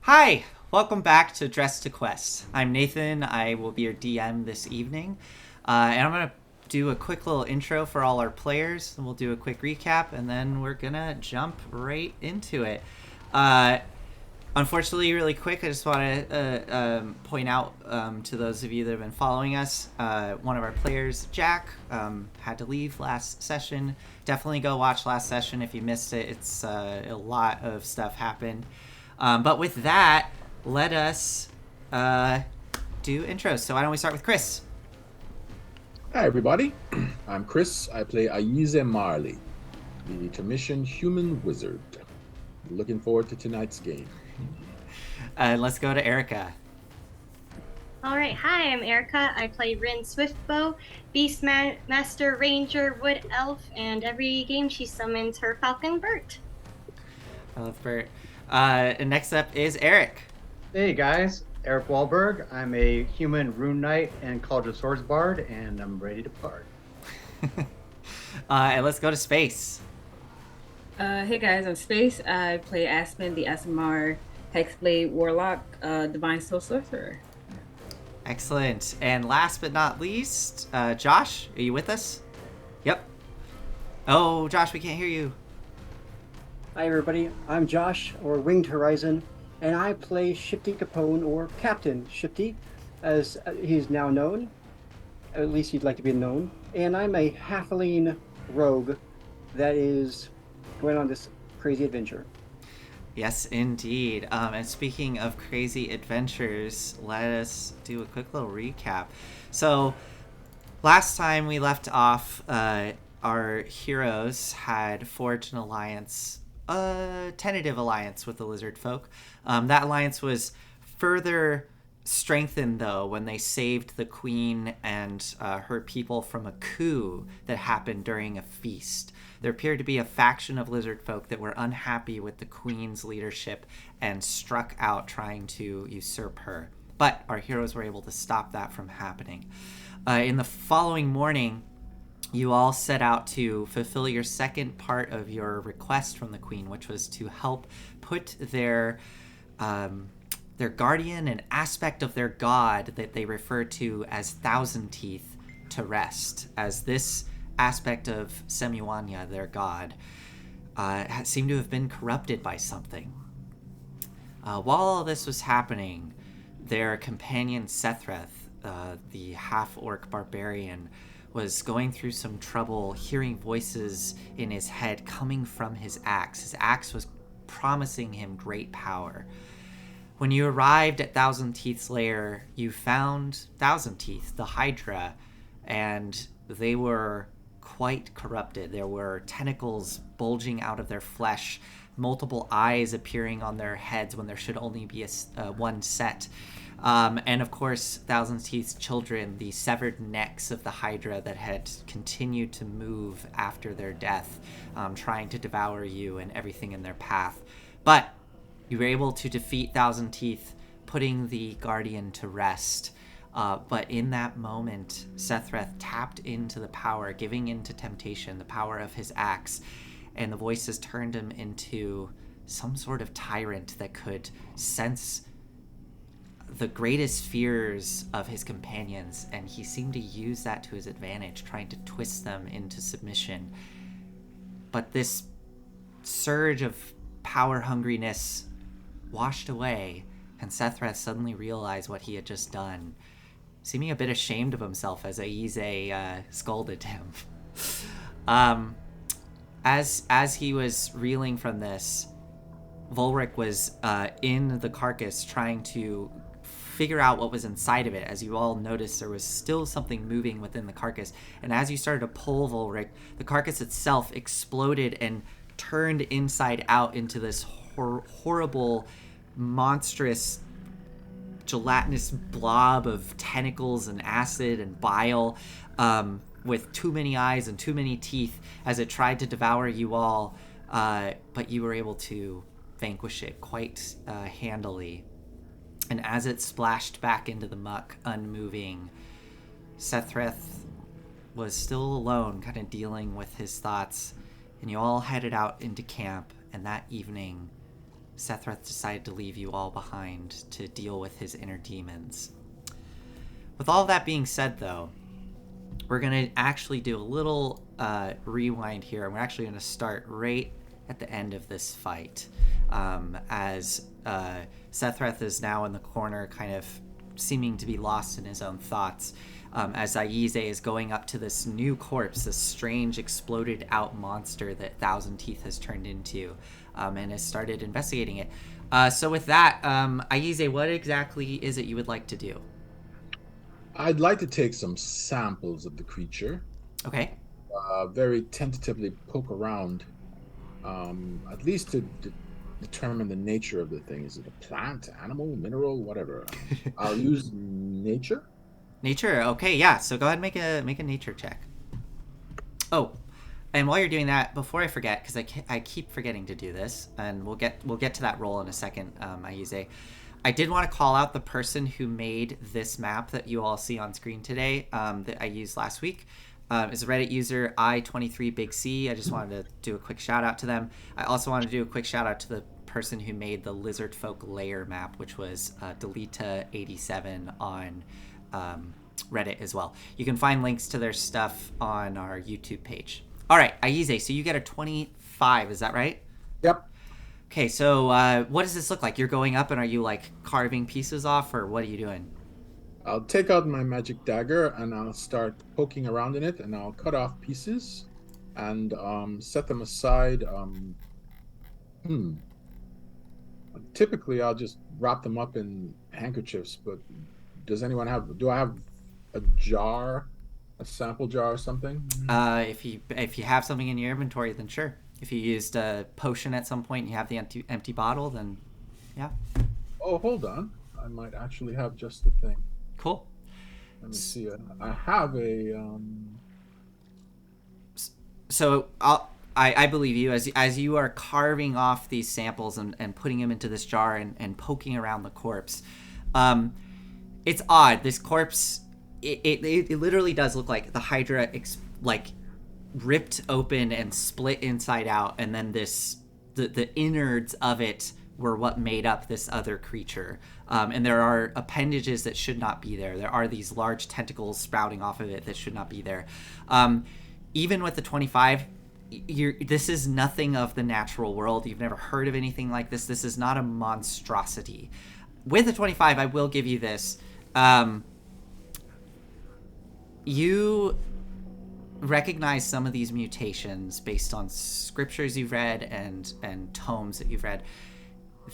Hi, welcome back to Dress to Quest. I'm Nathan. I will be your DM this evening. And I'm going to do a quick little intro for all our players, and we'll do a quick recap, and then we're going to jump right into it. Uh, Unfortunately, really quick, I just want to point out to those of you that have been following us, one of our players, Jack, had to leave last session. Definitely go watch last session if you missed it. It's a lot of stuff happened. But with that, let us do intros. So why don't we start with Chris? Hi, everybody. I'm Chris. I play Ayize Marley, the commissioned human wizard. Looking forward to tonight's game. Let's go to Erica. All right, hi, I'm Erica. I play Rin Swiftbow, Master Ranger, Wood Elf, and every game she summons her Falcon Bert. I love Bert. And next up is Eric. Hey guys, Eric Wahlberg. I'm a human rune knight and College of Swords bard, and I'm ready to part. And let's go to Space. Hey guys, I'm Space. I play Aspen, the Asimar Hexblade Warlock, Divine Soul Sorcerer. Excellent. And last but not least, Josh, are you with us? Yep. Oh, Josh, we can't hear you. Hi everybody, I'm Josh, or Winged Horizon, and I play Shipty Capone, or Captain Shipty, as he's now known. At least he'd like to be known. And I'm a halfling rogue that is going on this crazy adventure. Yes, indeed. And speaking of crazy adventures, let us do a quick little recap. So, last time we left off, our heroes had forged an alliance, a tentative alliance with the lizard folk. That alliance was further strengthened, though, when they saved the queen and her people from a coup that happened during a feast. There appeared to be a faction of lizard folk that were unhappy with the queen's leadership and struck out trying to usurp her. But our heroes were able to stop that from happening. In the following morning, you all set out to fulfill your second part of your request from the queen, which was to help put their guardian, an aspect of their god that they refer to as Thousand Teeth, to rest, as this aspect of Semuanya, their god, seemed to have been corrupted by something. While all this was happening, their companion Sethreth, the half-orc barbarian, was going through some trouble hearing voices in his head coming from his axe. His axe was promising him great power. When you arrived at Thousand Teeth's lair, you found Thousand Teeth, the Hydra, and they were quite corrupted. There were tentacles bulging out of their flesh, multiple eyes appearing on their heads when there should only be one set. And of course, Thousand Teeth's children, the severed necks of the Hydra that had continued to move after their death, trying to devour you and everything in their path. But you were able to defeat Thousand Teeth, putting the Guardian to rest. But in that moment, Sethreth tapped into the power, giving in to temptation, the power of his axe, and the voices turned him into some sort of tyrant that could sense the greatest fears of his companions, and he seemed to use that to his advantage, trying to twist them into submission. But this surge of power hungriness washed away, and Sethreth suddenly realized what he had just done, seeming a bit ashamed of himself as Aize scolded him. As he was reeling from this, Volric was in the carcass trying to figure out what was inside of it. As you all noticed, there was still something moving within the carcass, and as you started to pull Volric, the carcass itself exploded and turned inside out into this horrible, monstrous, gelatinous blob of tentacles and acid and bile, with too many eyes and too many teeth as it tried to devour you all, but you were able to vanquish it quite handily. And as it splashed back into the muck, unmoving, Sethreth was still alone, kind of dealing with his thoughts, and you all headed out into camp, and that evening Sethreth decided to leave you all behind to deal with his inner demons. With all that being said, though, we're going to actually do a little rewind here, and we're actually going to start right at the end of this fight, as Sethreth is now in the corner, kind of seeming to be lost in his own thoughts, as Aize is going up to this new corpse, this strange exploded out monster that Thousand Teeth has turned into, and has started investigating it. So with that, Aize, what exactly is it you would like to do? I'd like to take some samples of the creature. Okay. Very tentatively poke around, at least to determine the nature of the thing. Is it a plant, animal, mineral, whatever? I'll use nature. Nature. Okay, yeah. So go ahead and make a nature check. Oh, and while you're doing that, before I forget, because I keep forgetting to do this, and we'll get to that roll in a second, Aize. I did want to call out the person who made this map that you all see on screen today, that I used last week. Is a Reddit user I23BigC. I just wanted to do a quick shout out to them. I also wanted to do a quick shout out to the person who made the Lizard Folk layer map, which was Delita87 on Reddit as well. You can find links to their stuff on our YouTube page. All right, Aize, so you get a 25, is that right? Yep. Okay, so what does this look like? You're going up and are you like carving pieces off, or what are you doing? I'll take out my magic dagger and I'll start poking around in it, and I'll cut off pieces and set them aside. Typically, I'll just wrap them up in handkerchiefs, but do I have a jar, a sample jar or something? If you have something in your inventory, then sure. If you used a potion at some point and you have the empty bottle, then yeah. Oh, hold on. I might actually have just the thing. Cool. Let me see. I have a. So I believe you as you are carving off these samples and putting them into this jar and poking around the corpse. It's odd. This corpse, it literally does look like the Hydra ripped open and split inside out, and then the innards of it were what made up this other creature. And there are appendages that should not be there. There are these large tentacles sprouting off of it that should not be there. Even with the 25, this is nothing of the natural world. You've never heard of anything like this. This is not a monstrosity. With the 25, I will give you this. You recognize some of these mutations based on scriptures you've read and tomes that you've read.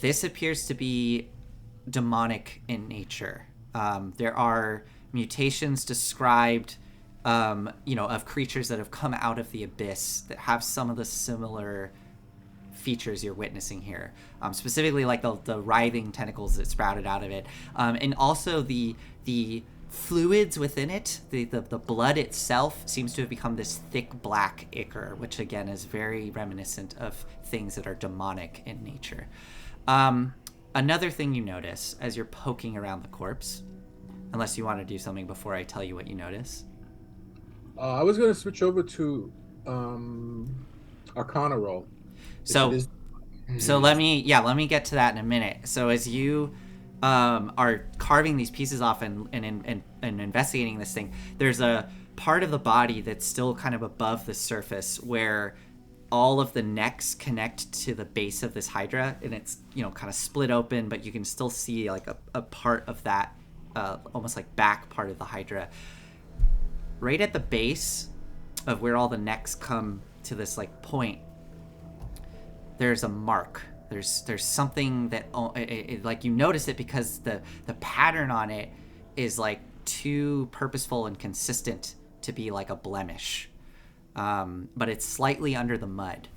This appears to be demonic in nature. There are mutations described, of creatures that have come out of the abyss that have some of the similar features you're witnessing here. Specifically, like the writhing tentacles that sprouted out of it, and also the fluids within it. The blood itself seems to have become this thick black ichor, which again is very reminiscent of things that are demonic in nature. Another thing you notice as you're poking around the corpse, unless you want to do something before I tell you what you notice. I was going to switch over to Arcana roll. So let me get to that in a minute. So as you are carving these pieces off and investigating this thing, there's a part of the body that's still kind of above the surface where all of the necks connect to the base of this Hydra, and it's kind of split open, but you can still see like a part of that almost like back part of the Hydra. Right at the base of where all the necks come to this like point, there's a mark. There's something that like you notice it because the pattern on it is like too purposeful and consistent to be like a blemish. But it's slightly under the mud.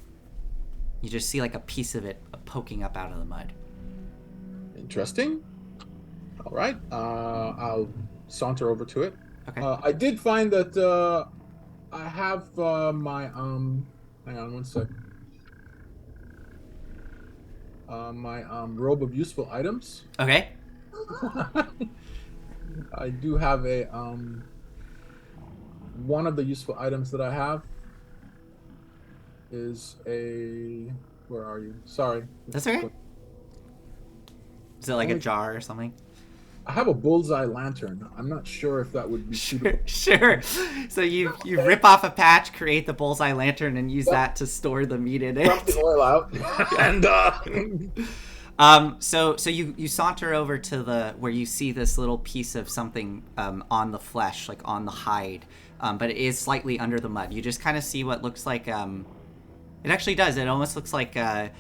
You just see like a piece of it poking up out of the mud. Interesting. All right. I'll saunter over to it. Okay. I did find that I have my hang on one sec. My robe of useful items. Okay. I do have a one of the useful items that I have is a, where are you? Sorry. That's okay. Is it like a jar or something? I have a bullseye lantern. I'm not sure if that would be suitable. Sure. So you rip off a patch, create the bullseye lantern, and use that to store the meat in Dump the it. oil out, and So you saunter over to the where you see this little piece of something on the flesh, like on the hide, but it is slightly under the mud. You just kind of see what looks like. It actually does. It almost looks like a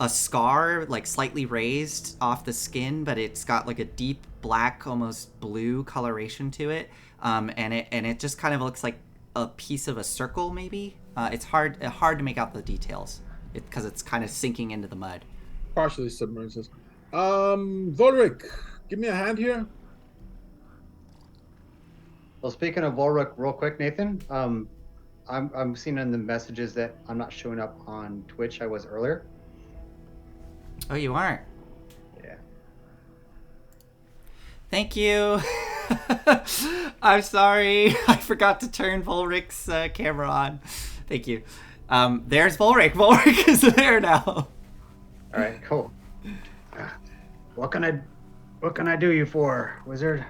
scar, like slightly raised off the skin, but it's got like a deep black, almost blue coloration to it, and it just kind of looks like a piece of a circle, maybe. It's hard to make out the details because it's kind of sinking into the mud. partially submerged. Volric, give me a hand here. Well, speaking of Volric, real quick, Nathan, I'm seeing in the messages that I'm not showing up on Twitch. I was earlier. Oh, you aren't? Yeah. Thank you. I'm sorry. I forgot to turn Volric's camera on. Thank you. There's Volric. Volric is there now. All right, cool. What can I do you for, wizard?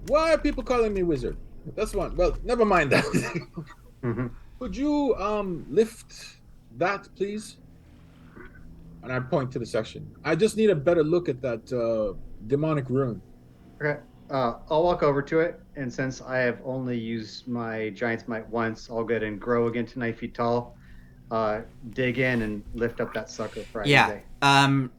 Why are people calling me wizard? That's one. Well, never mind that. Mm-hmm. Could you lift that, please? And I point to the section. I just need a better look at that demonic rune. Okay. I'll walk over to it, and since I have only used my Giant's Might once, I'll go ahead and grow again to 9 feet tall. Dig in and lift up that sucker for Yeah.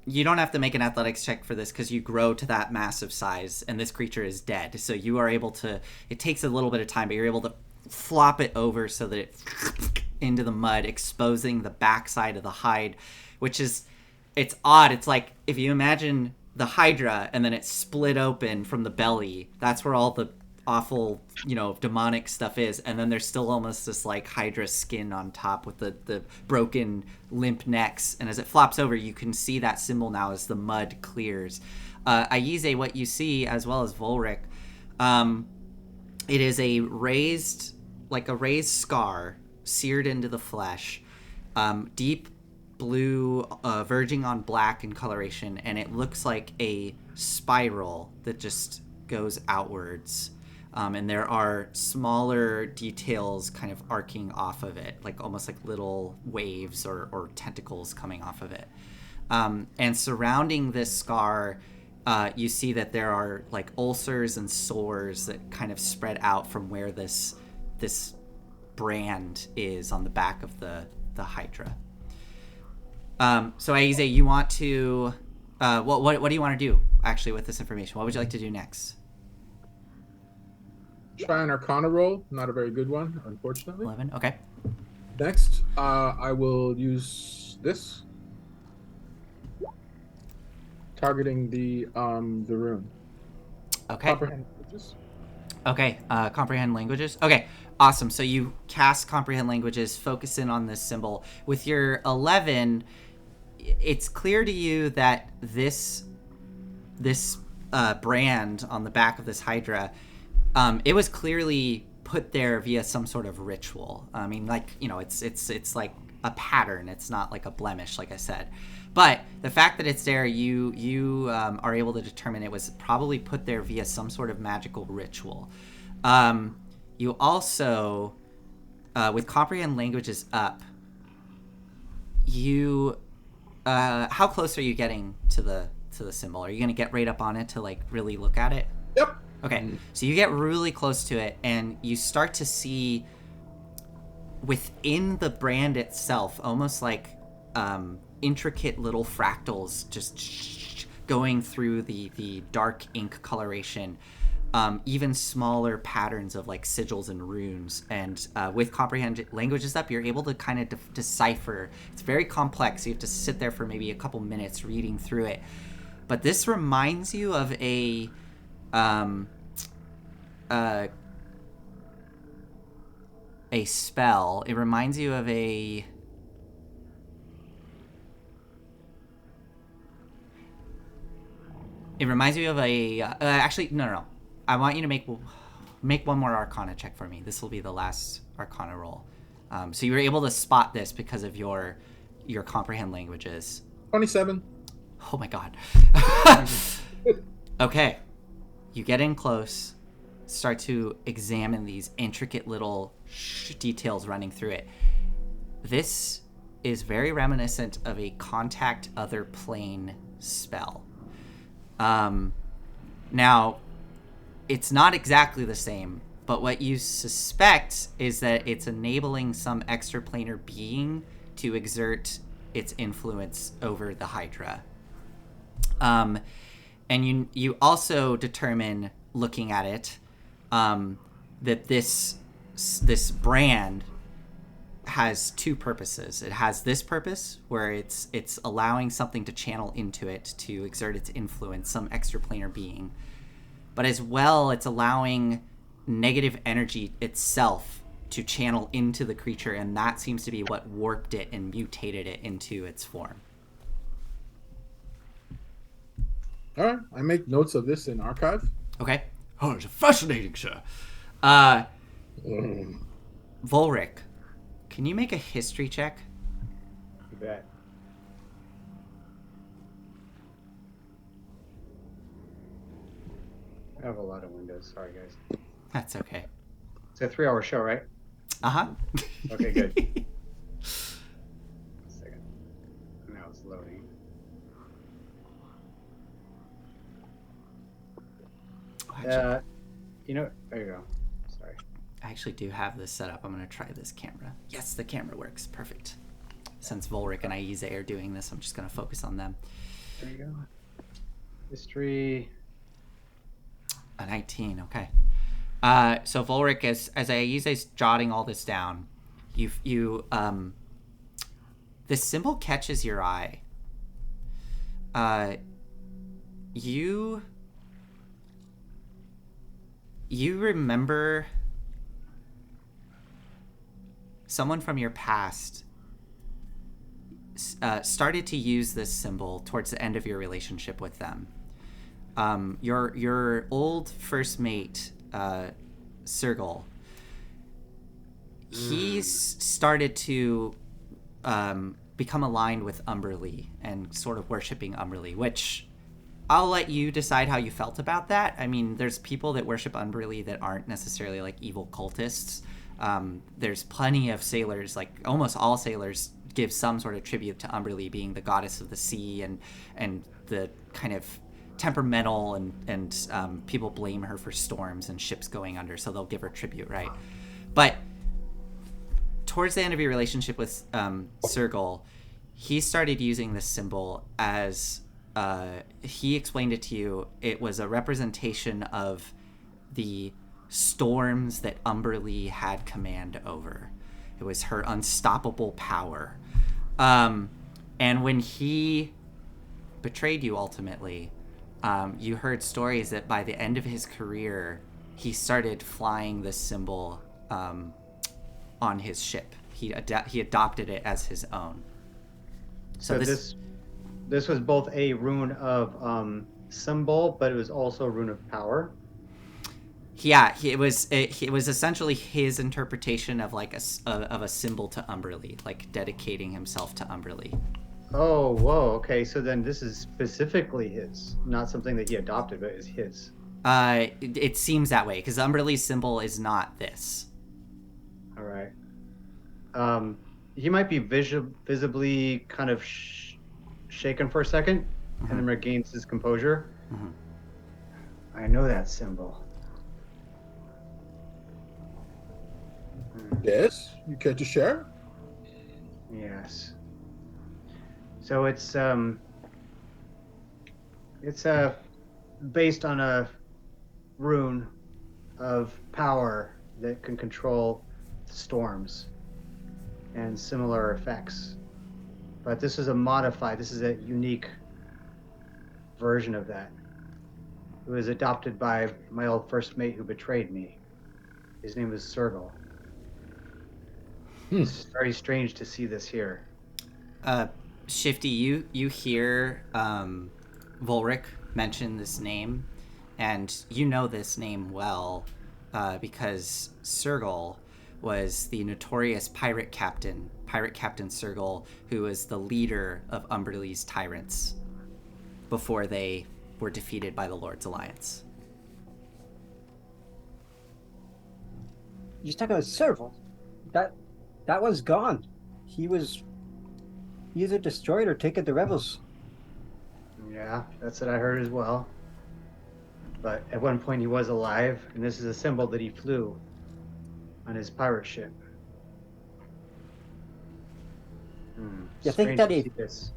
You don't have to make an athletics check for this because you grow to that massive size, and this creature is dead. So you are able to. It takes a little bit of time, but you're able to flop it over so that it into the mud, exposing the backside of the hide, which is. It's odd. It's like if you imagine the Hydra and then it's split open from the belly. That's where all the awful, demonic stuff is. And then there's still almost this like Hydra skin on top with the broken limp necks. And as it flops over, you can see that symbol now as the mud clears. Aize, what you see, as well as Volric, it is a raised scar seared into the flesh, deep blue, verging on black in coloration, and it looks like a spiral that just goes outwards. And there are smaller details kind of arcing off of it, like almost like little waves or tentacles coming off of it. And surrounding this scar, you see that there are like ulcers and sores that kind of spread out from where this brand is on the back of the Hydra. So Aize, you want to, what do you want to do actually with this information? What would you like to do next? Try an Arcana roll. Not a very good one, unfortunately. 11. Okay. Next, I will use this, targeting the rune. Okay. Comprehend languages. Okay. Comprehend languages. Okay. Awesome. So you cast comprehend languages, focus in on this symbol. With your 11, it's clear to you that this brand on the back of this Hydra, it was clearly put there via some sort of ritual. I mean, like, it's like a pattern. It's not like a blemish, like I said. But the fact that it's there, you are able to determine it was probably put there via some sort of magical ritual. You also, with comprehend languages up, how close are you getting to the symbol? Are you going to get right up on it to like really look at it? Yep. Okay, so you get really close to it, and you start to see within the brand itself, almost like intricate little fractals just going through the dark ink coloration, even smaller patterns of like sigils and runes. And with comprehend languages up, you're able to kind of decipher. It's very complex. You have to sit there for maybe a couple minutes reading through it. But this reminds you of a spell. It reminds you of a actually no. I want you to make one more Arcana check for me. This will be the last Arcana roll. So you were able to spot this because of your comprehend languages. 27. Oh my god. Okay. You get in close, start to examine these intricate little details running through it. This is very reminiscent of a contact other plane spell. Now, it's not exactly the same, but what you suspect is that it's enabling some extraplanar being to exert its influence over the Hydra. And you also determine, looking at it, that this brand has two purposes. It has this purpose where it's allowing something to channel into it to exert its influence, some extraplanar being, but as well it's allowing negative energy itself to channel into the creature, and that seems to be what warped it and mutated it into its form. All right, I make notes of this in archive. Okay. Oh, it's fascinating, sir. Volric, can you make a history check? You bet. I have a lot of windows. Sorry, guys. That's okay. It's a 3-hour show, right? Uh-huh. Okay, good. A second. Now it's loading. Actually, There you go. Sorry. I actually do have this set up. I'm going to try this camera. Yes, the camera works. Perfect. Since Volric and Aize are doing this, I'm just going to focus on them. There you go. History. A 19, okay. So Volric, as Aize's jotting all this down, this symbol catches your eye. You remember someone from your past started to use this symbol towards the end of your relationship with them. Your old first mate, Sergal, he's started to become aligned with Umberlee and sort of worshipping Umberlee, which I'll let you decide how you felt about that. I mean, there's people that worship Umberlee that aren't necessarily like evil cultists. There's plenty of sailors, like almost all sailors give some sort of tribute to Umberlee being the goddess of the sea and the kind of temperamental, and people blame her for storms and ships going under, so they'll give her tribute, right? But towards the end of your relationship with Sergal, he started using this symbol as he explained it to you. It was a representation of the storms that Umberlee had command over. It was her unstoppable power. And when he betrayed you ultimately, you heard stories that by the end of his career, he started flying this symbol on his ship. He adopted it as his own. So this was both a rune of symbol, but it was also a rune of power. Yeah, it was essentially his interpretation of like a symbol to Umberlee, like dedicating himself to Umberlee. Oh, whoa. Okay, so then this is specifically his, not something that he adopted, but is his. It seems that way because Umberlee's symbol is not this. All right. He might be visibly kind of shaken for a second, and then regains his composure. Mm-hmm. I know that symbol. Yes, you care to share? Yes. So it's based on a rune of power that can control storms and similar effects. But this is this is a unique version of that. It was adopted by my old first mate who betrayed me. His name was Sergal. It's very strange to see this here. Shifty, you hear Volric mention this name, and you know this name well because Sergal was the notorious pirate captain Sergal, who was the leader of Umberlee's tyrants. before they were defeated by the Lord's Alliance. You're talking about Serval. That one's gone. He was either destroyed or taken to rebels. Yeah, that's what I heard as well. But at one point he was alive, and this is a symbol that he flew on his pirate ship. You think Strange that to he- see this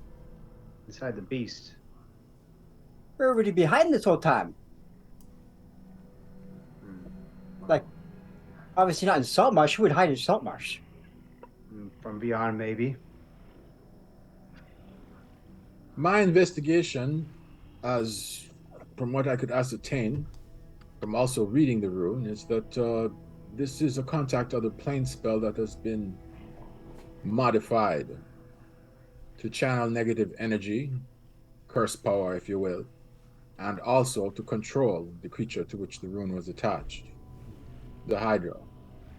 inside the beast? Where would he be hiding this whole time? Like, obviously not in Saltmarsh. Who would hide in Saltmarsh? From beyond, maybe. My investigation, as from what I could ascertain from also reading the rune, is that this is a contact of the plane spell that has been modified to channel negative energy, curse power, if you will, and also to control the creature to which the rune was attached, the Hydra.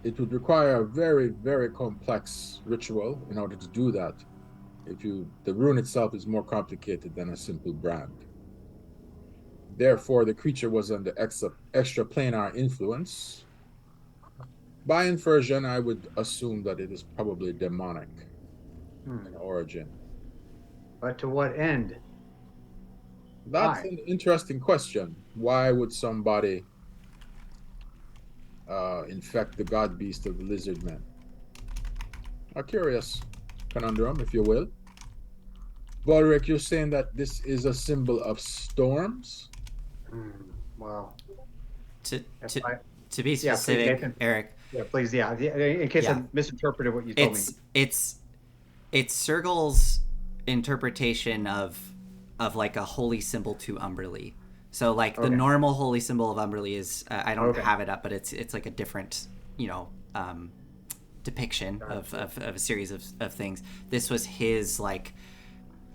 It would require a very, very complex ritual in order to do that. The rune itself is more complicated than a simple brand. Therefore, the creature was under extraplanar influence. By inversion, I would assume that it is probably demonic in origin. But to what end? That's Why? an interesting question. Why would somebody infect the god beast of the lizard men? A curious conundrum, if you will. Bodrick, you're saying that this is a symbol of storms? Well, To if I- be Yeah, please, specific, Nathan. Eric, yeah, please, yeah. In case Yeah. I misinterpreted what you told me. it's Sergal's interpretation of like a holy symbol to Umberlee. So like the Okay. normal holy symbol of Umberlee is I don't Okay. have it up, but it's like a different depiction of a series of things. This was his like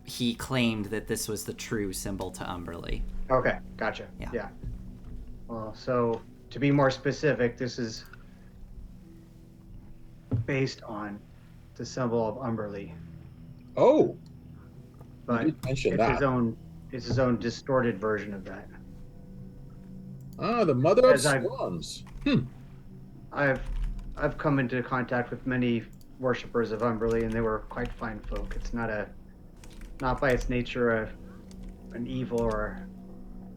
he claimed that this was the true symbol to Umberlee. Okay, gotcha. Yeah. Yeah. Well, so to be more specific, this is based on the symbol of Umberlee, Oh, but you did mention it's that. his own distorted version of that. Ah, the mother of As I've- storms. I've come into contact with many worshippers of Umberlee, and they were quite fine folk. It's not by its nature an evil or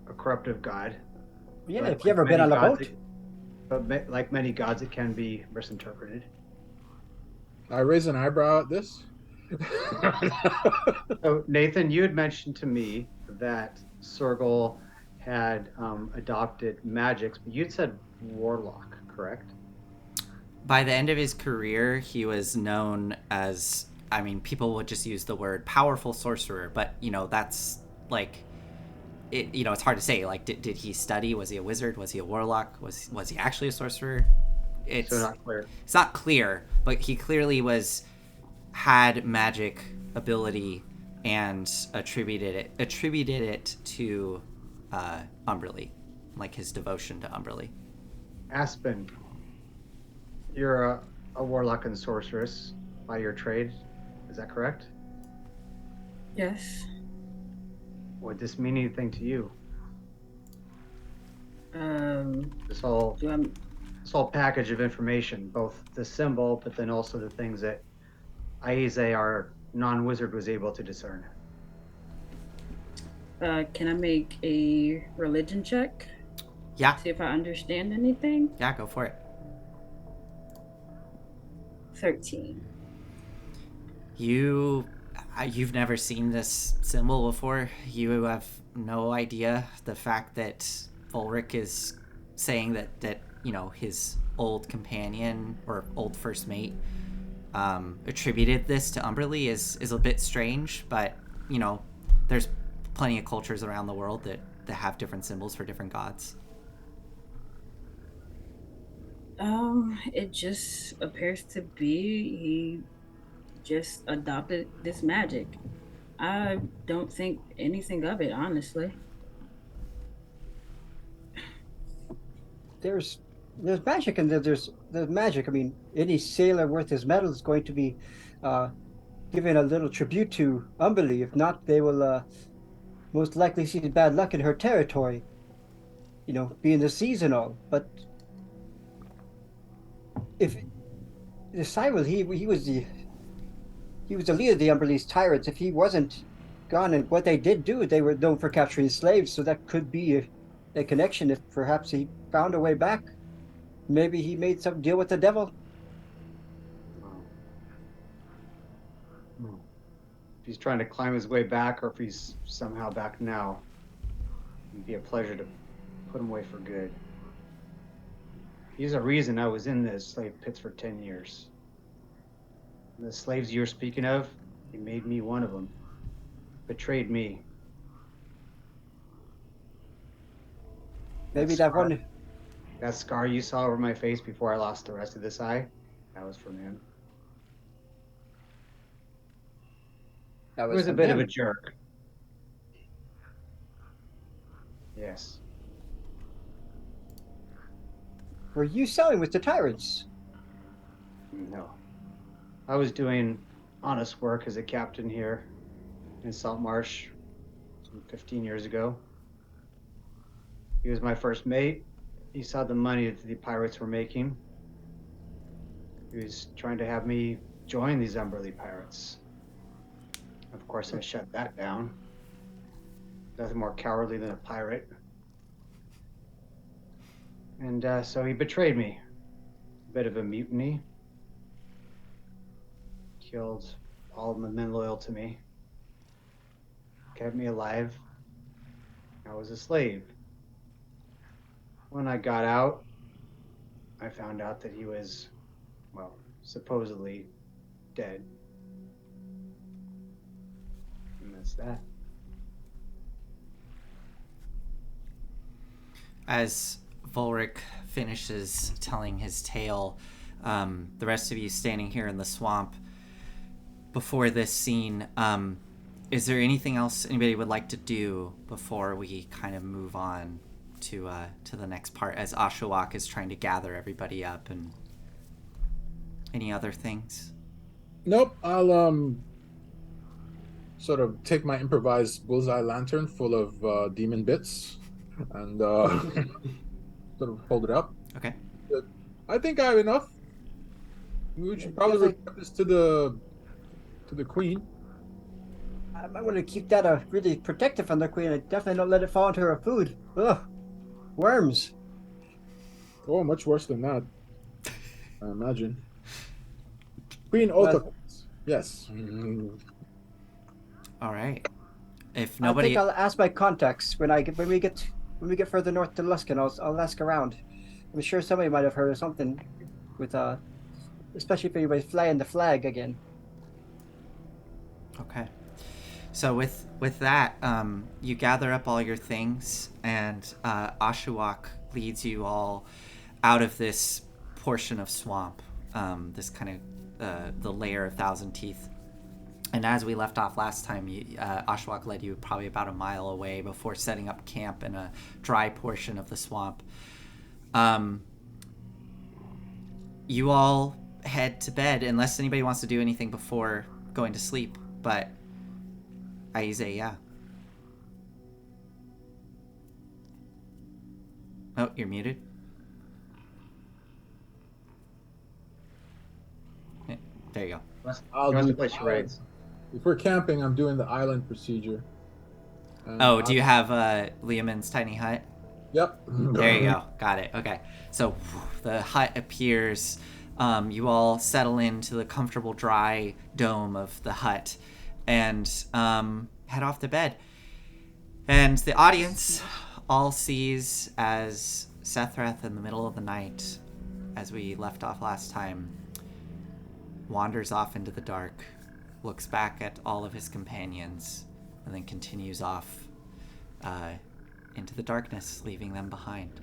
a corruptive god. Yeah, But if you ever like been on many a gods, boat. But like many gods, it can be misinterpreted. I raise an eyebrow at this. So Nathan, you had mentioned to me that Sergal had adopted magics, but you'd said warlock, correct? By the end of his career, he was known as, I mean, people would just use the word powerful sorcerer, but, that's like, it's hard to say. Like, did he study? Was he a wizard? Was he a warlock? Was he actually a sorcerer? It's So not clear. It's not clear, but he clearly had magic ability and attributed it to Umberlee, like his devotion to Umberlee. Aspen, you're a warlock and sorceress by your trade. Is that correct? Yes. Would this mean anything to you? This whole Do I? this whole package of information, both the symbol, but then also the things that Aize, our non-wizard, was able to discern. Can I make a religion check? Yeah, See if I understand anything. yeah, go for it. 13. You've never seen this symbol before. You have no idea the fact that Ulrich is saying that his old companion or old first mate attributed this to Umberlee is a bit strange, but there's plenty of cultures around the world that have different symbols for different gods. It just appears to be he just adopted this magic. I don't think anything of it, honestly. There's magic, and there's magic. I mean, any sailor worth his medal is going to be giving a little tribute to Umberlee. If not, they will most likely she's bad luck in her territory. You know, being the seasonal. But if the Cyril, he was the leader of the Umberlease tyrants. If he wasn't gone, and what they did do, they were known for capturing slaves. So that could be a connection. If perhaps he found a way back, maybe he made some deal with the devil. If he's trying to climb his way back, or if he's somehow back now, it'd be a pleasure to put him away for good. He's a reason I was in the slave pits for 10 years. And the slaves you're speaking of, he made me one of them. Betrayed me. Maybe that one. That scar you saw over my face before I lost the rest of this eye, that was from him. That He was a from bit him. of a jerk. Yes. Were you selling with the tyrants? No. I was doing honest work as a captain here in Saltmarsh some 15 years ago. He was my first mate. He saw the money that the pirates were making. He was trying to have me join these Umberlee pirates. Of course, I shut that down. Nothing more cowardly than a pirate. And so he betrayed me. A bit of a mutiny. Killed all of the men loyal to me. Kept me alive. I was a slave. When I got out, I found out that he was, well, supposedly dead. And that's that. As Volric finishes telling his tale, the rest of you standing here in the swamp before this scene, is there anything else anybody would like to do before we kind of move on to the next part, as Ashawak is trying to gather everybody up, and any other things? Nope. I'll sort of take my improvised bullseye lantern full of demon bits and sort of hold it up. Okay. I think I have enough. We should probably report this to the queen. I might want to keep that really protective from the queen. I definitely don't let it fall into her food. Ugh, worms. Oh, much worse than that, I imagine. Queen Otha. Yes. All right. If I nobody, think I'll ask my contacts when we get further north to Luskan. I'll ask around. I'm sure somebody might have heard of something with especially if anybody's flying the flag again. okay. So with that, you gather up all your things, and Ashawak leads you all out of this portion of swamp, this kind of the lair of Thousand Teeth. And as we left off last time, Ashawak led you probably about a mile away before setting up camp in a dry portion of the swamp. You all head to bed, unless anybody wants to do anything before going to sleep. But Aize, yeah. Oh, you're muted. Yeah, there you go. I'll He wants do to play charades. If we're camping, I'm doing the island procedure. Oh, do you have Liamon's tiny hut? Yep. There you go. Got it. Okay. So the hut appears. You all settle into the comfortable, dry dome of the hut and head off to bed. And the audience all sees as Sethreth in the middle of the night, as we left off last time, wanders off into the dark, looks back at all of his companions, and then continues off into the darkness, leaving them behind.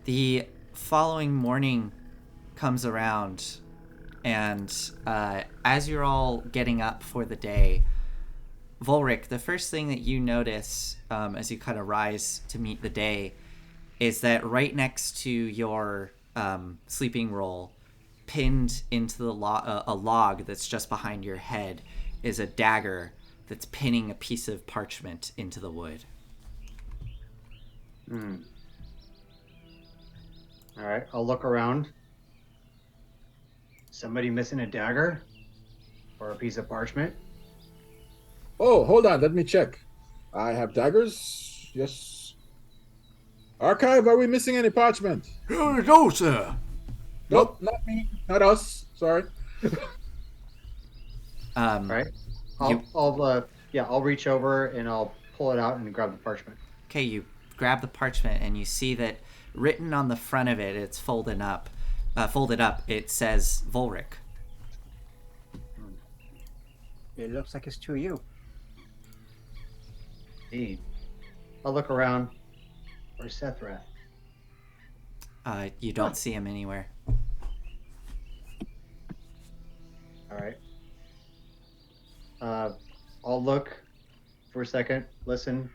The following morning comes around, and as you're all getting up for the day, Volric, the first thing that you notice as you kind of rise to meet the day is that right next to your sleeping roll, pinned into the a log that's just behind your head, is a dagger that's pinning a piece of parchment into the wood. All right, I'll look around. Somebody missing a dagger or a piece of parchment? Oh, hold on. Let me check. I have daggers. Yes. Archive, are we missing any parchment? No, sir. Nope, not me. Not us. Sorry. All right. I'll reach over and I'll pull it out and grab the parchment. Okay, you grab the parchment and you see that written on the front of it, it's folded up. It says Volric. It looks like it's to you. Indeed. I'll look around. Where's Sethreth? You don't see him anywhere. All right. I'll look for a second, listen.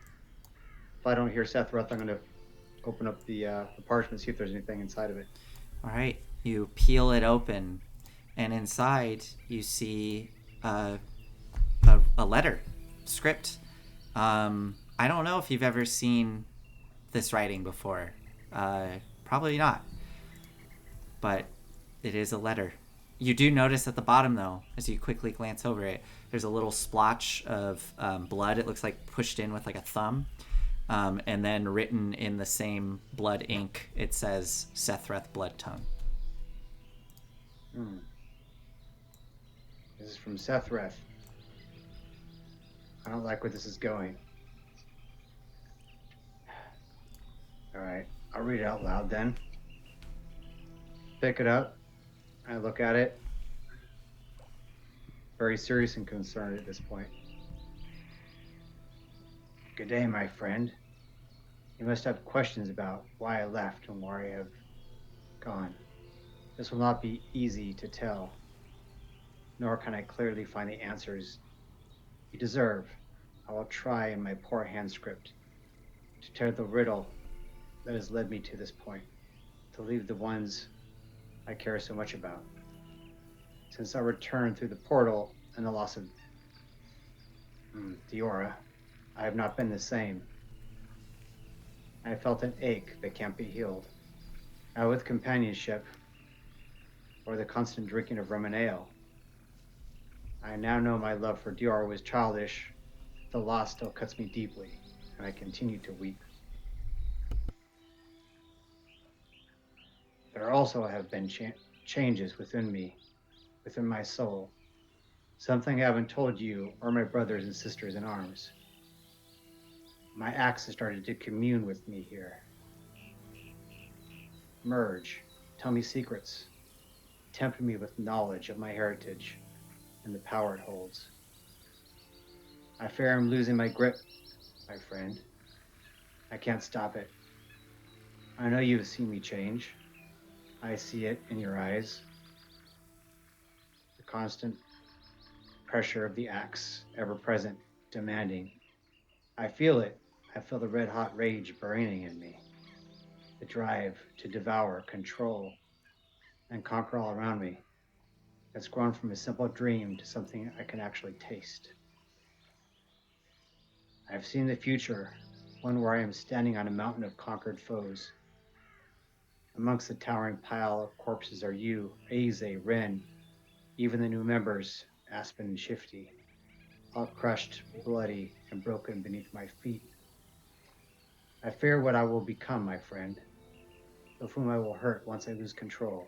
If I don't hear Sethreth, I'm going to open up the parchment, see if there's anything inside of it. All right, you peel it open, and inside you see a letter, script. I don't know if you've ever seen this writing before. Probably not. But it is a letter. You do notice at the bottom, though, as you quickly glance over it, there's a little splotch of blood. It looks like pushed in with like a thumb. And then written in the same blood ink, it says Sethreth Bloodtongue. This is from Sethreth. I don't like where this is going. All right, I'll read it out loud then. Pick it up. I look at it. Very serious and concerned at this point. Good day, my friend. You must have questions about why I left and where I have gone. This will not be easy to tell, nor can I clearly find the answers you deserve. I will try in my poor hand script to tear the riddle that has led me to this point, to leave the ones I care so much about. Since I returned through the portal and the loss of Diora, I have not been the same. I have felt an ache that can't be healed. Now with companionship, or the constant drinking of rum and ale, I now know my love for Diora was childish. The loss still cuts me deeply, and I continue to weep. There also have been changes within me, within my soul. Something I haven't told you or my brothers and sisters in arms. My axe has started to commune with me here. Merge, tell me secrets, tempt me with knowledge of my heritage and the power it holds. I fear I'm losing my grip, my friend. I can't stop it. I know you've seen me change. I see it in your eyes. The constant pressure of the axe, ever present, demanding. I feel it. I feel the red-hot rage burning in me. The drive to devour, control, and conquer all around me. It's grown from a simple dream to something I can actually taste. I've seen the future, one where I am standing on a mountain of conquered foes. Amongst the towering pile of corpses are you, Aze, Ren, even the new members, Aspen and Shifty, all crushed, bloody, and broken beneath my feet. I fear what I will become, my friend, of whom I will hurt once I lose control.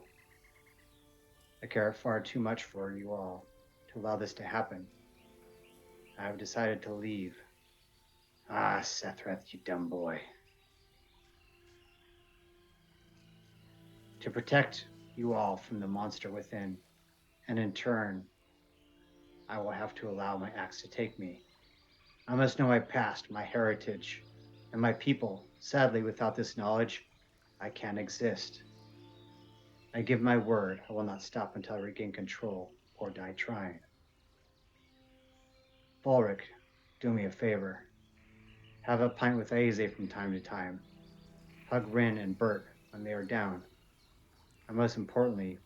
I care far too much for you all to allow this to happen. I have decided to leave. Ah, Sethreth, you dumb boy. To protect you all from the monster within, and in turn, I will have to allow my axe to take me. I must know my past, my heritage, and my people. Sadly, without this knowledge, I can't exist. I give my word, I will not stop until I regain control or die trying. Volric, do me a favor. Have a pint with Aze from time to time. Hug Rin and Bert when they are down. And most importantly,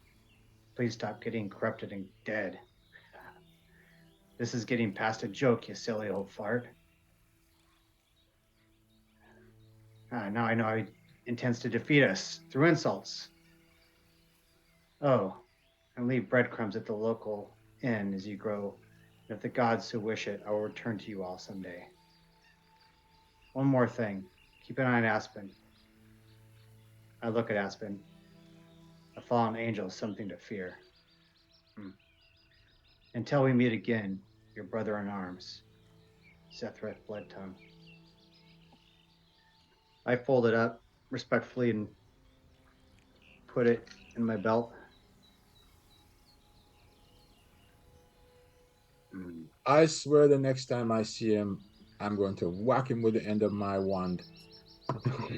please stop getting corrupted and dead. This is getting past a joke, you silly old fart. Now I know he intends to defeat us through insults. Oh, and leave breadcrumbs at the local inn as you grow. And if the gods so wish it, I will return to you all someday. One more thing. Keep an eye on Aspen. I look at Aspen. A fallen angel is something to fear. Until we meet again, your brother in arms, Sethrith Bloodtongue. I fold it up respectfully and put it in my belt. I swear the next time I see him, I'm going to whack him with the end of my wand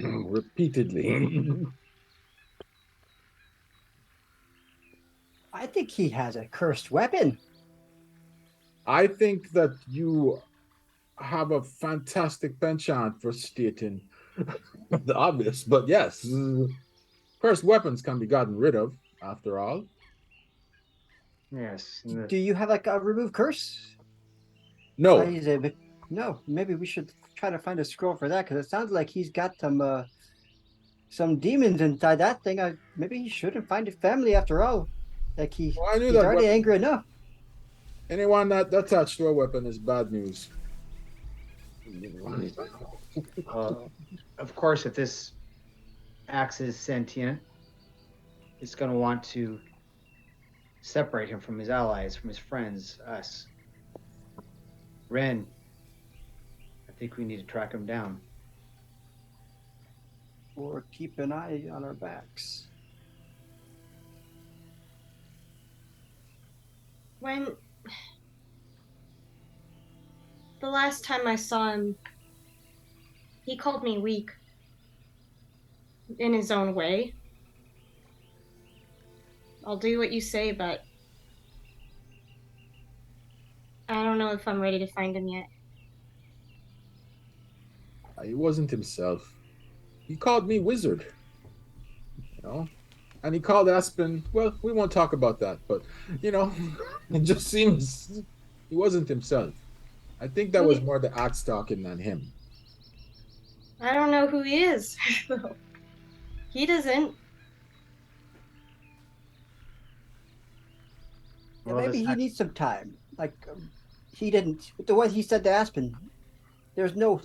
repeatedly. I think he has a cursed weapon. I think that you have a fantastic penchant for stating the obvious, but yes, cursed weapons can be gotten rid of, after all. Yes. Do you have like a remove curse? No, No. Maybe we should try to find a scroll for that because it sounds like he's got some demons inside that thing. Maybe he shouldn't find a family after all. Like well, I knew he's that already angry enough. anyone not attached to a weapon is bad news. Of course, if this axe is sentient, it's going to want to separate him from his allies, from his friends, us. Ren, I think we need to track him down. Or keep an eye on our backs. When the last time I saw him, he called me weak in his own way. I'll do what you say, but I don't know if I'm ready to find him yet. He wasn't himself. He called me wizard. And he called Aspen, well, we won't talk about that, but, it just seems he wasn't himself. I think that was more the axe talking than him. I don't know who he is. He doesn't. Yeah, maybe he needs some time. Like he didn't. The way he said to Aspen, there's no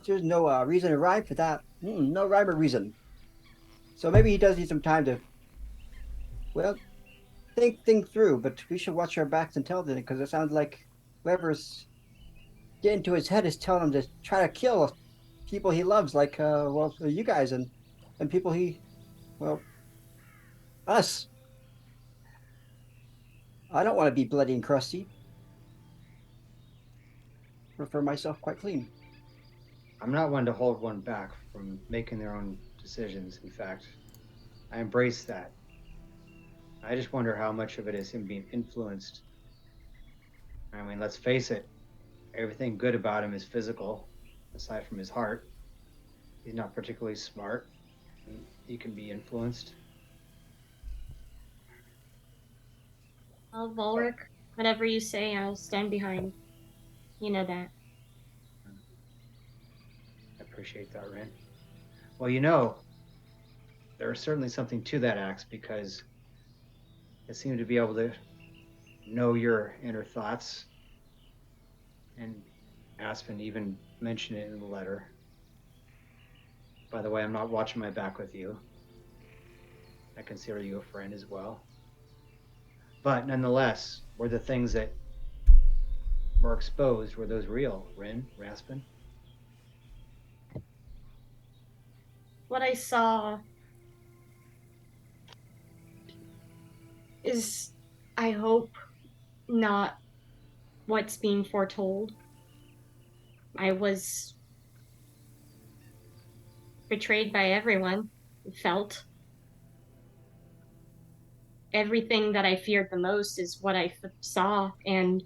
reason or rhyme for that. No rhyme or reason. So maybe he does need some time to, think through. But we should watch our backs until then, because it sounds like whoever's getting to his head is telling him to try to kill people he loves, like you guys and people us. I don't want to be bloody and crusty. Prefer myself quite clean. I'm not one to hold one back from making their own decisions. In fact, I embrace that. I just wonder how much of it is him being influenced. I mean, let's face it, everything good about him is physical, aside from his heart. He's not particularly smart. He can be influenced. Volric, whatever you say, I'll stand behind. You know that. I appreciate that, Ren. Well, there's certainly something to that axe, because it seemed to be able to know your inner thoughts. And Aspen even mentioned it in the letter. By the way, I'm not watching my back with you. I consider you a friend as well. But nonetheless, were the things that were exposed, were those real, Ren, Aspen? What I saw is, I hope, not what's being foretold. I was betrayed by everyone, felt. Everything that I feared the most is what I saw, and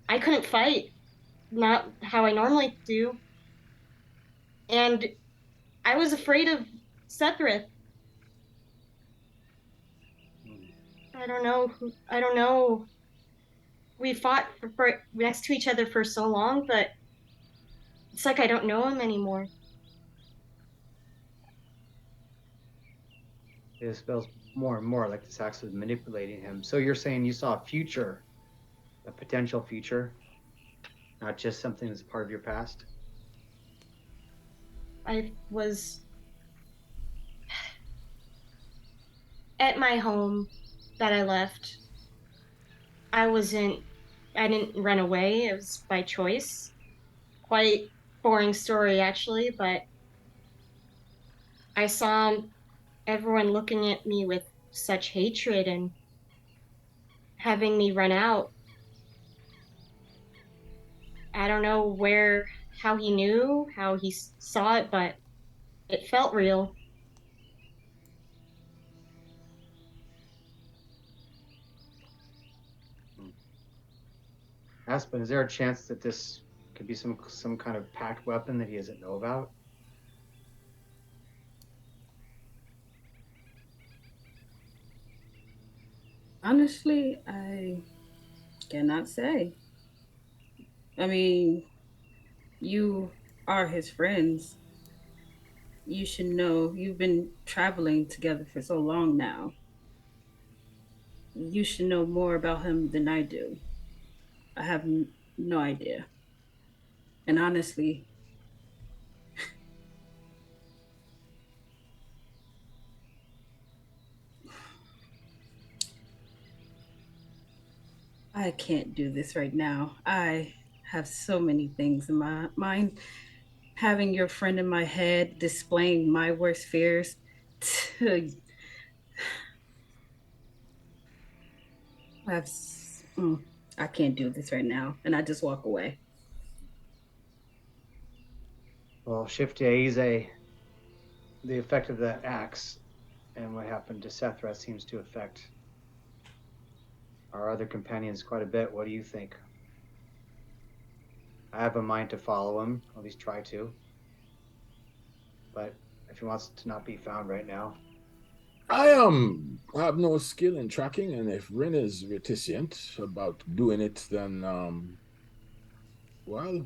I couldn't fight, not how I normally do. And I was afraid of Sethrith. I don't know we fought next to each other for so long, but it's like I don't know him anymore. It feels more and more like this axe is manipulating him. So you're saying you saw a future, a potential future, not just something that's part of your past? I was at my home that I left. I didn't run away. It was by choice. Quite boring story, actually, but I saw everyone looking at me with such hatred and having me run out. I don't know how he knew, how he saw it, but it felt real. Aspen, is there a chance that this could be some kind of packed weapon that he doesn't know about? Honestly, I cannot say. I mean, you are his friends. You should know. You've been traveling together for so long now. You should know more about him than I do. I have no idea. And honestly, I can't do this right now. I have so many things in my mind. Having your friend in my head, displaying my worst fears. To, I've, I can't do this right now. And I just walk away. Well, Shifty Aize, the effect of that axe and what happened to Sethra seems to affect our other companions quite a bit. What do you think? I have a mind to follow him, at least try to. But if he wants to not be found right now. I have no skill in tracking, and if Rin is reticent about doing it, then well,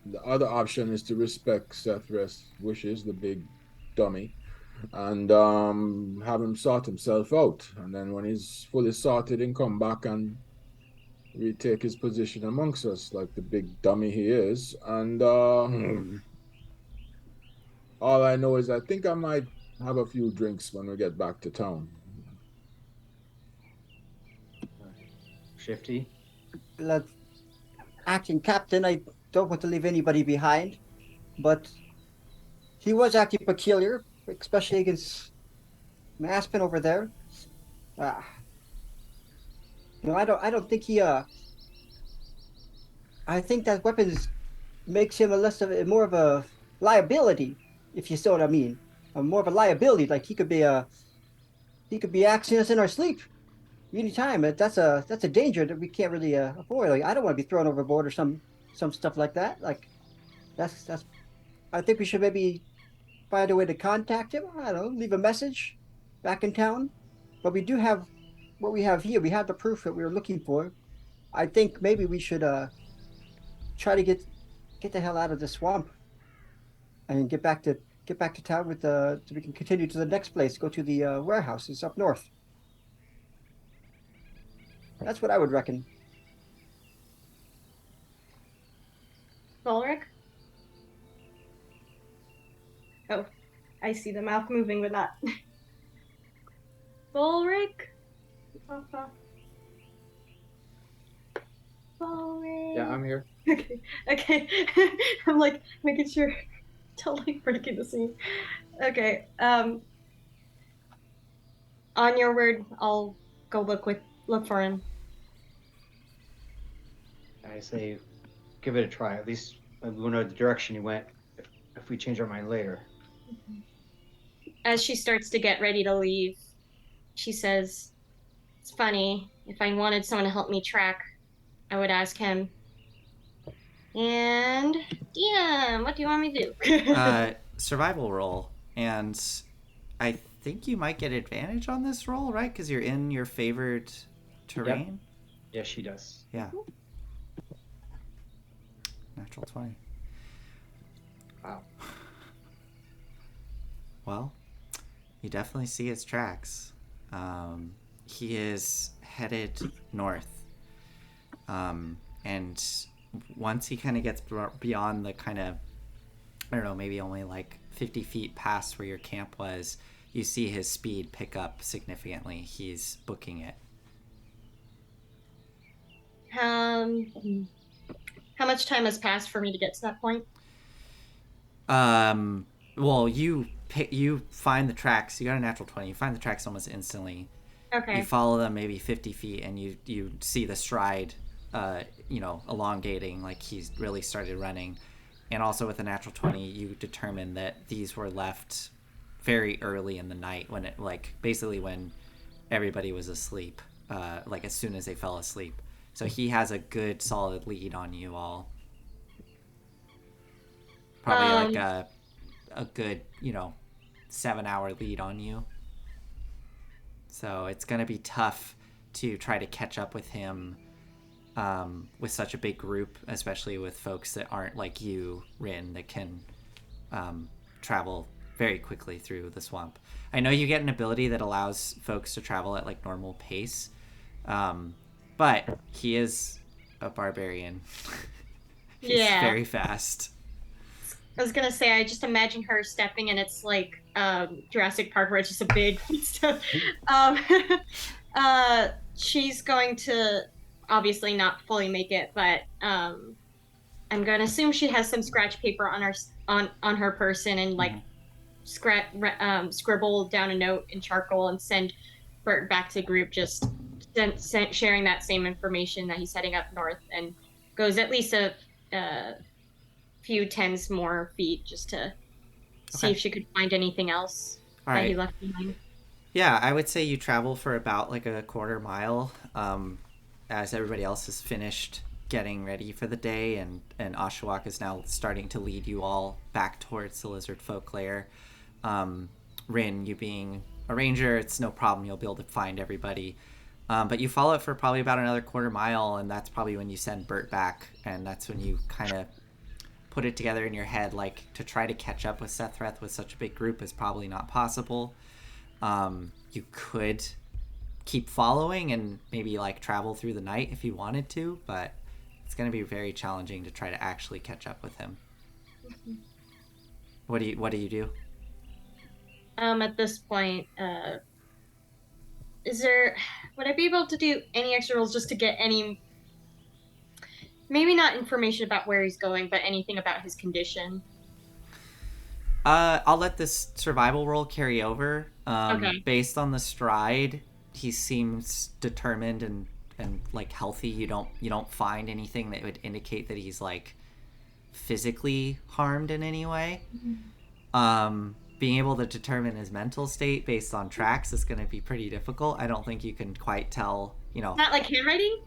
the other option is to respect Seth's wishes, the big dummy, and have him sort himself out. And then when he's fully sorted, he can come back and retake his position amongst us, like the big dummy he is. And all I know is I think I might have a few drinks when we get back to town. Shifty? Acting captain, I don't want to leave anybody behind, but he was acting peculiar, especially against Aspen over there. I don't think he. I think that weapons makes him more of a liability, if you see what I mean. More of a liability. Like he could be axing us in our sleep anytime. That's a danger that we can't really avoid. Like I don't want to be thrown overboard or some stuff like that. Like that's. I think we should maybe find a way to contact him. I don't know, leave a message back in town. But we do have what we have here. We have the proof that we were looking for. I think maybe we should try to get the hell out of the swamp and get back to town with so we can continue to the next place. Go to the warehouses up north. That's what I would reckon. Volric? Oh, I see the mouth moving, but not. Volric? Volric? Yeah, I'm here. Okay, okay. I'm like making sure, totally breaking the scene. Okay, on your word, I'll go look for him. I say give it a try. At least we'll know the direction he went if we change our mind later. As she starts to get ready to leave, she says, "It's funny, if I wanted someone to help me track, I would ask him. And yeah, what do you want me to do?" Survival roll, and I think you might get advantage on this roll, right? Because you're in your favored terrain. Yes, she does. Yeah. Natural 20. Wow. Well, you definitely see his tracks. He is headed north. And once he kind of gets beyond the kind of, I don't know, maybe only like 50 feet past where your camp was, you see his speed pick up significantly. He's booking it. How much time has passed for me to get to that point? Well, you find the tracks. You got a natural 20. You find the tracks almost instantly. Okay. You follow them maybe 50 feet, and you see the stride, elongating, like he's really started running. And also with a natural 20, you determine that these were left very early in the night, when it, like, basically when everybody was asleep, like as soon as they fell asleep. So he has a good solid lead on you all. Probably like a good, 7-hour lead on you. So it's going to be tough to try to catch up with him with such a big group, especially with folks that aren't like you, Rin, that can travel very quickly through the swamp. I know you get an ability that allows folks to travel at like normal pace, but he is a barbarian. He's very fast. I was gonna say, I just imagine her stepping, and it's like Jurassic Park, where it's just a big footstep. She's going to obviously not fully make it, but I'm gonna assume she has some scratch paper on her person, and like scribble down a note in charcoal and send Bert back to group, just sharing that same information that he's heading up north, and goes at least a few tens more feet just to see if she could find anything else that he left behind. Yeah, I would say you travel for about like a quarter mile as everybody else has finished getting ready for the day, and Oshawott is now starting to lead you all back towards the lizard folk lair. Rin, you being a ranger, it's no problem. You'll be able to find everybody. But you follow it for probably about another quarter mile, and that's probably when you send Bert back, and that's when you kind of put it together in your head, like, to try to catch up with Sethreth with such a big group is probably not possible. You could keep following and maybe like travel through the night if you wanted to, but it's going to be very challenging to try to actually catch up with him. What do you do? At this point, would I be able to do any extra rolls just to get any, maybe not information about where he's going, but anything about his condition? I'll let this survival roll carry over. Okay. Based on the stride, he seems determined and like healthy. You don't find anything that would indicate that he's like physically harmed in any way. Being able to determine his mental state based on tracks is going to be pretty difficult. I don't think you can quite tell, Not like handwriting?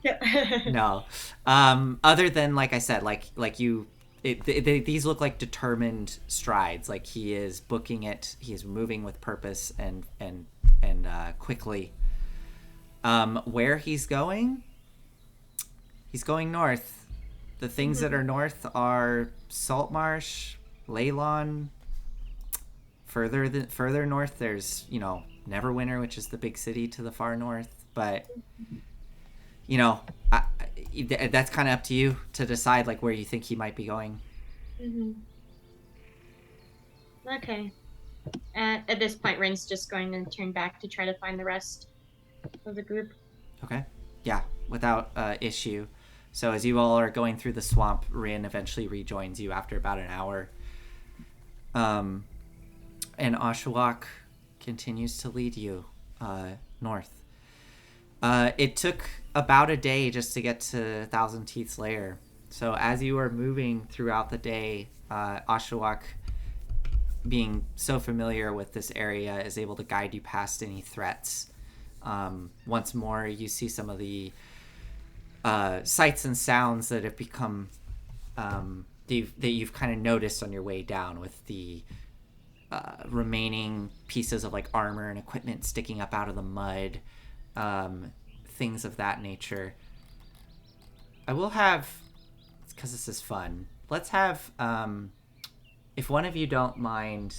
No. Other than, like I said, like you, these look like determined strides. Like he is booking it. He is moving with purpose and quickly. Where he's going north. The things that are north are Saltmarsh, Leylon. Further north, there's Neverwinter, which is the big city to the far north. But that's kind of up to you to decide like where you think he might be going. Okay. At this point, Rin's just going to turn back to try to find the rest of the group. Okay. Yeah, without issue. So as you all are going through the swamp, Rin eventually rejoins you after about an hour. And Oshawott continues to lead you north. It took about a day just to get to Thousand Teeth's lair. So as you are moving throughout the day, Oshawott, being so familiar with this area, is able to guide you past any threats. Once more, you see some of the sights and sounds that have become that you've kind of noticed on your way down, with the remaining pieces of like armor and equipment sticking up out of the mud, things of that nature. I will have, because this is fun, let's have, if one of you don't mind,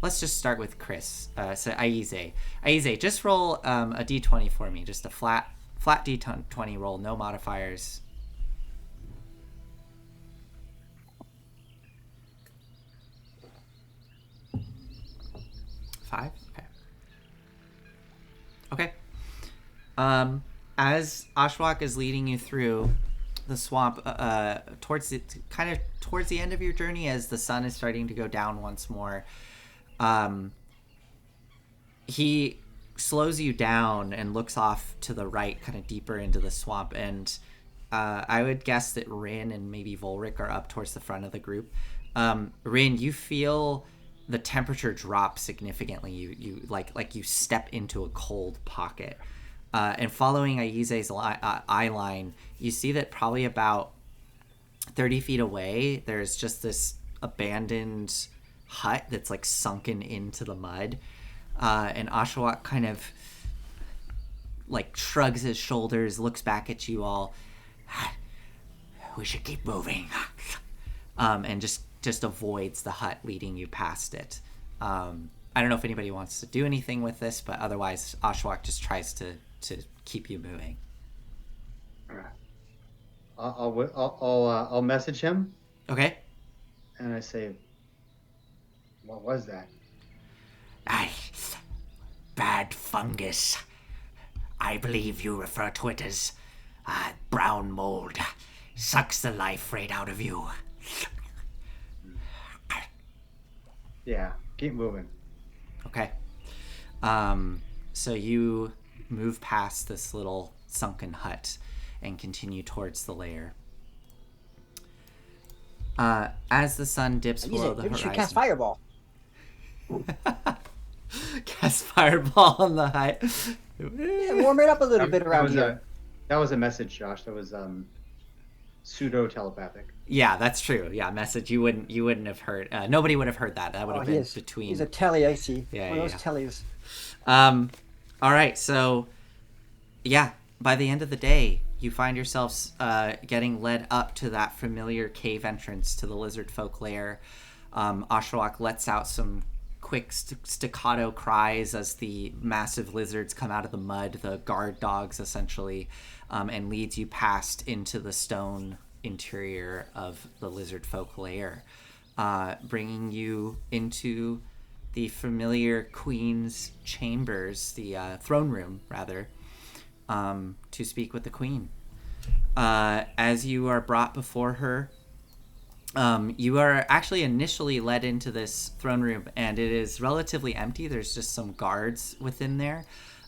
let's just start with Chris. So Aize. Aize, just roll a d20 for me. Just a flat d20 roll, no modifiers. 5? Okay. As Ashwak is leading you through the swamp, towards the end of your journey, as the sun is starting to go down once more, he slows you down and looks off to the right, kind of deeper into the swamp. And I would guess that Rin and maybe Volric are up towards the front of the group. Rin, you feel the temperature drop significantly. You like you step into a cold pocket. And following Aize's eye line, you see that probably about 30 feet away, there's just this abandoned hut that's like sunken into the mud. And Ashwak kind of like shrugs his shoulders, looks back at you all. We should keep moving. And just avoids the hut, leading you past it. I don't know if anybody wants to do anything with this, but otherwise Ashwak just tries to keep you moving. I'll message him. Okay. And I say, what was that? Bad fungus. I believe you refer to it as brown mold. Sucks the life right out of you. Yeah, keep moving. Okay. So you move past this little sunken hut and continue towards the lair. As the sun dips below the maybe horizon. you should cast Fireball. Cast Fireball on the hut. Yeah, warm it up a little bit around here. That was a message, Josh. That was pseudo telepathic. Yeah, that's true. Yeah, message you wouldn't have heard. Nobody would have heard that. That would have been between. He's a telly, I see. Yeah, One of those tellies. All right, so yeah, by the end of the day, you find yourselves getting led up to that familiar cave entrance to the lizard folk lair. Ashwak lets out some quick staccato cries as the massive lizards come out of the mud, the guard dogs essentially, and leads you past into the stone interior of the lizard folk lair, bringing you into the familiar queen's chambers, the throne room rather, to speak with the queen. As you are brought before her, you are actually initially led into this throne room, and it is relatively empty. There's just some guards within there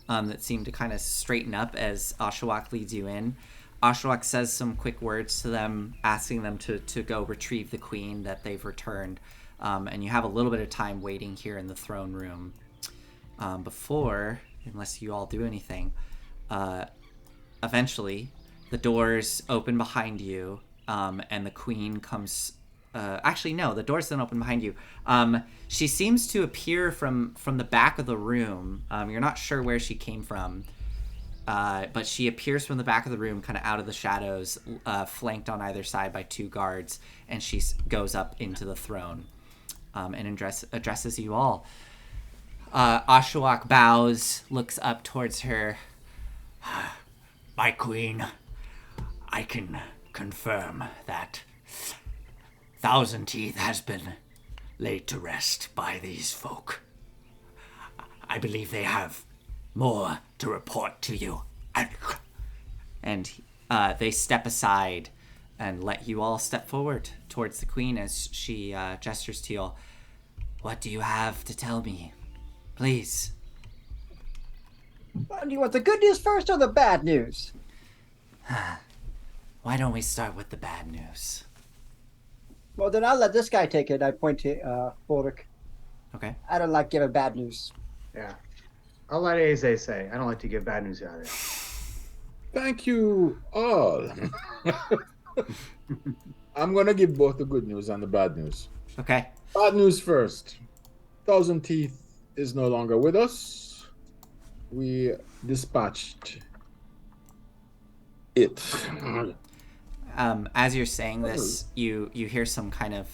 that seem to kind of straighten up as Ashwak leads you in. Ashwak says some quick words to them, asking them to go retrieve the queen that they've returned. And you have a little bit of time waiting here in the throne room before, unless you all do anything, eventually the doors open behind you, and the queen comes. Actually, no, the doors don't open behind you. She seems to appear from the back of the room. You're not sure where she came from, but she appears from the back of the room, kind of out of the shadows, flanked on either side by two guards, and she goes up into the throne and addresses you all. Ashwak bows, looks up towards her. My queen, I can confirm that Thousand Teeth has been laid to rest by these folk. I believe they have more to report to you. And they step aside and let you all step forward towards the queen as she gestures to you all. What do you have to tell me? Please. Well, do you want the good news first or the bad news? Why don't we start with the bad news? Well, then I'll let this guy take it. I point to Ulrich. Okay. I don't like giving bad news. Yeah. I'll let Aze say. I don't like to give bad news out of it. Thank you all. I'm going to give both the good news and the bad news. Okay. Bad news first. Thousand Teeth is no longer with us. We dispatched it. As you're saying this, you hear some kind of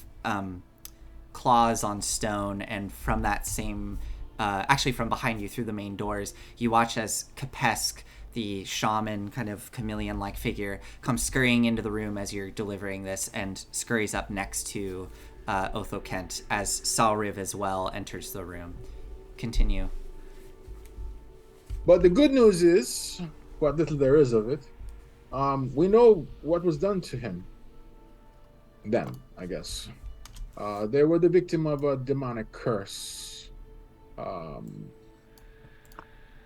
claws on stone, and from that same, actually from behind you through the main doors, you watch as Kapesk, the shaman kind of chameleon-like figure, comes scurrying into the room as you're delivering this, and scurries up next to Otho Kent as Salriv as well enters the room. Continue. But the good news is, what little there is of it, we know what was done to him. Them, I guess. They were the victim of a demonic curse.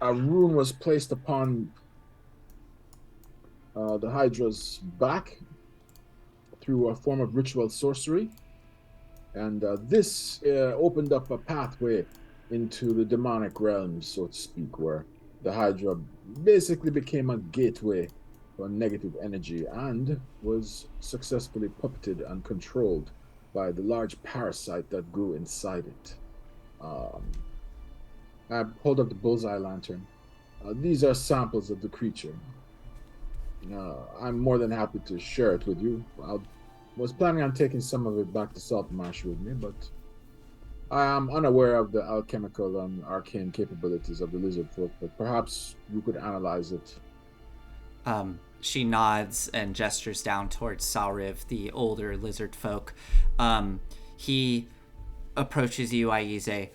A rune was placed upon the Hydra's back through a form of ritual sorcery. And this opened up a pathway into the demonic realm, so to speak, where the Hydra basically became a gateway for negative energy and was successfully puppeted and controlled by the large parasite that grew inside it. I hold up the bullseye lantern. These are samples of the creature. I'm more than happy to share it with you. I was planning on taking some of it back to Saltmarsh with me, but I am unaware of the alchemical and arcane capabilities of the lizard folk, but perhaps you could analyze it. She nods and gestures down towards Salriv, the older lizard folk. He approaches you, Aize.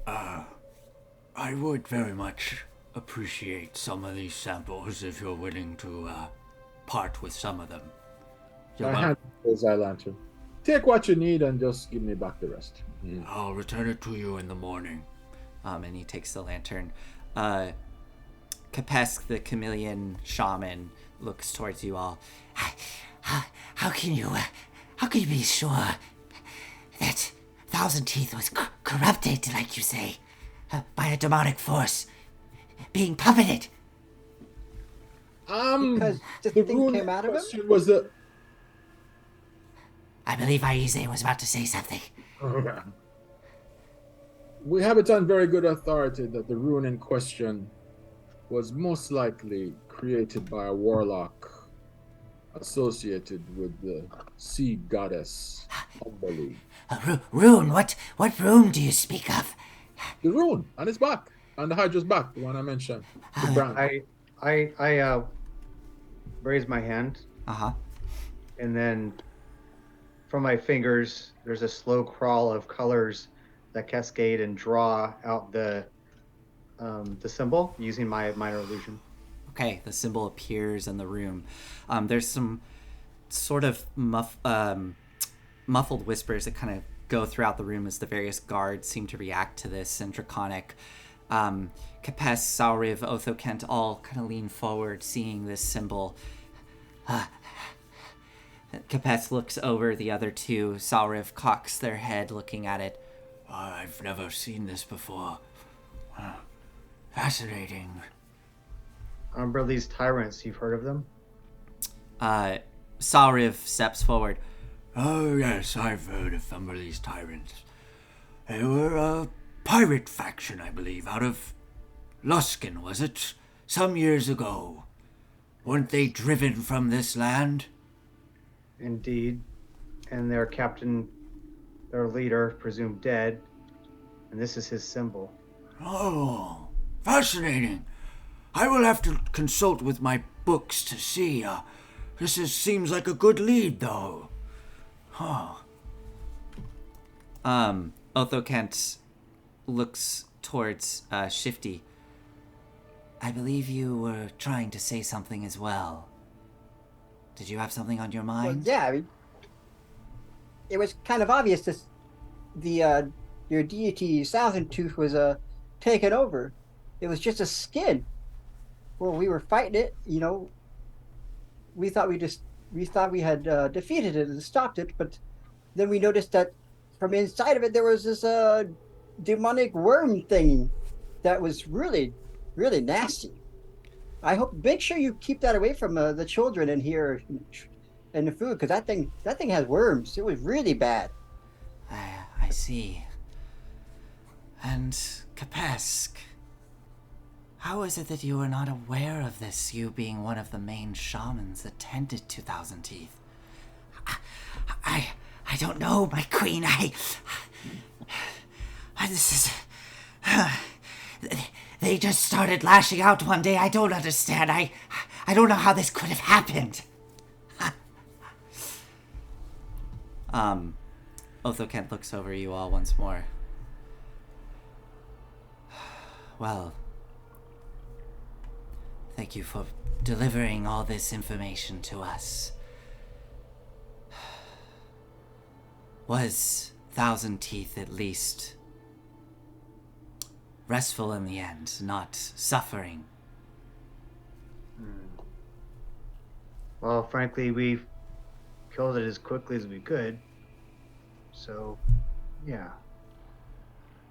I would very much appreciate some of these samples if you're willing to part with some of them. I hand the bullseye lantern. Take what you need and just give me back the rest. I'll return it to you in the morning. And he takes the lantern. Kapesk, the chameleon shaman, looks towards you all. How can you be sure that Thousand Teeth was corrupted, like you say, by a demonic force, being puppeted? Because the thing came out of him? Was the... I believe Aize was about to say something. We have it on very good authority that the rune in question was most likely created by a warlock associated with the sea goddess Umberlee. Rune? What rune do you speak of? The rune on his back, on the Hydra's back, the one I mentioned. The brand. I raise my hand. And then from my fingers, there's a slow crawl of colors that cascade and draw out the symbol using my minor illusion. Okay, the symbol appears in the room. There's some sort of muffled whispers that kind of go throughout the room as the various guards seem to react to this, and Draconic. Kapesk, Salriv, Otho Kent all kind of lean forward, seeing this symbol. Kapesk looks over the other two. Salriv cocks their head, looking at it. I've never seen this before. Fascinating. Umberlee's tyrants, you've heard of them? Salriv steps forward. Oh, yes, I've heard of Umberlee's tyrants. They were a pirate faction, I believe, out of Luskan, was it? Some years ago. Weren't they driven from this land? Indeed. And their captain, their leader, presumed dead. And this is his symbol. Oh, fascinating. I will have to consult with my books to see. Seems like a good lead, though. Otho Kent looks towards Shifty. I believe you were trying to say something as well. Did you have something on your mind? Well, yeah, I mean, it was kind of obvious that your deity Thousand Tooth was taken over. It was just a skin. Well, we were fighting it, we thought we had defeated it and stopped it, but then we noticed that from inside of it there was this demonic worm thing that was really, really nasty. I hope make sure you keep that away from the children in here and the food, because that thing has worms. It was really bad. I see. And Kapesk, How is it that you were not aware of this, you being one of the main shamans that tended to Thousand Teeth? I don't know, my queen. This is... They just started lashing out one day. I don't understand. I don't know how this could have happened. Othokent looks over you all once more. Well, thank you for delivering all this information to us. Was Thousand Teeth at least restful in the end, not suffering? Well, frankly, we killed it as quickly as we could. So, yeah.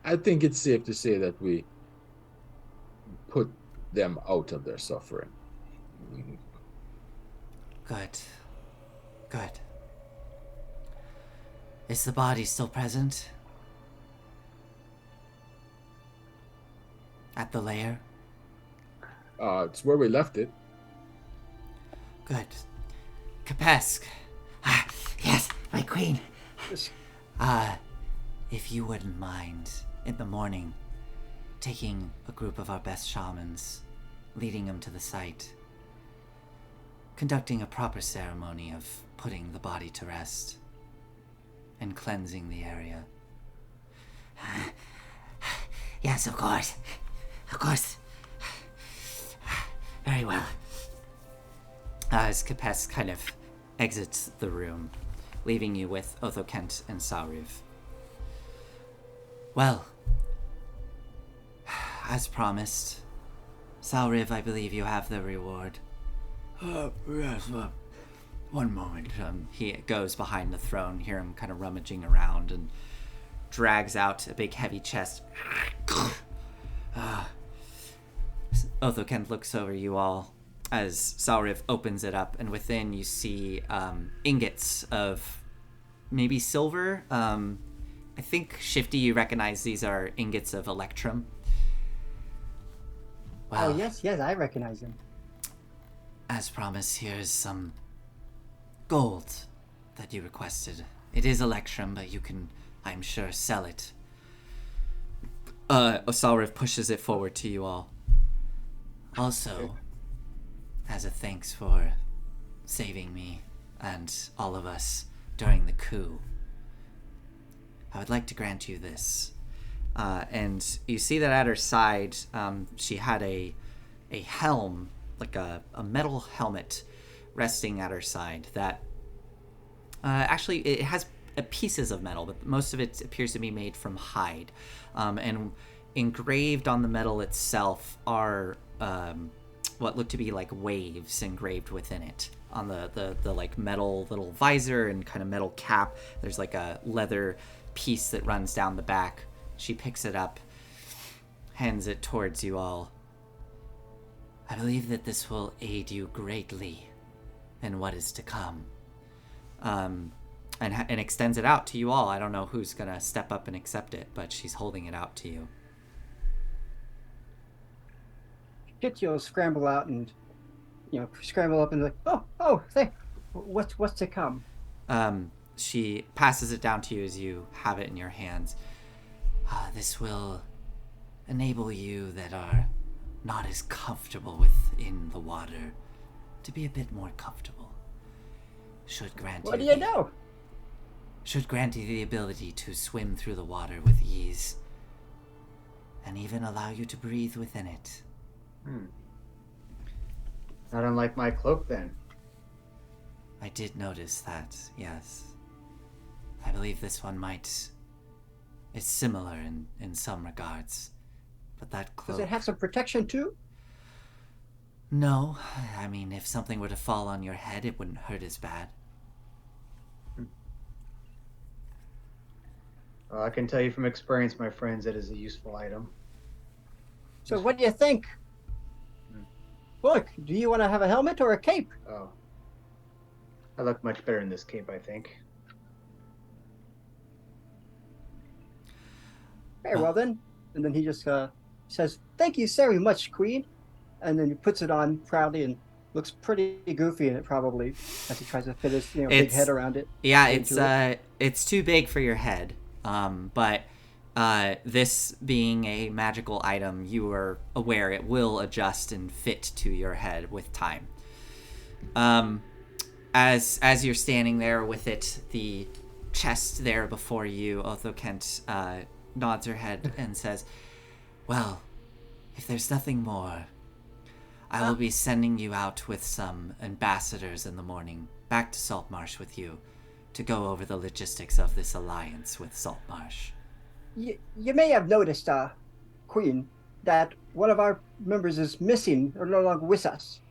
I think it's safe to say that we put them out of their suffering. Good. Good. Is the body still present? At the lair? It's where we left it. Good. Kapesk. Yes, my queen. If you wouldn't mind, in the morning, taking a group of our best shamans, leading them to the site, conducting a proper ceremony of putting the body to rest, and cleansing the area. Yes, of course. Of course. Very well. As Kapesk kind of exits the room, leaving you with Othokent and Sauriv. Well, as promised, Sauriv, I believe you have the reward. Yes, one moment. He goes behind the throne, hear him kind of rummaging around, and drags out a big heavy chest. Othokent looks over you all as Sauriv opens it up, and within you see ingots of maybe silver. I think, Shifty, you recognize these are ingots of electrum. Well, Oh, yes, I recognize him. as promised, here's some gold that you requested. It is electrum, but you can, I'm sure, sell it. Osalriv pushes it forward to you all. Also, as a thanks for saving me and all of us during the coup, I would like to grant you this. And you see that at her side, she had a helm, like a metal helmet resting at her side that actually it has pieces of metal, but most of it appears to be made from hide. And engraved on the metal itself are what look to be like waves engraved within it. On the like metal little visor and kind of metal cap, there's like a leather piece that runs down the back. She picks it up, hands it towards you all. I believe that this will aid you greatly in what is to come. And extends it out to you all. I don't know who's gonna step up and accept it, but she's holding it out to you. Kitty scramble out and, scramble up and like, what's to come? She passes it down to you as you have it in your hands. This will enable you that are not as comfortable within the water to be a bit more comfortable. Should grant What do you you know? should grant you the ability to swim through the water with ease, and even allow you to breathe within it. Not unlike my cloak, then. I did notice that, yes. I believe this one is similar in some regards, but that cloak... Does it have some protection too? No, I mean, if something were to fall on your head, it wouldn't hurt as bad. Well, I can tell you from experience, my friends, it is a useful item. So what do you think? Look, do you want to have a helmet or a cape? Oh. I look much better in this cape, I think. Very well then. And then he just says, "Thank you so much, Queen," and then he puts it on proudly and looks pretty goofy in it probably as he tries to fit his big head around it. Yeah, into it's too big for your head. But this being a magical item, you are aware it will adjust and fit to your head with time. As you're standing there with it, the chest there before you, Otho Kent nods her head and says, "Well, if there's nothing more, I will be sending you out with some ambassadors in the morning back to Saltmarsh with you to go over the logistics of this alliance with Saltmarsh." You may have noticed, Queen, that one of our members is missing or no longer with us.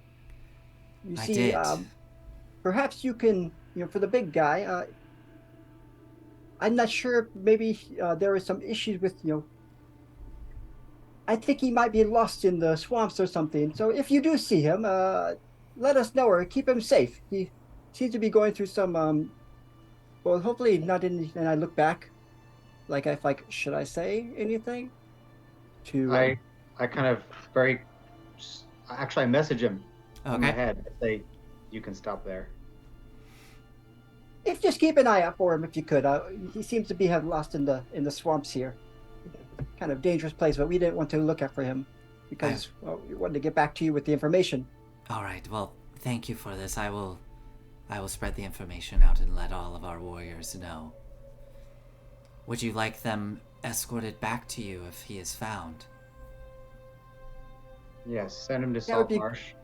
You I see, did. perhaps you can, for the big guy, I'm not sure, maybe there are some issues with, I think he might be lost in the swamps or something. So if you do see him, let us know or keep him safe. He seems to be going through some, well, hopefully not in, and I look back, should I say anything? I kind of actually I message him in my Okay. head. I say, you can stop there. If just keep an eye out for him if you could. He seems to have lost in the swamps here. Kind of dangerous place, but we didn't want to look out for him because we wanted to get back to you with the information. All right. Well, thank you for this. I will spread the information out and let all of our warriors know. Would you like them escorted back to you if he is found? Yes, send him to That would be- Saltmarsh.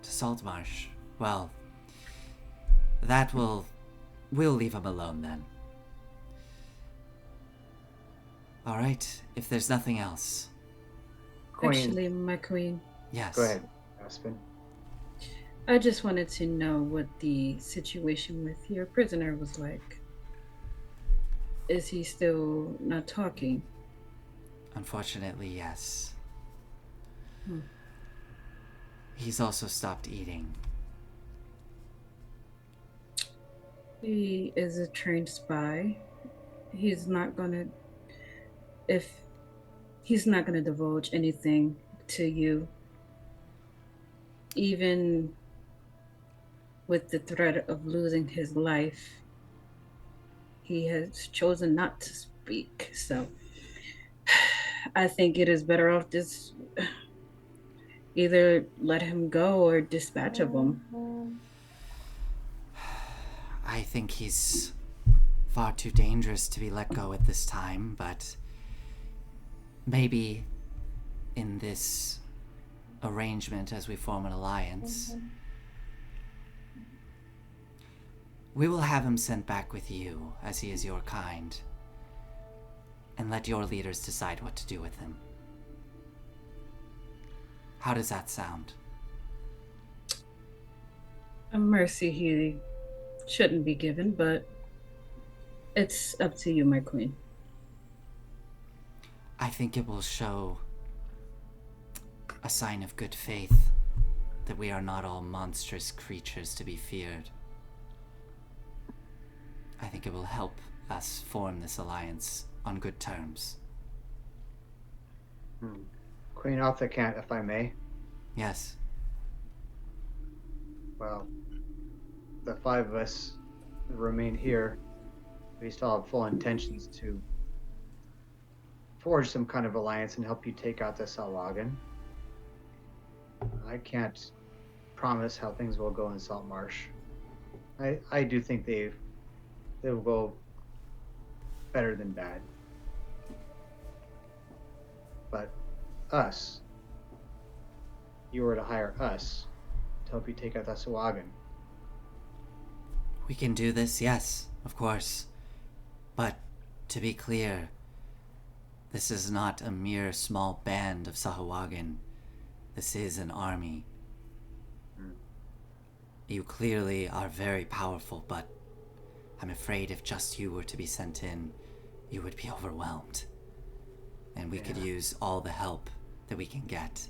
To Saltmarsh. Well, we'll leave him alone then. All right. If there's nothing else. Queen. Actually, my queen, Yes. Go ahead, Aspen. I just wanted to know what the situation with your prisoner was like. Is he still not talking? Unfortunately, yes. Hmm. He's also stopped eating. He is a trained spy. He's not gonna divulge anything to you, even with the threat of losing his life. He has chosen not to speak, so I think it is better off just either let him go or dispatch of him. I think he's far too dangerous to be let go at this time, but maybe in this arrangement as we form an alliance, we will have him sent back with you as he is your kind, and let your leaders decide what to do with him. How does that sound? A mercy he shouldn't be given, but it's up to you, my queen. I think it will show a sign of good faith that we are not all monstrous creatures to be feared. I think it will help us form this alliance on good terms. Queen Otho Kent, if I may. Yes. Well, the five of us remain here. We still have full intentions to forge some kind of alliance and help you take out the Salwagan. I can't promise how things will go in Saltmarsh. I do think they will go better than bad. But us, you were to hire us to help you take out the Salwagan. We can do this, yes, of course. But to be clear, this is not a mere small band of Sahuagin. This is an army. You clearly are very powerful, but I'm afraid if just you were to be sent in, you would be overwhelmed. And we could use all the help that we can get.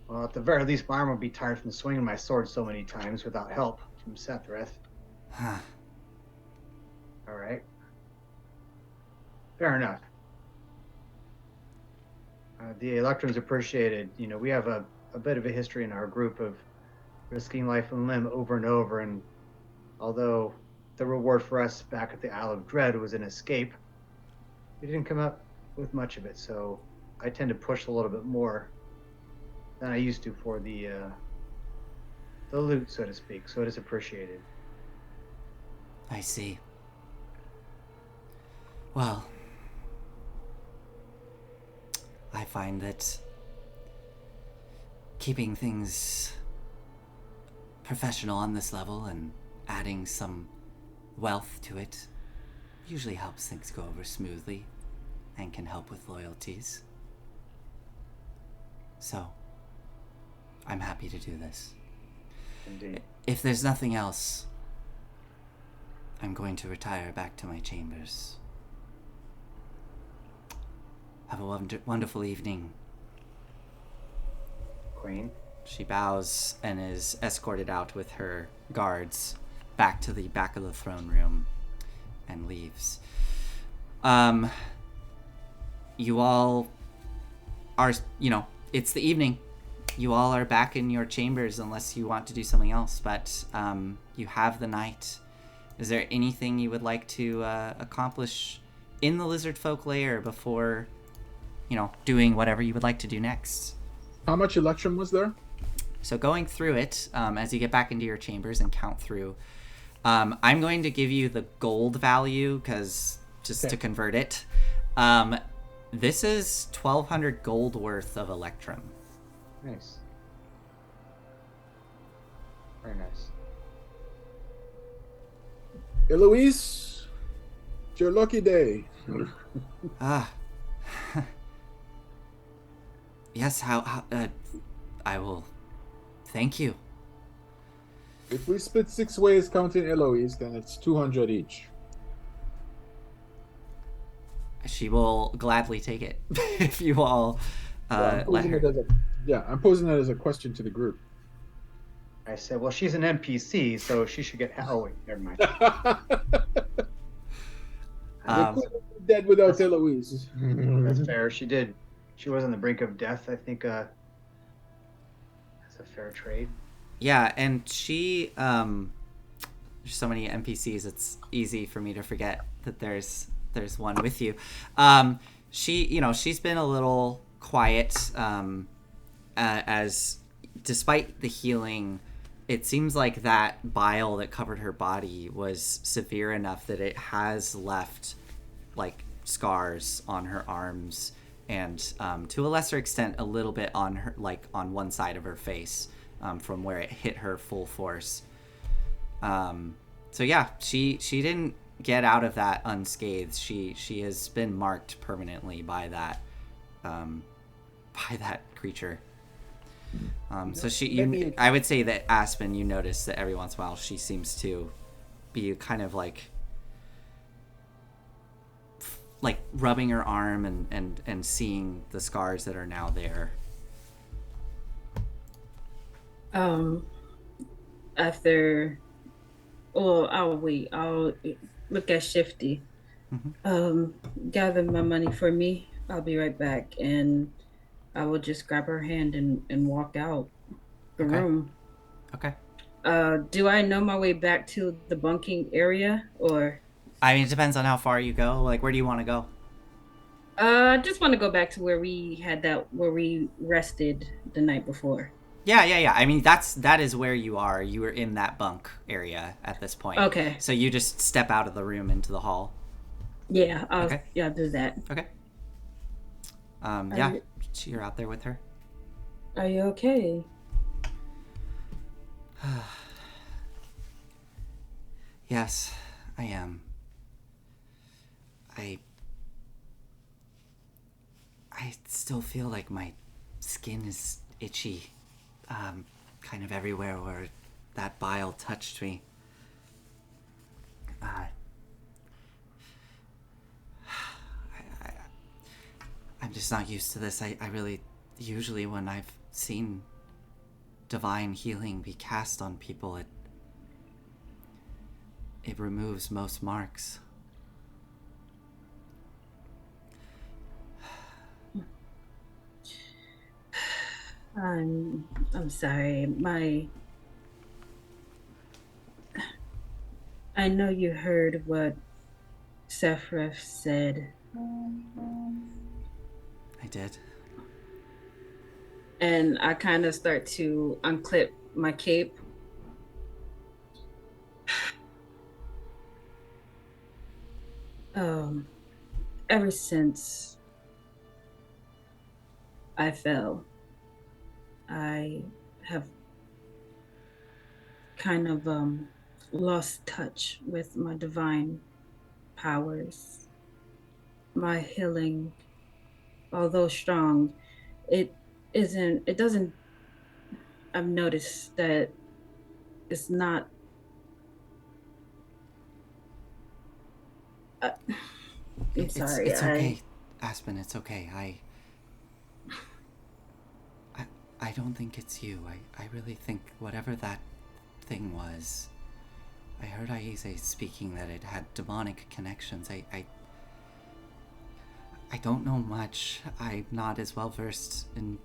Well, at the very least, my arm will be tired from swinging my sword so many times without help from Sethrith. Huh. All right. Fair enough. The electrons appreciated. You know, we have a bit of a history in our group of risking life and limb over and over, and although the reward for us back at the Isle of Dread was an escape, we didn't come up with much of it, so I tend to push a little bit more than I used to for the loot, so to speak, so it is appreciated. I see. Well, I find that keeping things professional on this level and adding some wealth to it usually helps things go over smoothly and can help with loyalties. So, I'm happy to do this. Indeed. If there's nothing else, I'm going to retire back to my chambers. Have a wonderful evening. Queen. She bows and is escorted out with her guards back to the back of the throne room and leaves. You all are, it's the evening. You all are back in your chambers unless you want to do something else, but you have the night. Is there anything you would like to accomplish in the lizard folk lair before, doing whatever you would like to do next? How much electrum was there? So going through it, as you get back into your chambers and count through, I'm going to give you the gold value because just to convert it. This is 1,200 gold worth of electrum. Nice. Very nice. Eloise, it's your lucky day. Yes, I will. Thank you. If we split 6 ways counting Eloise, then it's 200 each. She will gladly take it if you all let her. I'm posing that as a question to the group. I said, well, she's an NPC, so she should get. Oh, wait, never mind. Dead without Eloise. That's fair. She was on the brink of death. I think that's a fair trade. Yeah, and she, there's so many NPCs, it's easy for me to forget that there's one with you. She's been a little quiet, as despite the healing, it seems like that bile that covered her body was severe enough that it has left like scars on her arms and to a lesser extent a little bit on her, like on one side of her face, from where it hit her full force. So yeah, she didn't get out of that unscathed. She has been marked permanently by that creature. So I would say that Aspen, you notice that every once in a while she seems to be kind of like rubbing her arm and seeing the scars that are now there. After, well, I'll wait. I'll look at Shifty. Gather my money for me. I'll be right back, and I will just grab her hand and walk out the room. Okay. Do I know my way back to the bunking area, or? I mean, it depends on how far you go. Like, where do you want to go? I just want to go back to where we rested the night before. Yeah. I mean, that is where you are. You were in that bunk area at this point. Okay. So you just step out of the room into the hall. Yeah. I'll do that. Okay. You're out there with her. Are you okay? Yes, I am. I still feel like my skin is itchy, kind of everywhere where that bile touched me. I'm just not used to this. I really, usually when I've seen divine healing be cast on people, it removes most marks. I'm sorry. I know you heard what Sephiroth said, I did. and I kind of start to unclip my cape. Ever since I fell, I have kind of lost touch with my divine powers. My healing, although strong, it it doesn't, I've noticed that it's not, uh, I'm sorry. It's okay, Aspen. It's okay. I don't think it's you. I really think whatever that thing was. I heard Aize speaking that it had demonic connections. I don't know much. I'm not as well versed in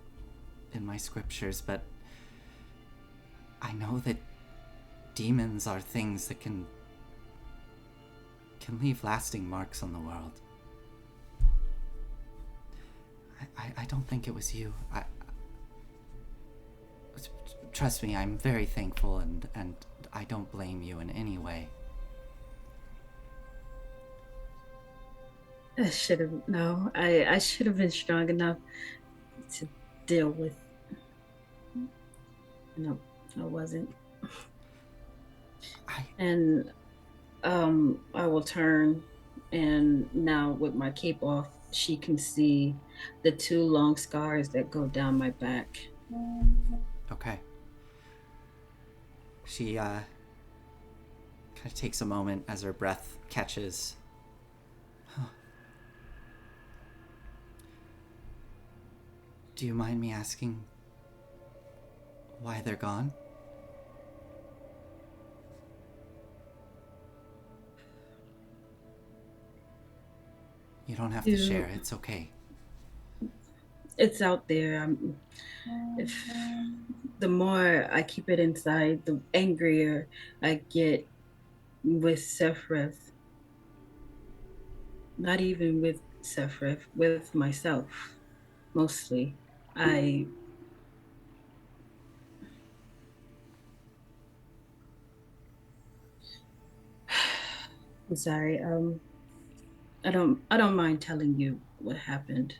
my scriptures, but I know that demons are things that can leave lasting marks on the world. I don't think it was you. Trust me, I'm very thankful, and I don't blame you in any way. I should have, no, I should have been strong enough to deal with. No, I wasn't. And I will turn, and now with my cape off, she can see the 2 long scars that go down my back. Okay. She kind of takes a moment as her breath catches. Huh. Do you mind me asking why they're gone? You don't have to share. It's okay. It's out there. If the more I keep it inside, the angrier I get with Sephiroth. Not even with Sephiroth, with myself, mostly. I'm sorry. I don't mind telling you what happened.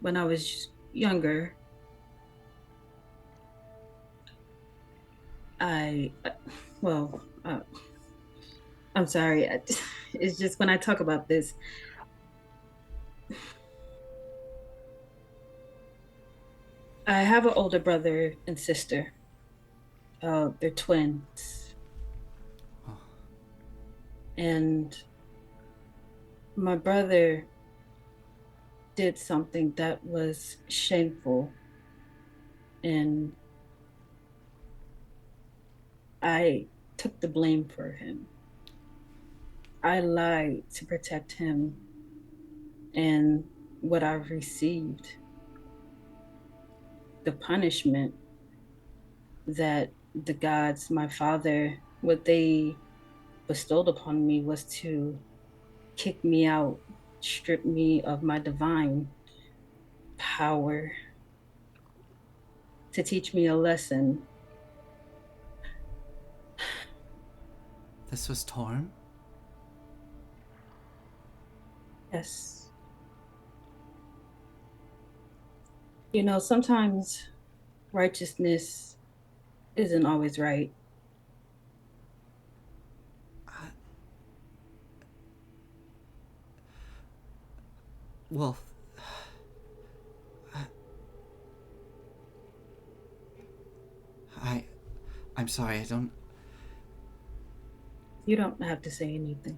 When I was younger, well, I'm sorry. It's just when I talk about this, I have an older brother and sister. They're twins. Oh. And my brother did something that was shameful, and I took the blame for him. I lied to protect him, and what I've received, the punishment that the gods, my father, what they bestowed upon me was to kick me out, strip me of my divine power, to teach me a lesson. This was Torm? Yes. You know, sometimes righteousness isn't always right. Well, I'm sorry, I don't... You don't have to say anything.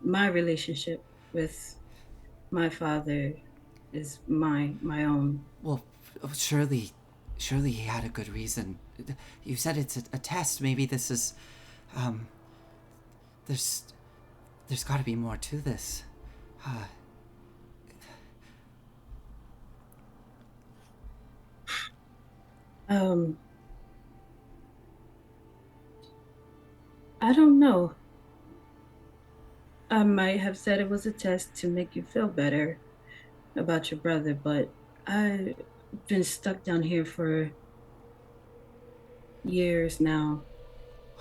My relationship with my father is my own. Well, surely he had a good reason. You said it's a test. Maybe this is... There's got to be more to this. Uh, Um, I don't know. I might have said it was a test to make you feel better about your brother, but I've been stuck down here for years now.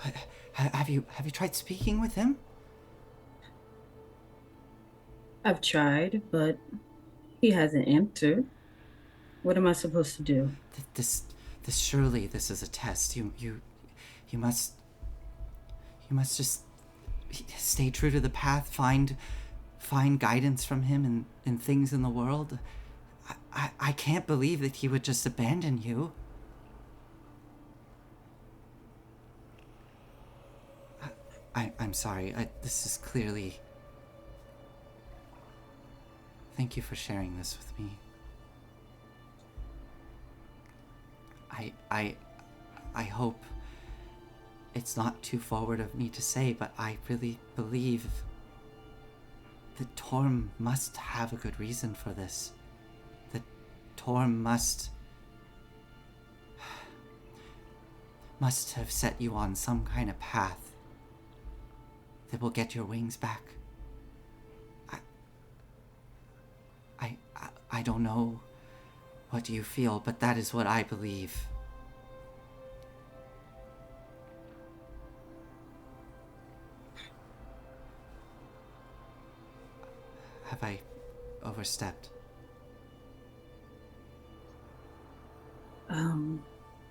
what, have you tried speaking with him? I've tried, but he hasn't answered. What am I supposed to do? This surely this is a test. You must just stay true to the path. Find guidance from him in things in the world. I can't believe that he would just abandon you. I'm sorry. This is clearly. Thank you for sharing this with me. I hope it's not too forward of me to say, but I really believe that Torm must have a good reason for this. That Torm must have set you on some kind of path that will get your wings back. I don't know what you feel, but that is what I believe. Have I overstepped?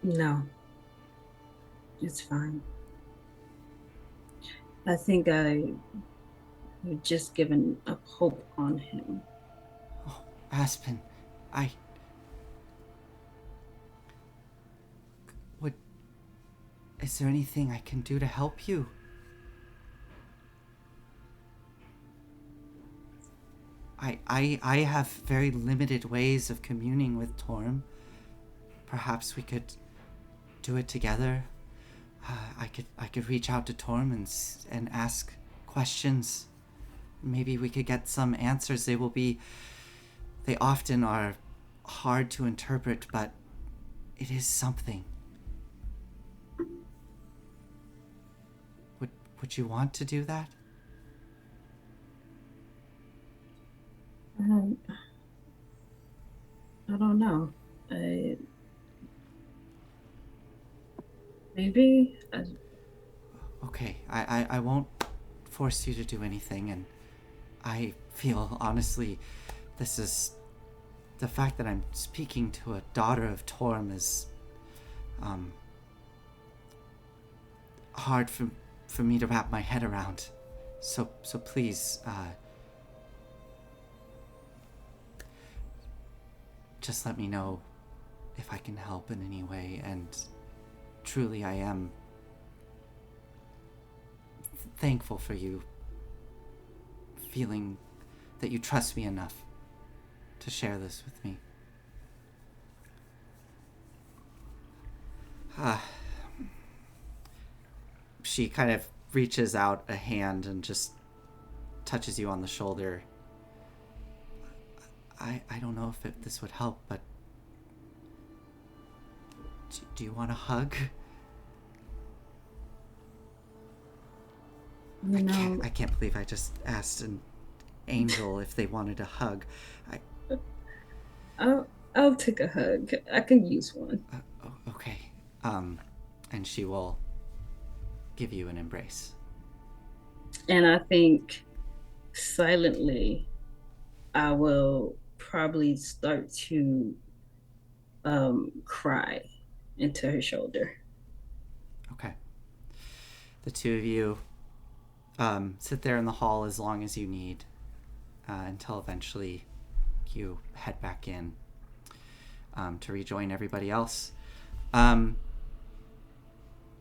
No. It's fine. I think I've just given up hope on him. Oh, Aspen, is there anything I can do to help you? I have very limited ways of communing with Torm. Perhaps we could do it together. I could reach out to Torm and ask questions. Maybe we could get some answers. They often are hard to interpret, but it is something. Would you want to do that? I don't know. Maybe. Okay, I won't force you to do anything, and I feel, honestly, this is... The fact that I'm speaking to a daughter of Torm is... hard for me to wrap my head around. So please, just let me know if I can help in any way, and truly I am thankful for you feeling that you trust me enough to share this with me. She kind of reaches out a hand and just touches you on the shoulder. I don't know if this would help, but do you want a hug? No. I can't believe I just asked an angel if they wanted a hug. I'll take a hug. I can use one. Okay. And she will give you an embrace. And I think silently I will probably start to cry into her shoulder. Okay. The two of you sit there in the hall as long as you need until eventually you head back in to rejoin everybody else.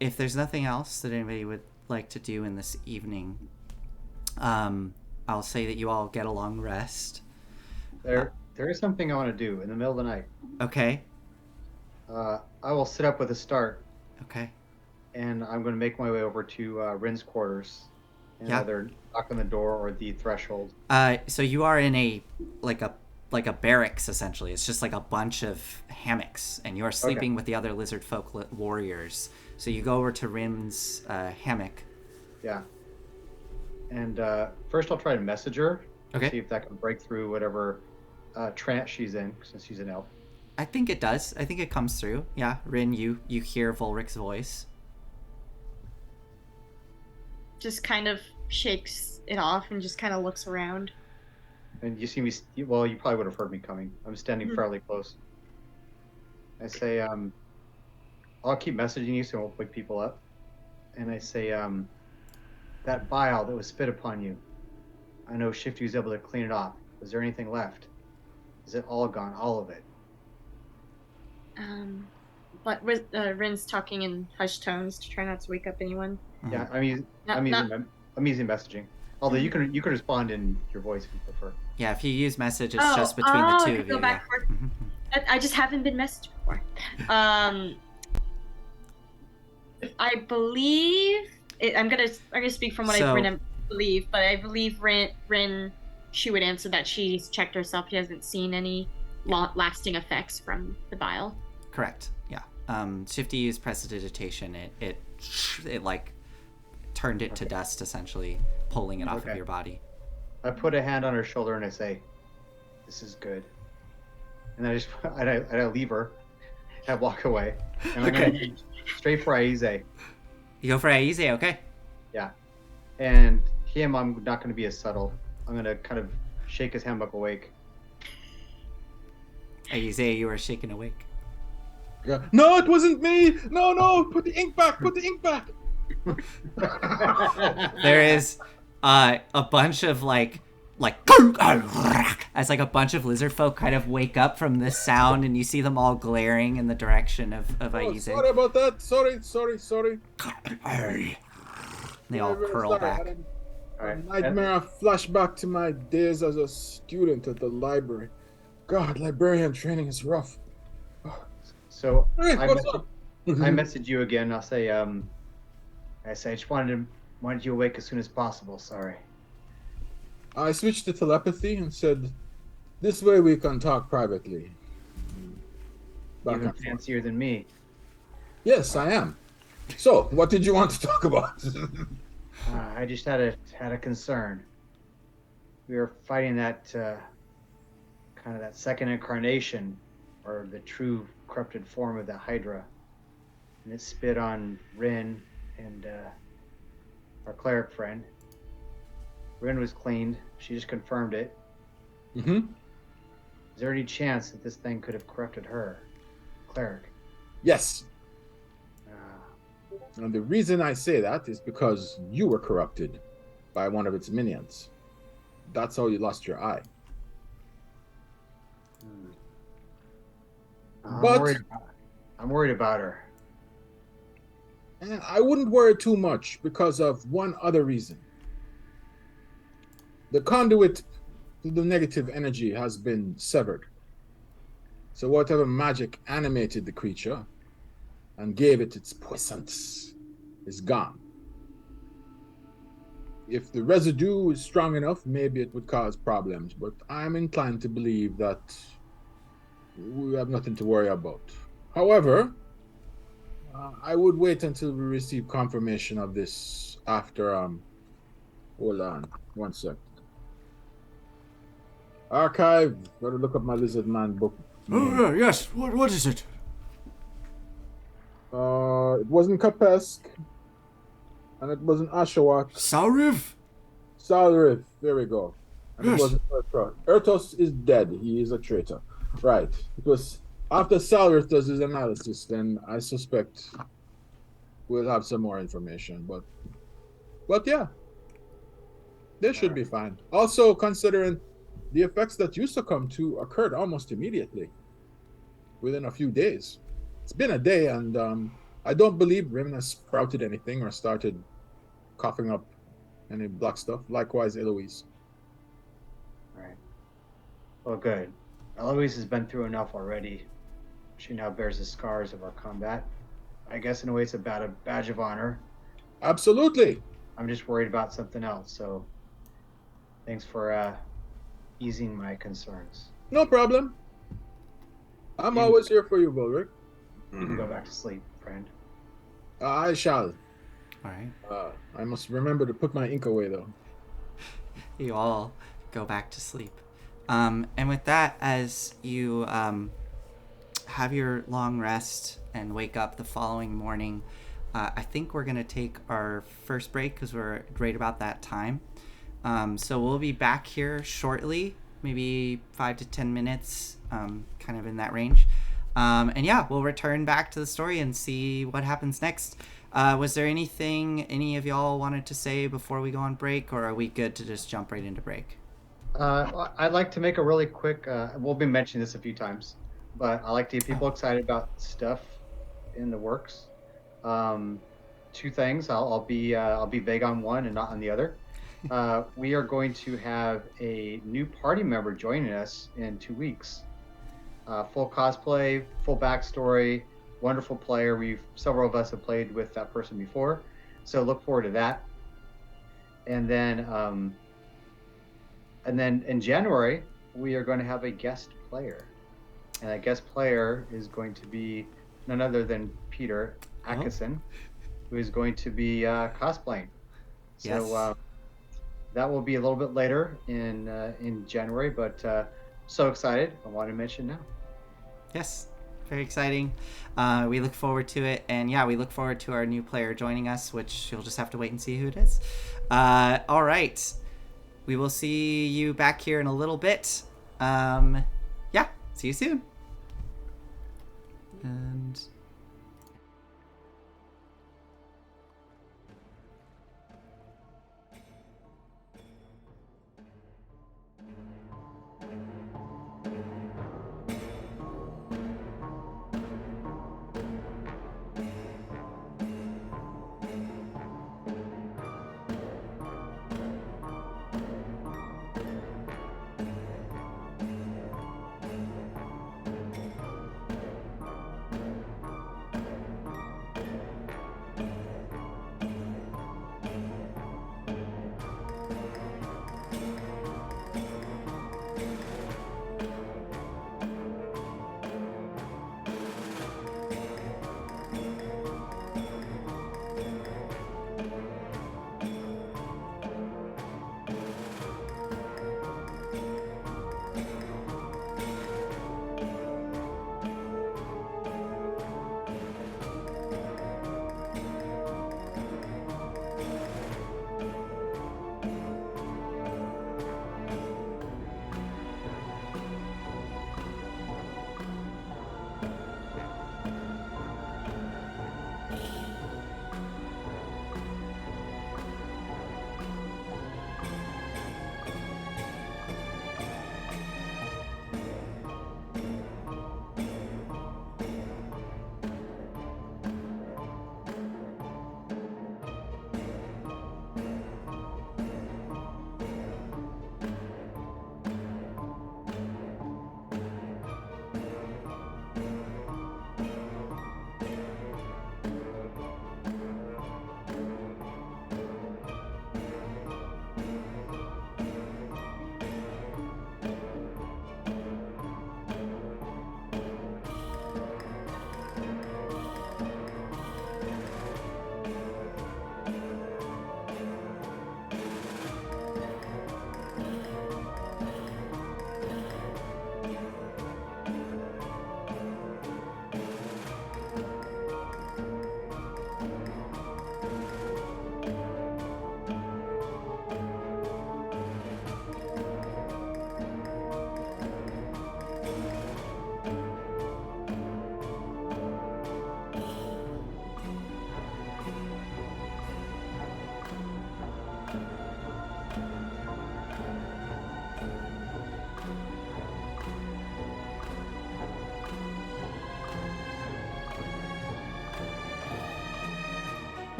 If there's nothing else that anybody would like to do in this evening, I'll say that you all get a long rest. There is something I want to do in the middle of the night. Okay. I will sit up with a start, Okay. and I'm going to make my way over to Rin's quarters And Yeah. either knock on the door or the threshold. So you are in a barracks essentially. It's just like a bunch of hammocks, and you're sleeping with the other lizard folk warriors. So you go over to Rim's hammock. Yeah. And first I'll try to message her. Okay. See if that can break through whatever trance she's in, since she's an elf. I think it does. I think it comes through. Yeah, Rin, you hear Volric's voice. Just kind of shakes it off and just kind of looks around. And you see me, well, you probably would have heard me coming. I'm standing fairly close. I say, I'll keep messaging you so I won't wake people up. And I say, that bile that was spit upon you, I know Shifty was able to clean it off. Was there anything left? Is it all gone? All of it? But Rin's talking in hushed tones to try not to wake up anyone. Yeah, I'm using messaging. Although you can respond in your voice if you prefer. Yeah, if you use message, it's just between the two I of could go you. back Yeah. and forth. I just haven't been messaged before. I believe I'm gonna speak from what I believe, but I believe Rin she would answer that she's checked herself. She hasn't seen any lasting effects from the bile. Correct. Yeah. Shifty used prestidigitation. It like turned it to dust, essentially, pulling it off of your body. I put a hand on her shoulder and I say, "This is good." And I just I leave her. I walk away. And I'm gonna go straight for Aize. You go for Aize, okay? Yeah. And him, I'm not going to be as subtle. I'm going to kind of shake his hammock awake. Aize, you are shaken awake. Yeah. No, it wasn't me. No, put the ink back. Put the ink back. There is a bunch of like as like a bunch of lizard folk kind of wake up from this sound, and you see them all glaring in the direction of Aize. Sorry about that. Sorry. They all Very curl sorry. back. I had All right. a nightmare flashback to my days as a student at the library. God, librarian training is rough. So Hey, I what's up? message you again. I'll say, I just wanted you awake as soon as possible. Sorry. I switched to telepathy and said, "This way we can talk privately." Back Even and forth. fancier than me. Yes, I am. So, what did you want to talk about? I just had a concern. We were fighting that kind of that second incarnation, or the true corrupted form of the Hydra, and it spit on Rin and our cleric friend. Rin was cleaned. She just confirmed it. Mm-hmm. Is there any chance that this thing could have corrupted her, cleric? Yes. Uh, And the reason I say that is because you were corrupted by one of its minions. That's how you lost your eye. But- I'm worried about her. And I wouldn't worry too much because of one other reason. The conduit to the negative energy has been severed. So whatever magic animated the creature and gave it its puissance is gone. If the residue is strong enough, maybe it would cause problems, but I'm inclined to believe that we have nothing to worry about. However, I would wait until we receive confirmation of this after, hold on, one sec. Archive, gotta look up my Lizard Man book. Oh, yes. What is it? It wasn't Kapesk, and it wasn't Ashawat. Sauriv? Salrith, there we go. And Yes. it wasn't Ertos. Ertos is dead, he is a traitor. Right, it was after Salrith does his analysis, then I suspect we'll have some more information, but yeah, they should be fine. Also, considering the effects that you succumbed to occurred almost immediately, within a few days. It's been a day, and I don't believe Rim has sprouted anything or started coughing up any black stuff. Likewise, Eloise. All right. Well, good. Eloise has been through enough already. She now bears the scars of our combat. I guess in a way it's about a badge of honor. Absolutely. I'm just worried about something else. So thanks for easing my concerns. No problem. I'm You- always here for you, Volric. You can go back to sleep, friend. I shall. All right. I must remember to put my ink away, though. You all go back to sleep. And with that, as you have your long rest and wake up the following morning, I think we're going to take our first break because we're right about that time. So we'll be back here shortly, maybe 5 to 10 minutes, kind of in that range. And yeah, we'll return back to the story and see what happens next. Was there anything any of y'all wanted to say before we go on break, or are we good to just jump right into break? I'd like to make a really quick. We'll be mentioning this a few times, but I like to get people excited about stuff in the works. Two things. I'll be vague on one and not on the other. We are going to have a new party member joining us in 2 weeks. Full cosplay, full backstory, wonderful player. Several of us have played with that person before, so look forward to that. And then in January we are going to have a guest player, and that guest player is going to be none other than Peter Atkinson, who is going to be cosplaying. So Yes. that will be a little bit later in January, but so excited! I want to mention now. Yes, very exciting. We look forward to it, and yeah, we look forward to our new player joining us, which you'll just have to wait and see who it is. All right, we will see you back here in a little bit. Yeah, see you soon. And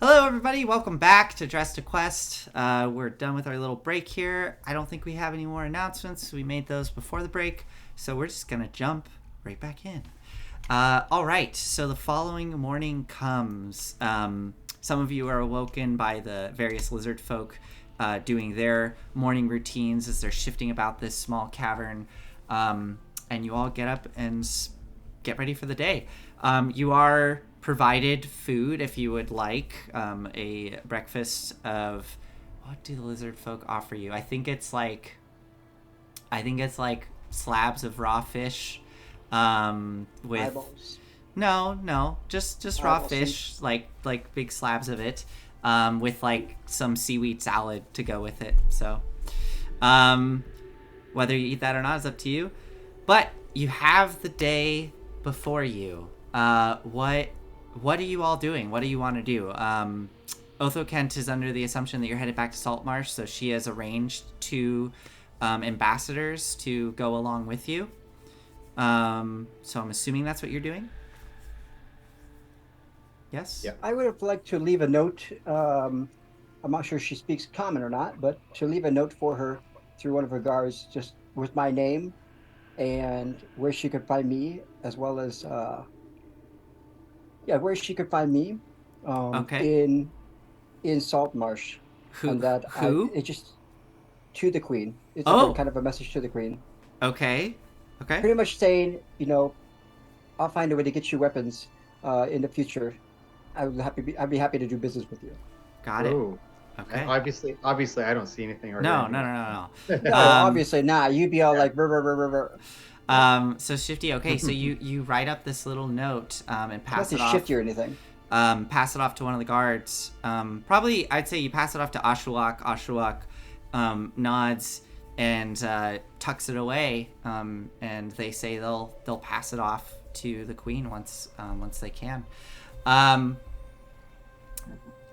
Hello, everybody. Welcome back to Dress to Quest. We're done with our little break here. I don't think we have any more announcements. We made those before the break, so we're just going to jump right back in. All right, so the following morning comes. Some of you are awoken by the various lizard folk doing their morning routines as they're shifting about this small cavern, and you all get up and get ready for the day. You are provided food if you would like, a breakfast of, what do the lizard folk offer you? I think it's like slabs of raw fish, with Eyeballs. no, just raw Eyeballs. fish, like big slabs of it, with like some seaweed salad to go with it. So whether you eat that or not is up to you, but you have the day before you. What are you all doing? What do you want to do? Otho Kent is under the assumption that you're headed back to Saltmarsh, so she has arranged 2 ambassadors to go along with you. So I'm assuming that's what you're doing? Yes? Yeah. I would have liked to leave a note. I'm not sure if she speaks common or not, but to leave a note for her through one of her guards, just with my name and where she could find me, as well as where she could find me. Okay. In Saltmarsh. Who? And that it just to the queen. It's like kind of a message to the queen. Okay. Pretty much saying, I'll find a way to get you weapons in the future. I'd be happy to do business with you. Got it. Ooh. Okay. Obviously, I don't see anything. Or No. No, obviously not. You'd be all like, "Brr, brr, brr, brr, brr." So Shifty, okay, so you write up this little note and pass Not it to off. shift you or anything. Pass it off to one of the guards. Probably, I'd say you pass it off to Ashwak. Ashwak nods and tucks it away. And they say they'll pass it off to the queen once they can.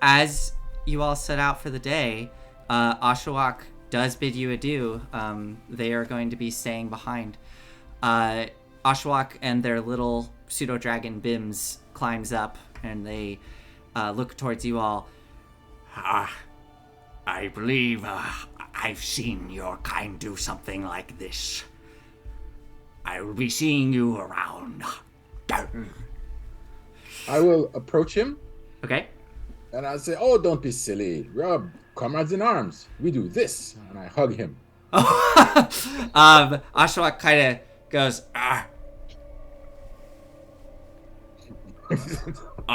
As you all set out for the day, Ashwak does bid you adieu. They are going to be staying behind. Ashwak and their little pseudo-dragon Bims climbs up, and they look towards you all. I believe I've seen your kind do something like this. I will be seeing you around. I will approach him Okay. and I'll say, "Oh, don't be silly. We're comrades in arms. We do this." And I hug him. Ashwak kind of goes, All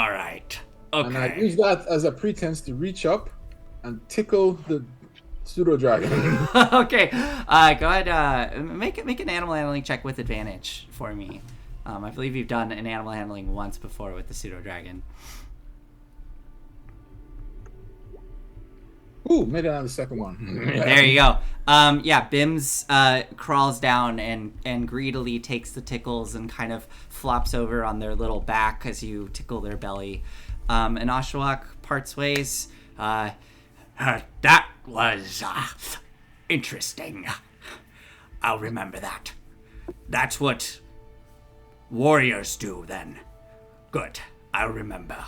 right. And I Okay. use that as a pretense to reach up and tickle the pseudo dragon. okay. Go ahead. Make an animal handling check with advantage for me. I believe you've done an animal handling once before with the pseudo dragon. Ooh, made it on the second one. There you go. Bims crawls down and greedily takes the tickles and kind of flops over on their little back as you tickle their belly. And Ashwak parts ways. That was interesting. I'll remember that. That's what warriors do then. Good. I'll remember.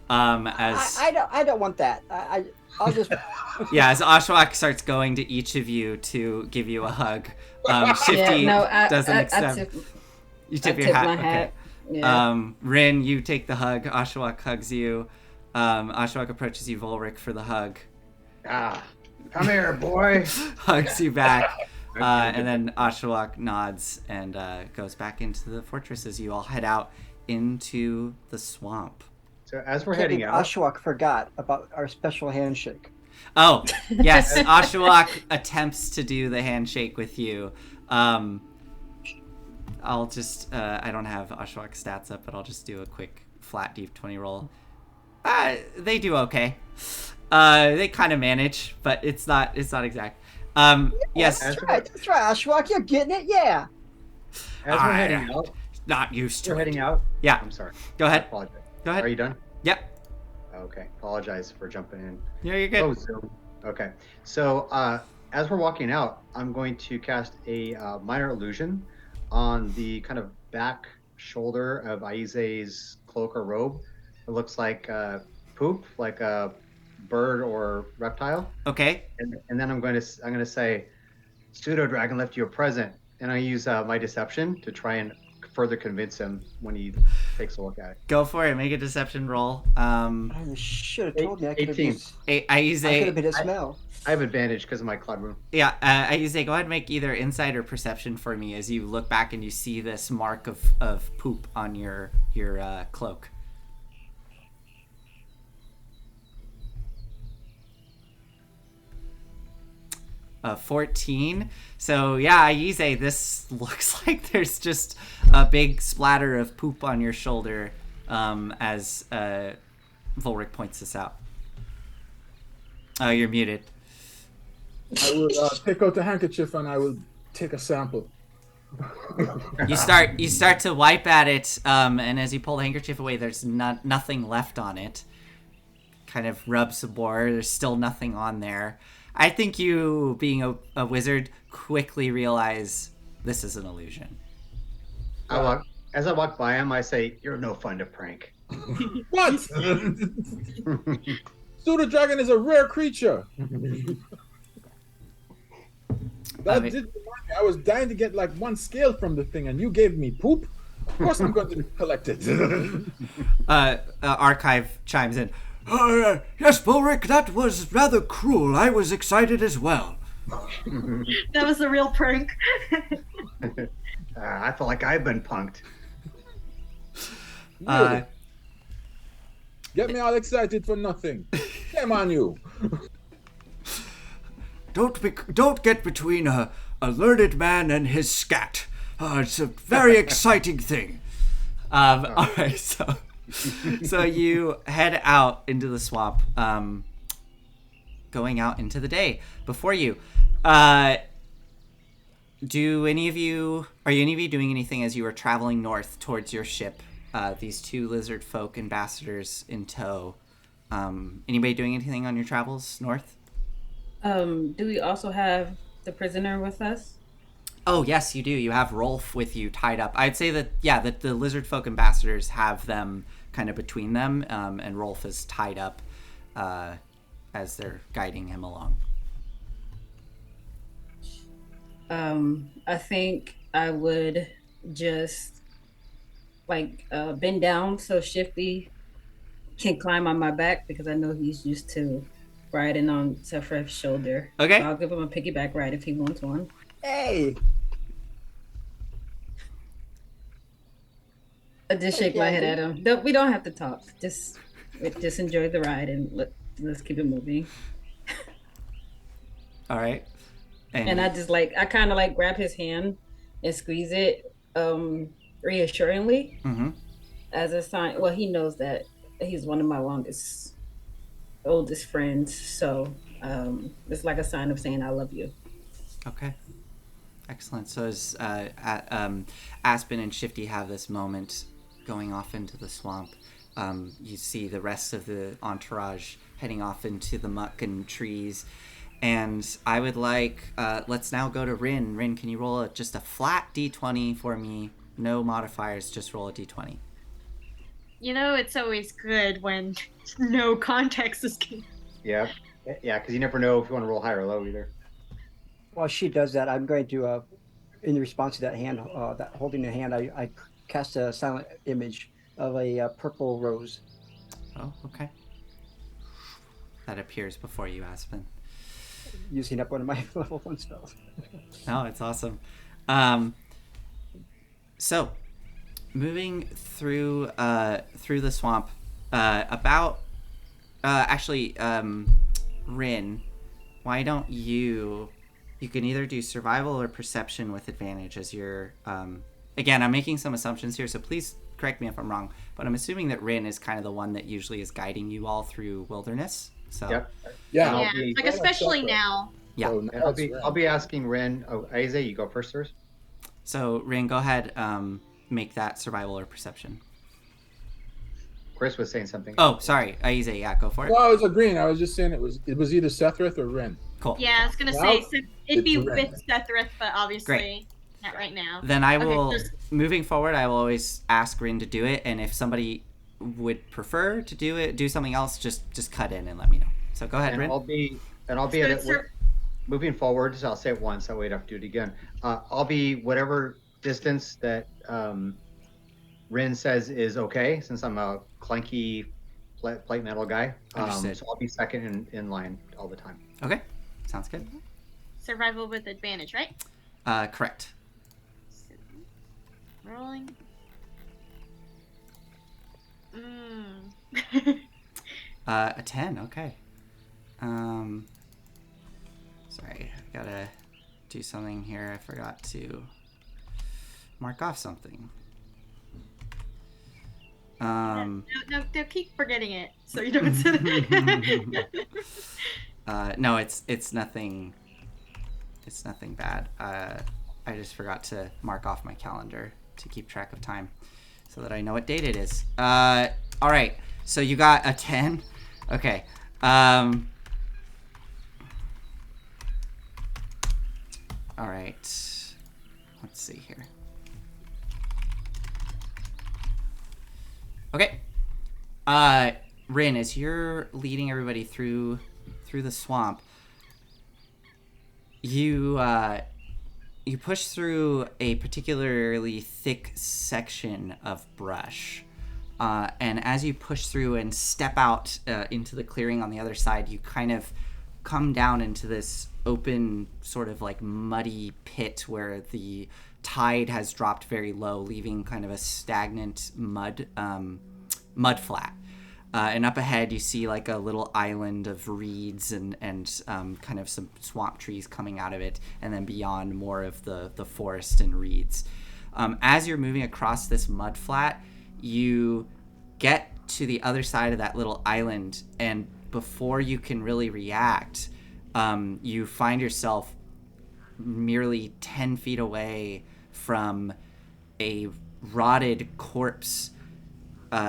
As I don't want that. I'll just. as Ashwak starts going to each of you to give you a hug, Shifty doesn't accept. You tip your tip hat. my Okay. hat. Yeah. Rin, you take the hug. Ashwak hugs you. Ashwak approaches you, Volric, for the hug. Come here, boy. Hugs you back. And then Ashwak nods and goes back into the fortress as you all head out into the swamp. So as we're heading out, Ashwak forgot about our special handshake. Oh, yes. Ashwak attempts to do the handshake with you. I'll just, I don't have Ashwak's stats up, but I'll just do a quick flat deep 20 roll. They do okay. They kind of manage, but it's not exact. Yes. That's right, Ashwak. You're getting it, yeah. as we're heading out, Not used to we're it. heading out. Yeah. I'm sorry. Go I ahead. apologize. Go ahead. Are you done? Yep. Okay. Apologize for jumping in. Yeah, you're good. Oh, Zoom. Okay. So as we're walking out, I'm going to cast a minor illusion on the kind of back shoulder of Aize's cloak or robe. It looks like poop, like a bird or reptile. Okay. And then I'm going to say, pseudo dragon left you a present, and I use my deception to try and further convince him when he takes a look at it. Go for it. Make a deception roll. Oh, you should have told me. I could have 18. used. I use I could have a been a smell. I have advantage because of my cloud rune. yeah. I use a go ahead and make either insight or perception for me as you look back and you see this mark of poop on your cloak. 14. So yeah, Aize, this looks like there's just a big splatter of poop on your shoulder as Volric points this out. Oh, you're muted. I will take out the handkerchief and I will take a sample. You start to wipe at it, and as you pull the handkerchief away, there's nothing left on it. Kind of rub some more. There's still nothing on there. I think you, being a wizard, quickly realize this is an illusion. As I walk by him, I say, "You're no fun to prank." What? Pseudo dragon is a rare creature. That did remind me. I was dying to get like one scale from the thing, and you gave me poop. Of course, I'm going to collect it. Archive chimes in. Yes, Volric, that was rather cruel. I was excited as well. That was the real prank. I feel like I've been punked. Really? Get me all excited for nothing. Shame on you. Don't get between a learned man and his scat. It's a very exciting thing. All right, so you head out into the swamp, going out into the day. Before you, are any of you doing anything as you are traveling north towards your ship? These two lizard folk ambassadors in tow. Anybody doing anything on your travels north? Do we also have the prisoner with us? Oh, yes, you do. You have Rolf with you tied up. I'd say that, yeah, that the lizard folk ambassadors have them kind of between them, and Rolf is tied up as they're guiding him along. I think I would just bend down so Shifty can climb on my back, because I know he's used to riding on Sephiroth's shoulder. Okay. So I'll give him a piggyback ride if he wants one. Hey. I just shake my head at him. We don't have to talk. Just enjoy the ride and let's keep it moving. All right. And I just I kind of grab his hand and squeeze it reassuringly as a sign. Well, he knows that he's one of my oldest friends. So it's like a sign of saying I love you. Okay. Excellent. So as Aspen and Shifty have this moment going off into the swamp, you see the rest of the entourage heading off into the muck and trees. And I would like, let's now go to Rin. Rin, can you roll just a flat D20 for me? No modifiers, just roll a D20. You know, it's always good when no context is given. Yeah, because you never know if you want to roll high or low either. While she does that, I'm going to, in response to that hand, that holding the hand, I cast a silent image of a purple rose. Oh, okay. That appears before you, Aspen. Using up one of my level 1 spells. Oh, it's awesome. So, moving through the swamp, Rin, why don't you can either do survival or perception with advantage as you're, again, I'm making some assumptions here, so please correct me if I'm wrong, but I'm assuming that Rin is kind of the one that usually is guiding you all through wilderness. So Yep. Yeah. Yeah, especially now. Yeah. So now I'll be asking Ren. Oh, Aize, you go first, sirs. So Rin, go ahead, make that survival or perception. Chris was saying something. Oh, sorry, Aize, yeah, go for it. Well, I was agreeing. I was just saying it was either Sephiroth or Ren. Cool. Yeah, I was gonna Now, say it'd be it's Ren. with Sephiroth, but obviously Great. not right now. Then I will, Okay, moving forward, I will always ask Rin to do it, and if somebody would prefer to do something else, just cut in and let me know. So go ahead, And Rin. I'll be at it. Moving forward, so I'll say it once. That way I don't have to do it again. I'll be whatever distance that Rin says is okay, since I'm a clunky plate metal guy. Understood. So I'll be second in line all the time. Okay, sounds good. Survival with advantage, right? Correct. Rolling. A 10. Okay. Sorry, I gotta do something here. I forgot to mark off something. No, keep forgetting it, so you don't sit it. No, it's nothing. It's nothing bad. I just forgot to mark off my calendar to keep track of time, so that I know what date it is. All right. So you got a 10. Okay. All right. Let's see here. Okay. Rin, as you're leading everybody through the swamp, you push through a particularly thick section of brush. And as you push through and step out into the clearing on the other side, you kind of come down into this open, sort of like muddy pit where the tide has dropped very low, leaving kind of a stagnant mud flat. And up ahead, you see like a little island of reeds and kind of some swamp trees coming out of it, and then beyond more of the forest and reeds. As you're moving across this mud flat, you get to the other side of that little island, and before you can really react, you find yourself merely 10 feet away from a rotted corpse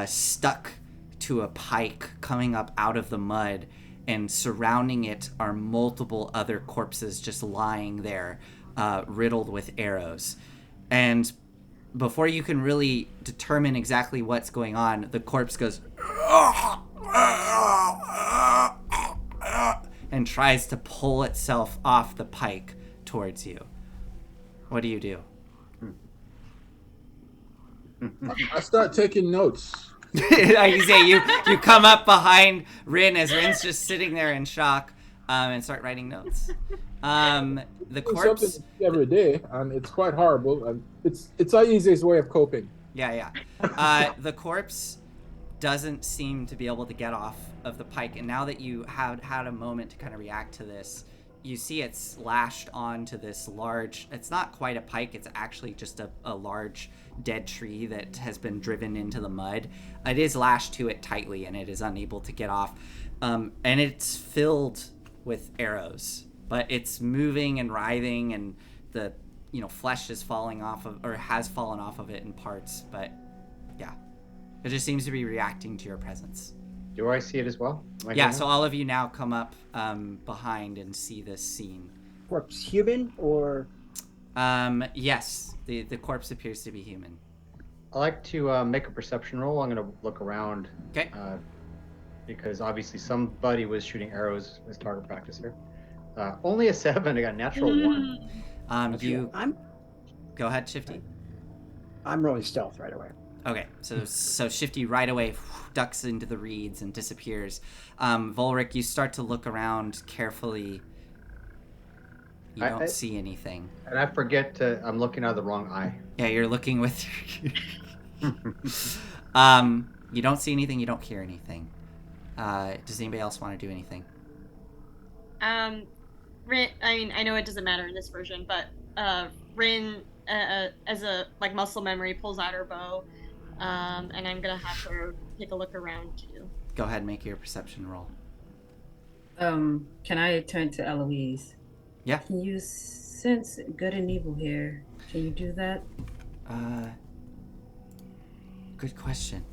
stuck to a pike coming up out of the mud, and surrounding it are multiple other corpses just lying there, riddled with arrows. And before you can really determine exactly what's going on, the corpse goes and tries to pull itself off the pike towards you. What do you do? I start taking notes. Like you say, you come up behind Rin as Rin's just sitting there in shock, and start writing notes. The corpse. Something every day, and it's quite horrible. And it's our easiest way of coping. Yeah. The corpse doesn't seem to be able to get off of the pike, and now that you have had a moment to kind of react to this, you see it's lashed onto this large, it's not quite a pike, it's actually just a large dead tree that has been driven into the mud. It is lashed to it tightly, and it is unable to get off. And it's filled with arrows, but it's moving and writhing, and the flesh is falling off of, or has fallen off of it in parts, but yeah. It just seems to be reacting to your presence. Do I see it as well? Yeah, so all of you now come up behind and see this scene. Corpse human or? Yes, the corpse appears to be human. I like to make a perception roll. I'm going to look around. Okay. Because obviously somebody was shooting arrows as target practice here. Only a 7. I got a natural 1. Go ahead, Shifty. I'm rolling stealth right away. Okay, so Shifty right away ducks into the reeds and disappears. Volric, you start to look around carefully. You don't see anything. And I forget I'm looking out of the wrong eye. Yeah, you're looking with you don't see anything, you don't hear anything. Does anybody else want to do anything? Rin, I know it doesn't matter in this version, but Rin, as a muscle memory, pulls out her bow, and I'm gonna have her take a look around too. Go ahead and make your perception roll. Can I turn to Eloise? Yeah. Can you sense good and evil here? Can you do that? Good question.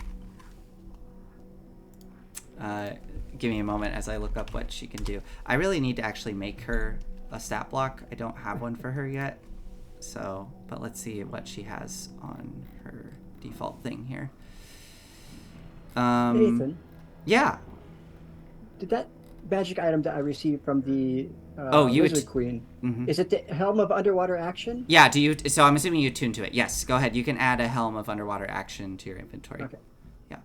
Give me a moment as I look up what she can do. I really need to actually make her a stat block. I don't have one for her yet. So, but let's see what she has on her default thing here. Nathan, Yeah. did that magic item that I received from the You Lizard Queen, is it the Helm of Underwater Action? Yeah, so I'm assuming you tune to it. Yes, go ahead. You can add a Helm of Underwater Action to your inventory. Okay. Yeah.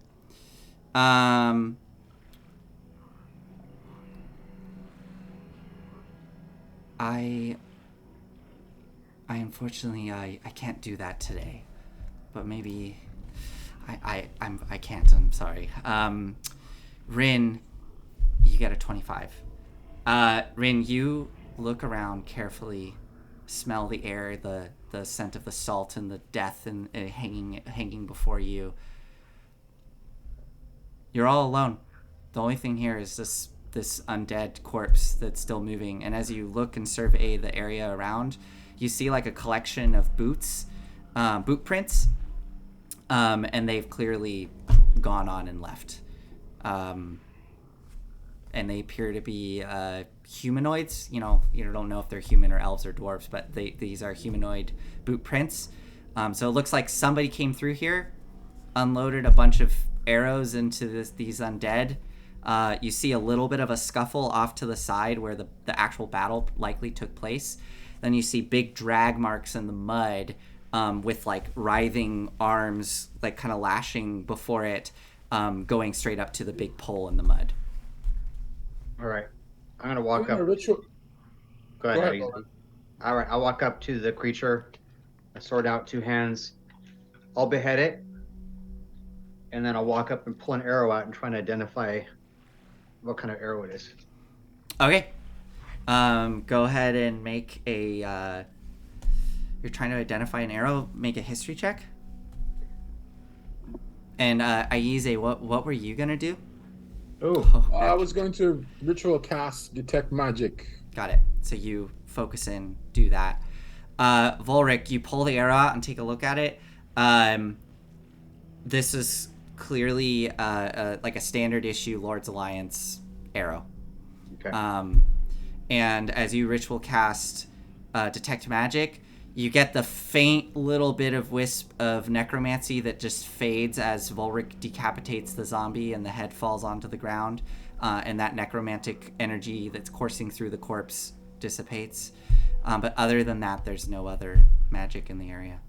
I unfortunately I can't do that today. But maybe I can't. I'm sorry. Rin, you get a 25. Rin, you look around carefully, smell the air, the scent of the salt and the death and hanging before you. You're all alone. The only thing here is this undead corpse that's still moving. And as you look and survey the area around, you see like a collection of boots, boot prints, and they've clearly gone on and left. And they appear to be humanoids. You don't know if they're human or elves or dwarves, but these are humanoid boot prints. So it looks like somebody came through here, unloaded a bunch of arrows into these undead. You see a little bit of a scuffle off to the side where the actual battle likely took place. Then you see big drag marks in the mud, with like writhing arms, like kind of lashing before it, going straight up to the big pole in the mud. All right. I'm going to walk Doing up. a ritual. Go ahead, Go ahead, Eddie. Logan. All right. I'll walk up to the creature, a sword out, two hands. I'll behead it. And then I'll walk up and pull an arrow out and try to identify what kind of arrow it is. Okay. Go ahead and make a. You're trying to identify an arrow. Make a history check. And Aize, what were you gonna do? Oh, I was going to ritual cast detect magic. Got it. So you focus in, do that. Volric, you pull the arrow out and take a look at it. This is clearly like a standard issue Lord's Alliance arrow. okay. And as you ritual cast detect magic, you get the faint little bit of wisp of necromancy that just fades as Volric decapitates the zombie and the head falls onto the ground, and that necromantic energy that's coursing through the corpse dissipates. But other than that, there's no other magic in the area.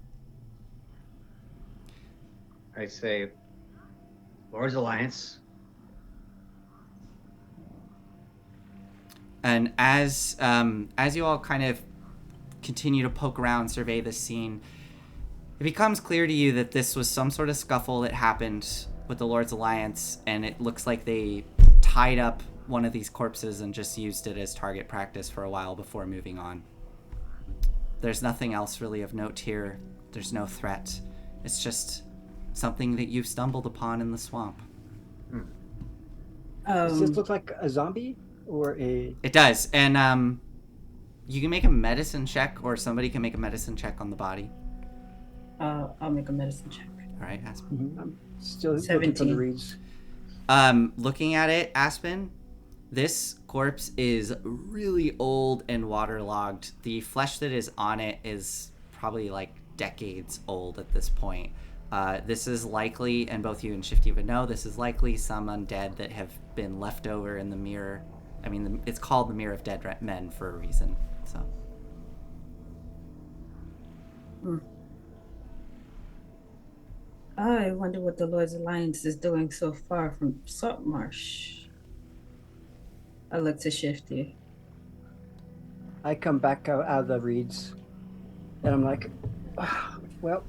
I say, Lord's Alliance. And as you all kind of continue to poke around, survey this scene, it becomes clear to you that this was some sort of scuffle that happened with the Lord's Alliance, and it looks like they tied up one of these corpses and just used it as target practice for a while before moving on. There's nothing else really of note here. There's no threat. It's just something that you've stumbled upon in the swamp. Does this look like a zombie or a? It does, and you can make a medicine check, or somebody can make a medicine check on the body. I'll make a medicine check. All right, Aspen. I'm still looking for 17. the reads. Looking at it, Aspen, this corpse is really old and waterlogged. The flesh that is on it is probably like decades old at this point. This is likely, and both you and Shifty would know, this is likely some undead that have been left over in the mirror. I mean, it's called the Mirror of Dead Men for a reason. So. I wonder what the Lord's Alliance is doing so far from Saltmarsh. I look to Shifty. I come back out of the reeds, and I'm like, well,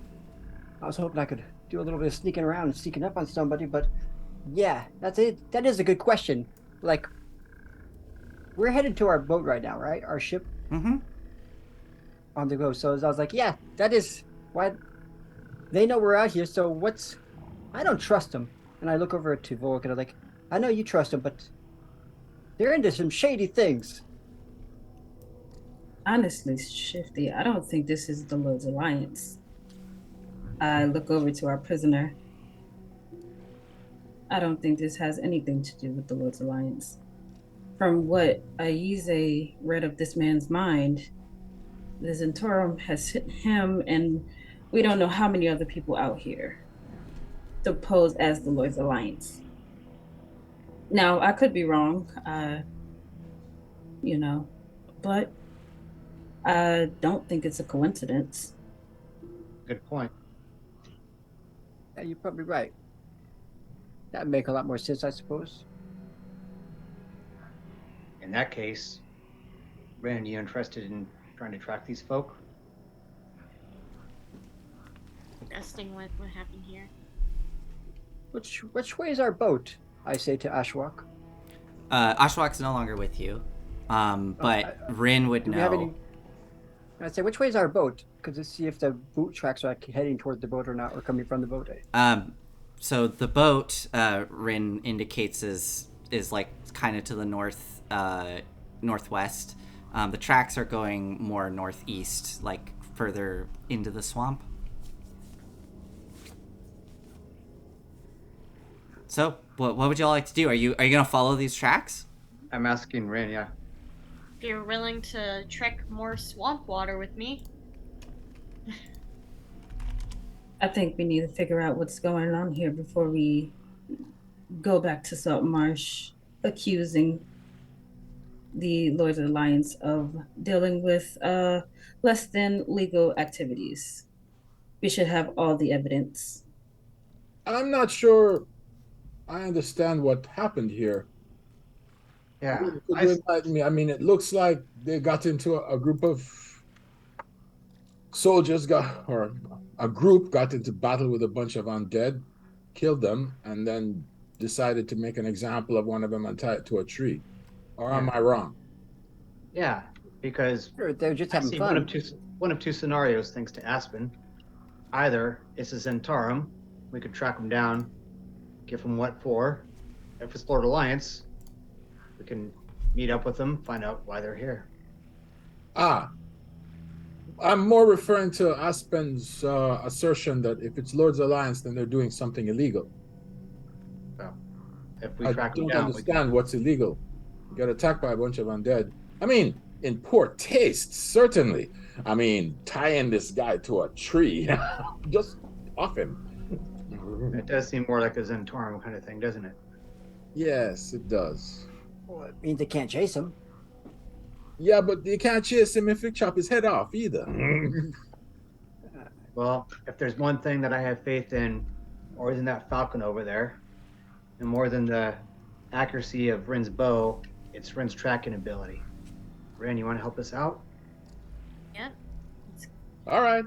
I was hoping I could do a little bit of sneaking around and sneaking up on somebody, but yeah, that's it. That is a good question. Like, we're headed to our boat right now, right? Our ship Mm-hmm. on the go. So I was like, yeah, that is why they know we're out here. So what's? I don't trust them. And I look over to Volk and I'm like, I know you trust them, but they're into some shady things. Honestly, Shifty, I don't think this is the Lord's Alliance. I look over to our prisoner. I don't think this has anything to do with the Lord's Alliance. From what Aize read of this man's mind, the Zentaurum has hit him, and we don't know how many other people out here. to pose as the Lloyd's Alliance. Now, I could be wrong, but I don't think it's a coincidence. Good point. Yeah, you're probably right. That'd make a lot more sense, I suppose. In that case, Ren, you interested in trying to track these folk? Investing what happened here. Which way is our boat? I say to Ashwak. Ashwak's no longer with you, but Rin would Do we know. have any? I'd say, which way is our boat? Because to see if the boot tracks are heading toward the boat or not, or coming from the boat. So the boat, Rin indicates is like kind of to the northwest. The tracks are going more northeast, like further into the swamp. So, what would y'all like to do? Are you gonna follow these tracks? I'm asking Ren, yeah. If you're willing to trek more swamp water with me. I think we need to figure out what's going on here before we go back to Salt Marsh accusing the Lloyd's Alliance of dealing with less than legal activities. We should have all the evidence. I'm not sure I understand what happened here. Yeah. Could you enlighten me? I mean, it looks like they got into a group of soldiers or a group got into battle with a bunch of undead, killed them, and then decided to make an example of one of them and tie it to a tree. Or am I wrong? Yeah, because They're just I having see fun. one of two scenarios thanks to Aspen. Either it's a Zentarum, we could track them down, give them what for. If it's Lord Alliance, we can meet up with them, find out why they're here. I'm more referring to Aspen's assertion that if it's Lord's Alliance, then they're doing something illegal. So, if we I track them don't down, understand what's illegal. You got attacked by a bunch of undead. I mean, in poor taste, certainly. I mean, tying this guy to a tree, just off him. it does seem more like a Zentarum kind of thing, doesn't it? Yes, it does. Well, it means they can't chase him. Yeah, but you can't chase him if you chop his head off either. Well, if there's one thing that I have faith in, more than that falcon over there, and more than the accuracy of Rin's bow, it's Rin's tracking ability. Rin, you want to help us out? Yeah. All right.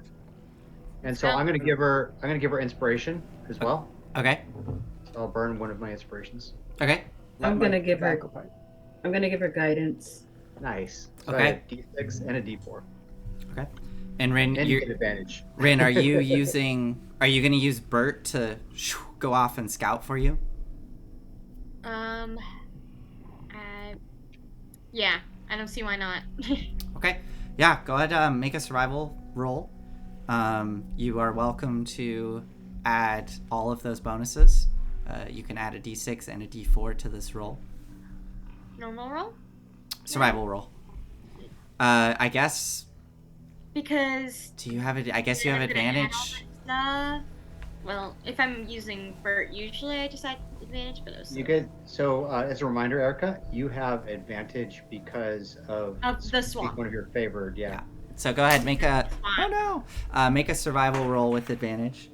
And so I'm gonna give her inspiration as well. Okay. So I'll burn one of my inspirations. Okay. I'm gonna give her. tobacco pipe. I'm gonna give her guidance. Nice. So Okay. I have D6 and a D4. Okay. And Rin, And you you get advantage. Rin, are you gonna use Bert to go off and scout for you? Yeah, I don't see why not. Okay. Yeah, go ahead, make a survival roll. You are welcome to add all of those bonuses. You can add a d6 and a d4 to this roll. Normal roll? Survival roll. I guess. Because Do you have it? I guess you have I'm gonna add all advantage. that stuff. Well, if I'm using Bert, usually I just add advantage, but also You get as a reminder, Erica, you have advantage because of the swamp. one of your favored. Yeah. So go ahead, make a. Fine. Oh no! Make a survival roll with advantage.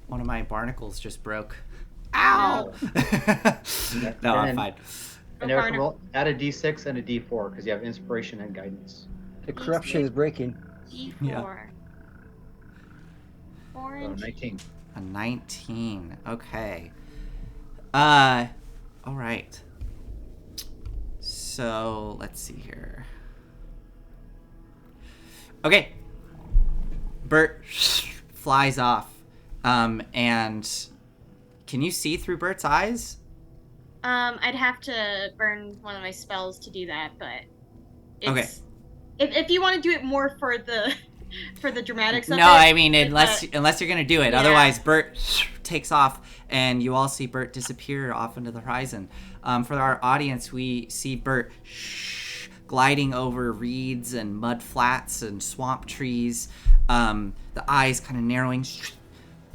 One of my barnacles just broke. Ow! No, I'm And- fine. And Erica, roll, add a D6 and a D4 because you have inspiration and guidance. The corruption is breaking. D4. Yeah. So Orange. 19. A 19. Okay. All right. So let's see here. Okay. Bert flies off. And can you see through Bert's eyes? I'd have to burn one of my spells to do that, but it's, Okay. If you want to do it more for the dramatics of No, it, I mean it's, unless you're gonna do it. Yeah. Otherwise, Bert takes off, and you all see Bert disappear off into the horizon. For our audience, we see Bert gliding over reeds and mud flats and swamp trees. The eyes kind of narrowing,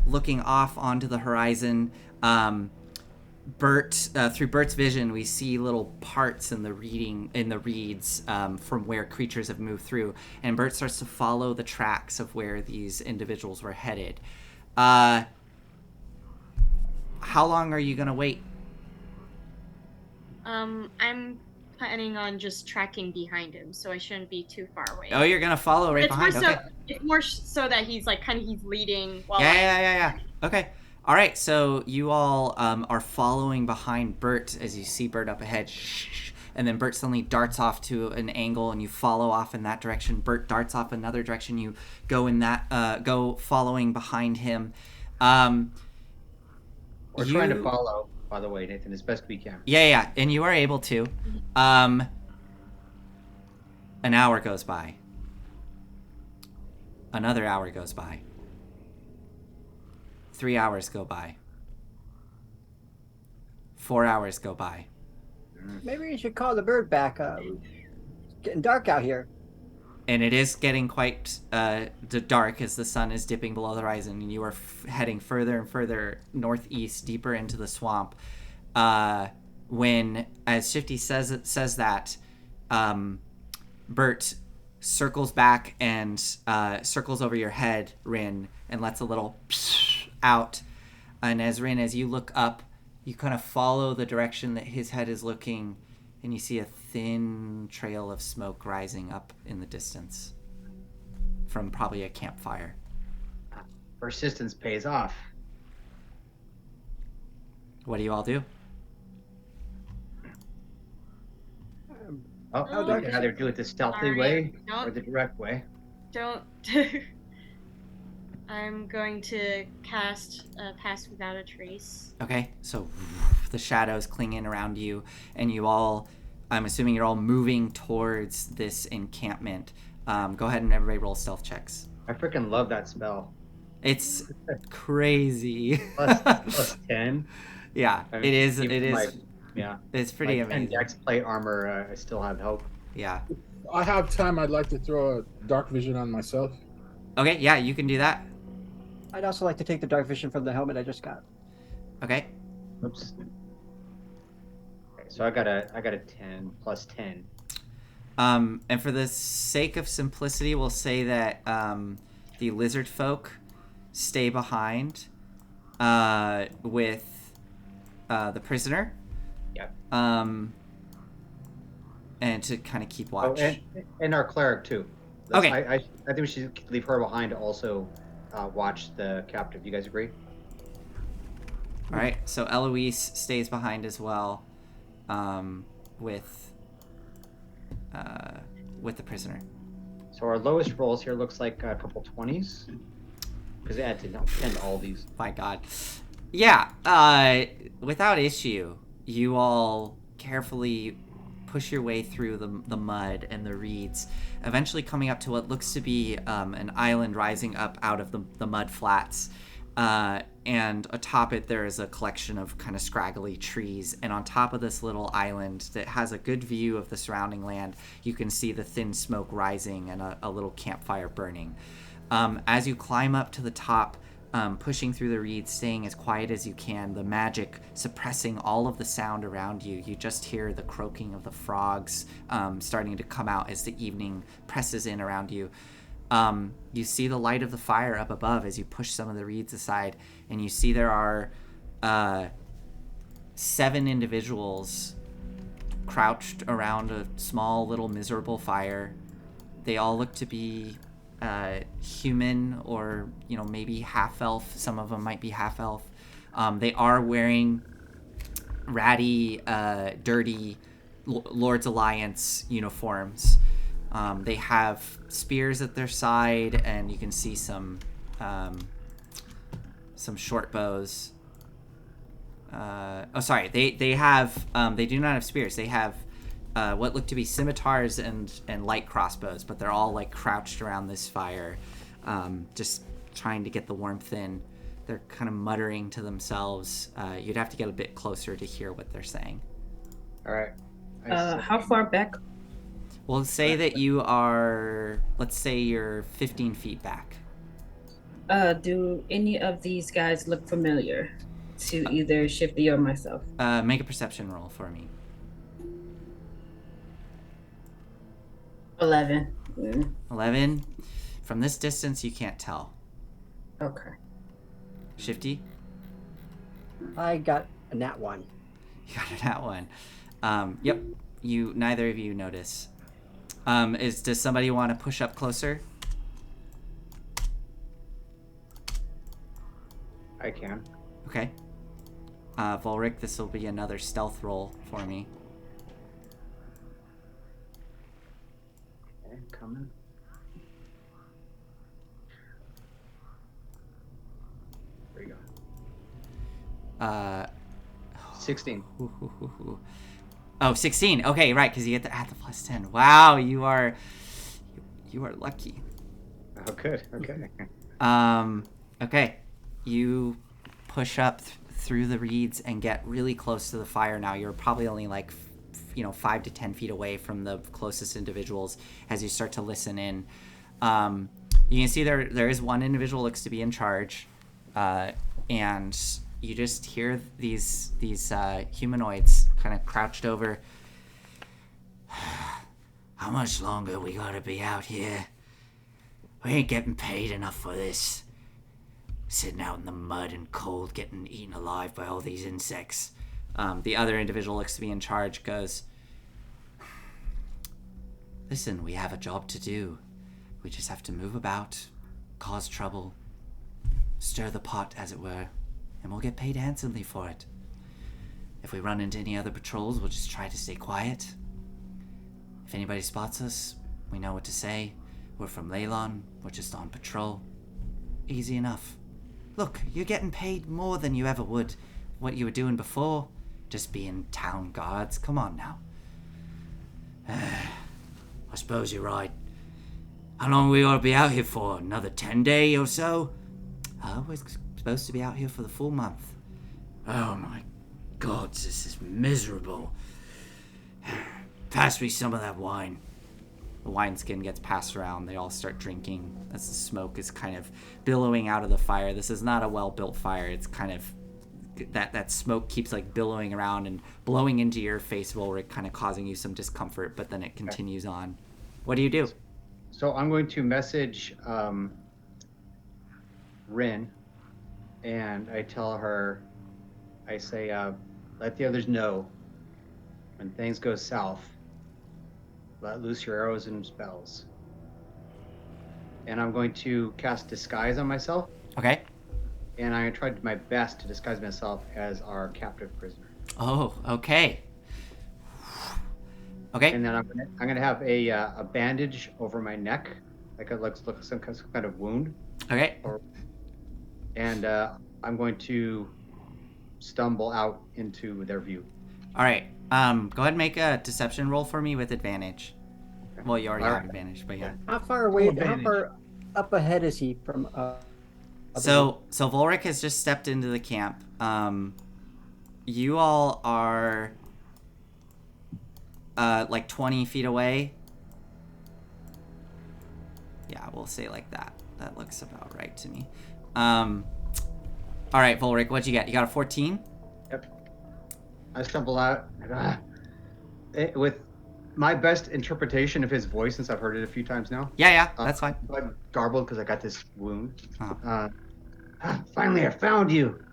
looking off onto the horizon. Bert, through Bert's vision, we see little parts in the reeds from where creatures have moved through, and Bert starts to follow the tracks of where these individuals were headed. How long are you gonna wait? I'm planning on just tracking behind him, so I shouldn't be too far away. Oh, you're gonna follow right It's behind. more so, Okay. it's more so that he's like he's leading while Yeah. Okay. All right. So you all are following behind Bert as you see Bert up ahead. And then Bert suddenly darts off to an angle, and you follow off in that direction. Bert darts off another direction. You go in that, go following behind him. We're trying to follow, by the way, Nathan, as best we can. Yeah, and you are able to. An hour goes by. Another hour goes by. 3 hours go by. 4 hours go by. Maybe you should call the bird back. It's getting dark out here. And it is getting quite dark as the sun is dipping below the horizon, and you are heading further and further northeast, deeper into the swamp. When, as Shifty says that, Bert circles back and circles over your head, Rin, and lets a little out. And as Rin, as you look up, you kind of follow the direction that his head is looking, and you see a thin trail of smoke rising up in the distance from probably a campfire. Persistence pays off. What do you all do? Oh, Oh, you can either do it the stealthy Alright. way or Nope. the direct way. Don't. I'm going to cast Pass Without a Trace. Okay, so the shadows cling in around you, and you all, I'm assuming you're all moving towards this encampment. Go ahead and everybody roll stealth checks. I freaking love that spell. It's crazy. Plus 10. Yeah, I it mean, is. even It is. my- yeah. It's pretty My 10 amazing. Dex plate armor, I still have hope. Yeah. I have time. I'd like to throw a dark vision on myself. Okay, yeah, you can do that. I'd also like to take the dark vision from the helmet I just got. Okay. Oops. Okay, so I got a 10 plus 10. And for the sake of simplicity, we'll say that the lizard folk stay behind with the prisoner. Yep. And to kind of keep Oh, watch. and our cleric too. Okay. I think we should leave her behind to also watch the captive. You guys agree? All right. So Eloise stays behind as well, with the prisoner. So our lowest rolls here looks like a couple 20s. Because they had to 10 to all these. My God. Yeah. Without issue, you all carefully push your way through the mud and the reeds, eventually coming up to what looks to be an island rising up out of the mud flats. And atop it, there is a collection of kind of scraggly trees. And on top of this little island that has a good view of the surrounding land, you can see the thin smoke rising and a little campfire burning. As you climb up to the top, pushing through the reeds, staying as quiet as you can, the magic suppressing all of the sound around you. You just hear the croaking of the frogs starting to come out as the evening presses in around you. You see the light of the fire up above as you push some of the reeds aside, and you see there are 7 individuals crouched around a small little miserable fire. They all look to be human, or maybe half elf. Some of them might be half elf. They are wearing ratty, dirty Lord's Alliance uniforms. They have spears at their side, and you can see some short bows. They have they do not have spears. They have what look to be scimitars and light crossbows, but they're all like crouched around this fire, just trying to get the warmth in. They're kind of muttering to themselves. You'd have to get a bit closer to hear what they're saying. All right. How far back? We'll say that you are, let's say you're 15 feet back. Do any of these guys look familiar to either Shifty or myself? Make a perception roll for me. 11. 11. From this distance, you can't tell. Okay. Shifty? I got a nat 1. You got that one. Yep. Neither of you notice. Does somebody want to push up closer? I can. Okay. Volric, this will be another stealth roll for me. Okay, coming. There you go. 16. Oh, 16. Okay, right, because you get add the plus 10. Wow, you are lucky. Oh, good. Okay. Okay. You push up through the reeds and get really close to the fire now. You're probably only like 5 to 10 feet away from the closest individuals as you start to listen in. You can see there is one individual looks to be in charge, and you just hear these humanoids kind of crouched over. How much longer we gotta be out here? We ain't getting paid enough for this. Sitting out in the mud and cold, getting eaten alive by all these insects. The other individual looks to be in charge goes, listen, we have a job to do. We just have to move about, cause trouble, stir the pot, as it were, and we'll get paid handsomely for it. If we run into any other patrols, we'll just try to stay quiet. If anybody spots us, we know what to say. We're from Leylon, we're just on patrol. Easy enough. Look, you're getting paid more than you ever would what you were doing before. Just being town guards. Come on now. I suppose you're right. How long we ought to be out here for? Another 10 day or so? We're supposed to be out here for the full month. Oh my god, this is miserable. Pass me some of that wine. The wineskin gets passed around. They all start drinking as the smoke is kind of billowing out of the fire. This is not a well-built fire. It's kind of that smoke keeps like billowing around and blowing into your face, Volric, kind of causing you some discomfort, but then it continues on. What do you do? So I'm going to message Rin, and I tell her, I say, let the others know when things go south, let loose your arrows and spells. And I'm going to cast disguise on myself, Okay. and I'm going to try my best to disguise myself as our captive prisoner. Oh, okay. Okay. And then I'm gonna have a bandage over my neck, like it looks some kind of wound. Okay. And I'm going to stumble out into their view. All right. Go ahead and make a deception roll for me with advantage. Well, you already have advantage, but yeah. How far away? How far up ahead is he from? So Volric has just stepped into the camp. You all are like 20 feet away. Yeah, we'll say like that. That looks about right to me. All right, Volric, what'd you get? You got a 14? Yep. I stumble out with my best interpretation of his voice, since I've heard it a few times now. Yeah, that's fine. I'm garbled because I got this wound. Uh-huh. Finally, I found you.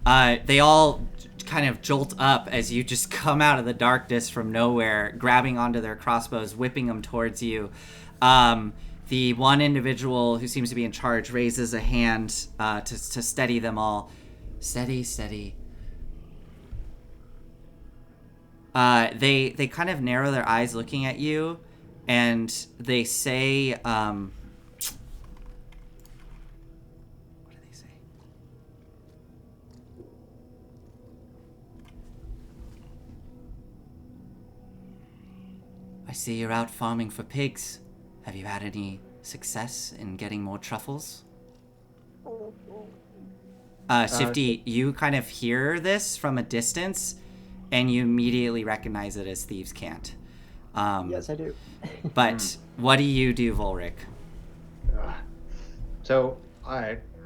They all kind of jolt up as you just come out of the darkness from nowhere, grabbing onto their crossbows, whipping them towards you. The one individual who seems to be in charge raises a hand to steady them all. Steady, steady. They kind of narrow their eyes looking at you, and they say, what do they say? I see you're out farming for pigs. Have you had any success in getting more truffles? Shifty, you kind of hear this from a distance, and you immediately recognize it as Thieves' Cant. Yes, I do. But what do you do, Volric? So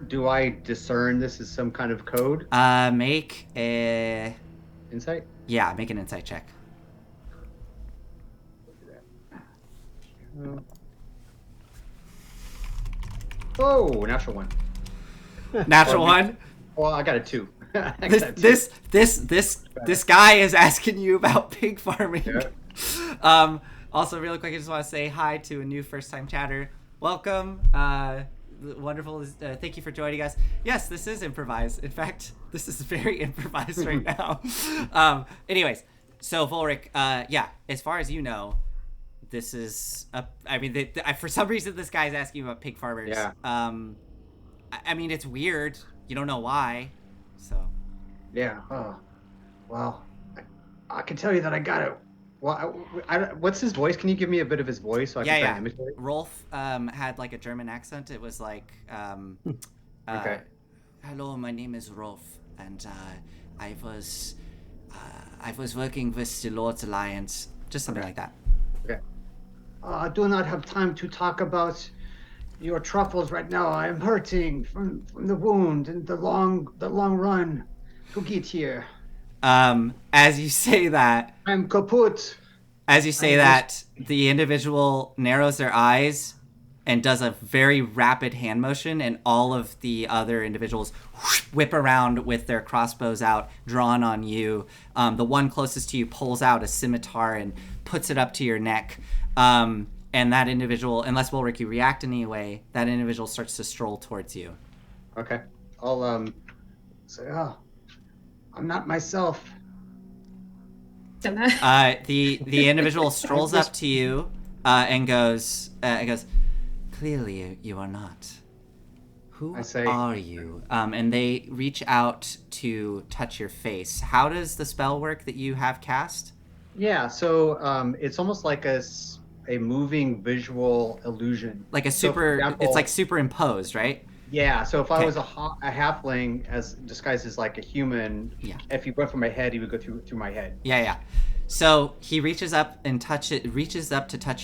Do I discern this is some kind of code? Make a Insight? make an insight check. Oh, natural one. Natural one. Well, I got a 2. I got a 2. This guy is asking you about pig farming. Yeah. Also, really quick, I just want to say hi to a new first-time chatter. Welcome. Wonderful. Thank you for joining us. Yes, this is improvised. In fact, this is very improvised right now. Anyways, so Volric, as far as you know, this is for some reason this guy's asking about pig farmers. Yeah. I mean, it's weird. You don't know why, so. Yeah. Oh, well, I can tell you that I got it. Well, what's his voice? Can you give me a bit of his voice so I can try and imitate it? Rolf had like a German accent. It was like, Okay. Hello, my name is Rolf, and I was working with the Lord's Alliance, just something like that. Okay. I do not have time to talk about your truffles right now. I am hurting from the wound and the long run to get here. As you say that, I'm kaput. As you say that, the individual narrows their eyes and does a very rapid hand motion, and all of the other individuals whip around with their crossbows out, drawn on you. The one closest to you pulls out a scimitar and puts it up to your neck. And that individual, unless Ulrich, you react in any way, that individual starts to stroll towards you. Okay. I'll say, I'm not myself. The individual strolls up to you and goes, clearly you are not. Who are you? And they reach out to touch your face. How does the spell work that you have cast? Yeah, so it's almost like a moving visual illusion. Like it's like superimposed, right? Yeah, so if I was a halfling as disguised as like a human, if he went for my head, he would go through my head. Yeah. So he reaches up to touch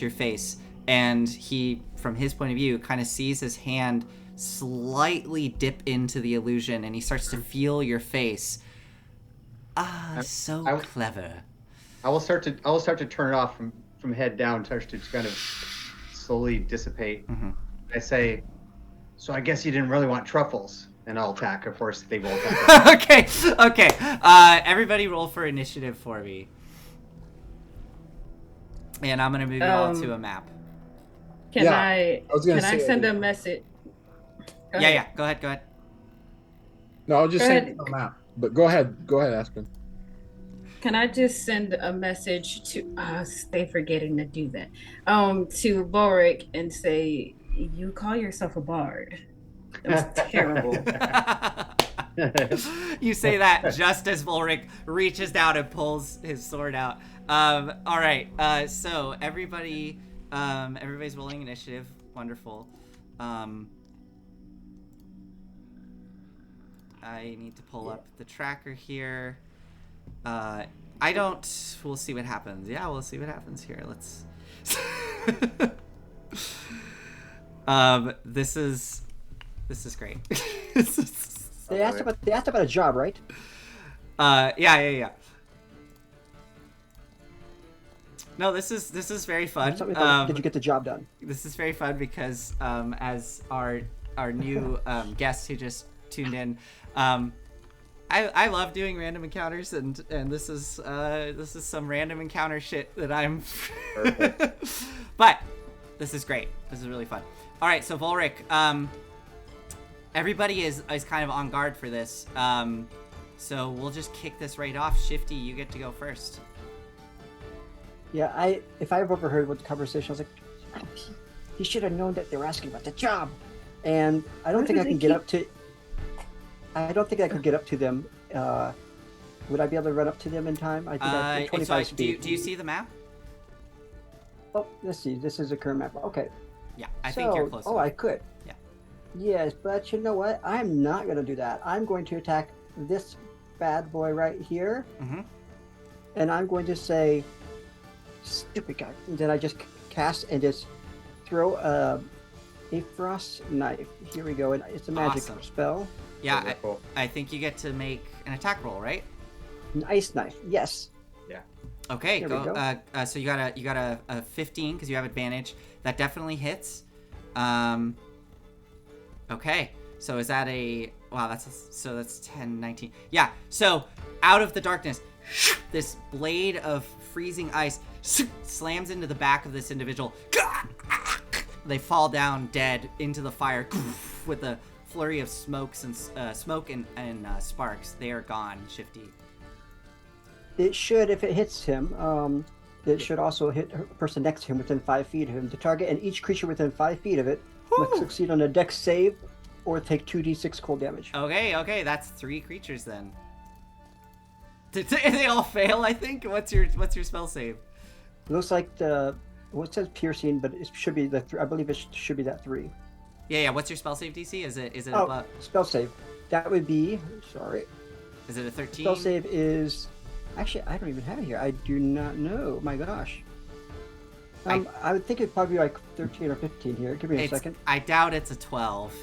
your face, and he, from his point of view, kind of sees his hand slightly dip into the illusion, and he starts to feel your face. So clever. I will start to turn it off from head down, starts to kind of slowly dissipate. Mm-hmm. I say, so I guess you didn't really want truffles, and I'll attack. Of course, they will attack. Okay. Everybody roll for initiative for me. And I'm gonna move you all to a map. Can I send a message? Go ahead. No, I'll just send a map. But go ahead, Aspen. Can I just send a message to stay forgetting to do that. To Boric and say, you call yourself a bard. That was terrible. You say that just as Volric reaches down and pulls his sword out. All right. So everybody's rolling initiative. Wonderful. I need to pull up the tracker here. We'll see what happens. Yeah, we'll see what happens here. Let's. This is great. They asked about a job, right? Yeah. No, this is very fun. Did you get the job done? This is very fun because as our new guest who just tuned in, I love doing random encounters, and this is some random encounter shit that I'm. But this is great. This is really fun. All right, so Volric, everybody is kind of on guard for this. So we'll just kick this right off. Shifty, you get to go first. Yeah, if I've overheard what the conversation, I was like, he should have known that they were asking about the job. And I don't think I can get up to. I don't think I could get up to them. Would I be able to run up to them in time? I think I have 25 speed. Do you see the map? Oh, let's see. This is a current map. Okay. Yeah, I think you're close. Oh, I could. Yeah. Yes, but you know what? I'm not going to do that. I'm going to attack this bad boy right here. Mm-hmm. And I'm going to say, stupid guy. And then I just cast and just throw a a frost knife. Here we go. It's a magic Awesome. spell. Yeah, Wonderful. I think you get to make an attack roll, right? An ice knife. Yes. Okay, There we go. go. So you got a 15 because you have advantage. That definitely hits. Okay, so is that a wow? That's 10, 19. Yeah. So out of the darkness, this blade of freezing ice slams into the back of this individual. They fall down dead into the fire with a flurry of smoke and sparks. They are gone. Shifty. It should, if it hits him, it should also hit a person next to him within 5 feet of him. The target and each creature within 5 feet of it must succeed on a dex save or take 2d6 cold damage. Okay, that's 3 creatures then. Did they all fail? I think. What's your spell save? It looks like it says piercing, but it should be I believe it should be that 3. Yeah. What's your spell save DC? Is it Oh, above? spell save. That would be, sorry. Is it a 13? Spell save is, actually, I don't even have it here. I do not know. My gosh. I would think it'd probably be like 13 or 15 here. Give me a second. I doubt it's a 12.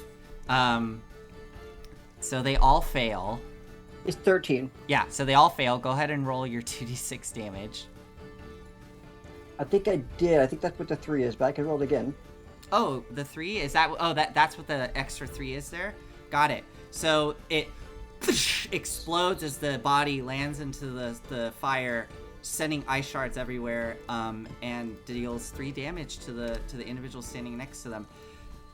So they all fail. It's 13. Yeah, so they all fail. Go ahead and roll your 2d6 damage. I think I did. I think that's what the 3 is, but I can roll it again. Oh, the 3? Is that... Oh, that's what the extra 3 is there? Got it. So it explodes as the body lands into the fire, sending ice shards everywhere, and deals 3 damage to the individual standing next to them.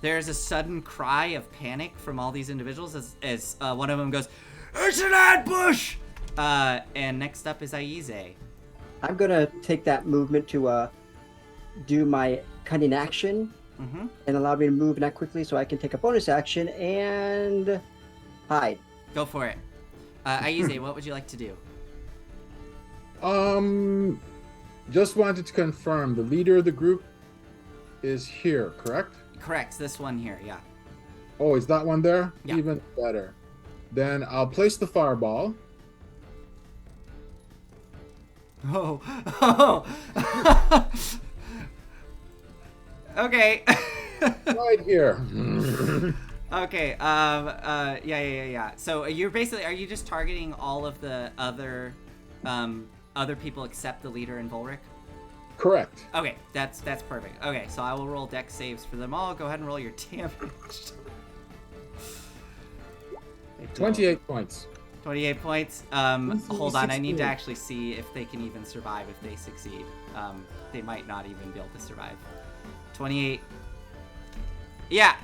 There's a sudden cry of panic from all these individuals as one of them goes, "It's an ambush!" And next up is Aize. I'm going to take that movement to do my cunning action Mm-hmm. and allow me to move that quickly so I can take a bonus action and hide. Go for it. Aize, what would you like to do? Just wanted to confirm the leader of the group is here, correct? Correct, this one here, yeah. Oh, is that one there? Yeah. Even better. Then I'll place the fireball. Oh. Okay. Right here. Okay. Yeah. So are you just targeting all of the other people except the leader and Volric? Correct. Okay, that's perfect. Okay, so I will roll dex saves for them all. Go ahead and roll your damage. 28 points. 28 points. Hold on, I need to actually see if they can even survive if they succeed. They might not even be able to survive. 28. Yeah.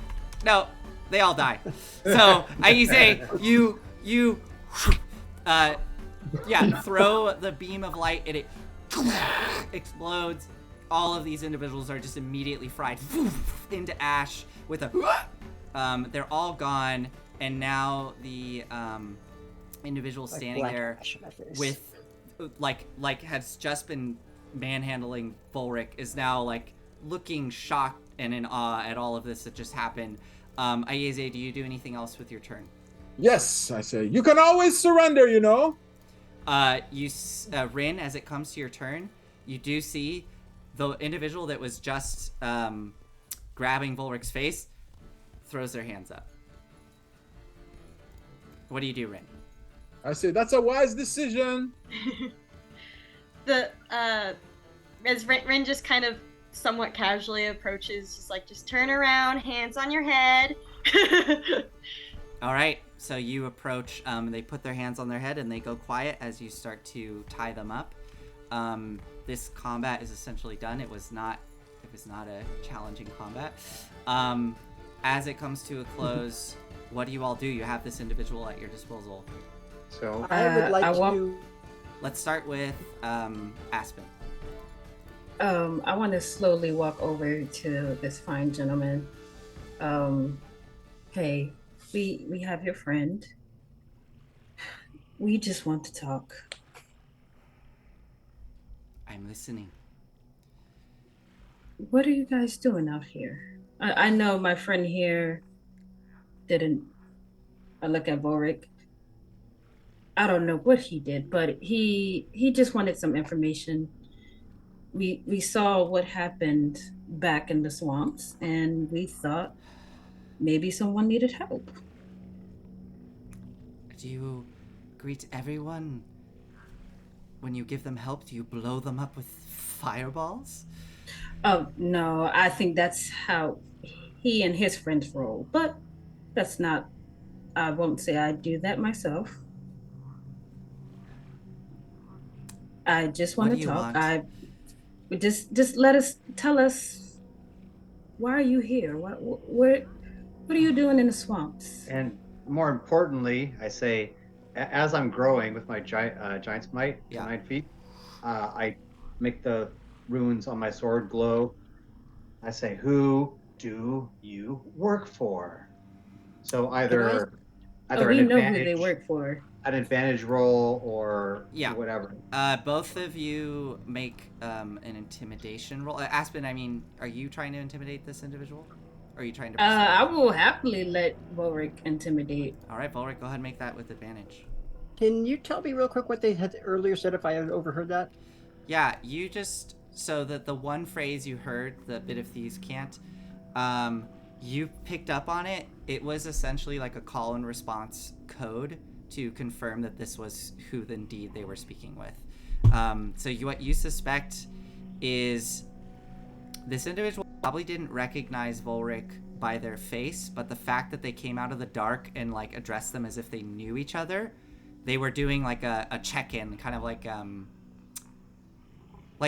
No, they all die. So, Aize, you throw the beam of light and it explodes. All of these individuals are just immediately fried into ash with a they're all gone, and now the individual standing there with like has just been manhandling Volric is now like looking shocked and in awe at all of this that just happened. Aize, do you do anything else with your turn? Yes, I say. You can always surrender, you know. Rin, as it comes to your turn, you do see the individual that was just grabbing Volric's face throws their hands up. What do you do, Rin? I say that's a wise decision. As Rin just kind of somewhat casually approaches, just turn around, hands on your head. All right, so you approach, they put their hands on their head and they go quiet as you start to tie them up. This combat is essentially done. It was not a challenging combat. As it comes to a close, what do you all do? You have this individual at your disposal. So I would like to... Let's start with Aspen. I want to slowly walk over to this fine gentleman. Hey, we have your friend. We just want to talk. I'm listening. What are you guys doing out here? I know my friend here didn't look at Volric. I don't know what he did, but he just wanted some information. We saw what happened back in the swamps, and we thought maybe someone needed help. Do you greet everyone when you give them help? Do you blow them up with fireballs? Oh, no, I think that's how he and his friends roll, but that's not, I won't say I do that myself. I just What want do to you talk. want? Just let us tell us, why are you here? What are you doing in the swamps? And more importantly, I say, as I'm growing with my giant's might to Yeah. 9 feet, I make the runes on my sword glow. I say, "Who do you work for?" So Oh, either we know who they work for. an advantage roll or Yeah. whatever. Both of you make an intimidation roll. Aspen, I mean, are you trying to intimidate this individual? Or are you trying to persuade I him? will happily let Volric intimidate. All right, Volric, go ahead and make that with advantage. Can you tell me real quick what they had earlier said if I had overheard that? Yeah, you just so that the one phrase you heard, the bit of thieves can't, you picked up on it. It was essentially like a call and response code to confirm that this was who indeed they were speaking with. What you suspect is this individual probably didn't recognize Volric by their face, but the fact that they came out of the dark and like addressed them as if they knew each other, they were doing like a check-in, kind of like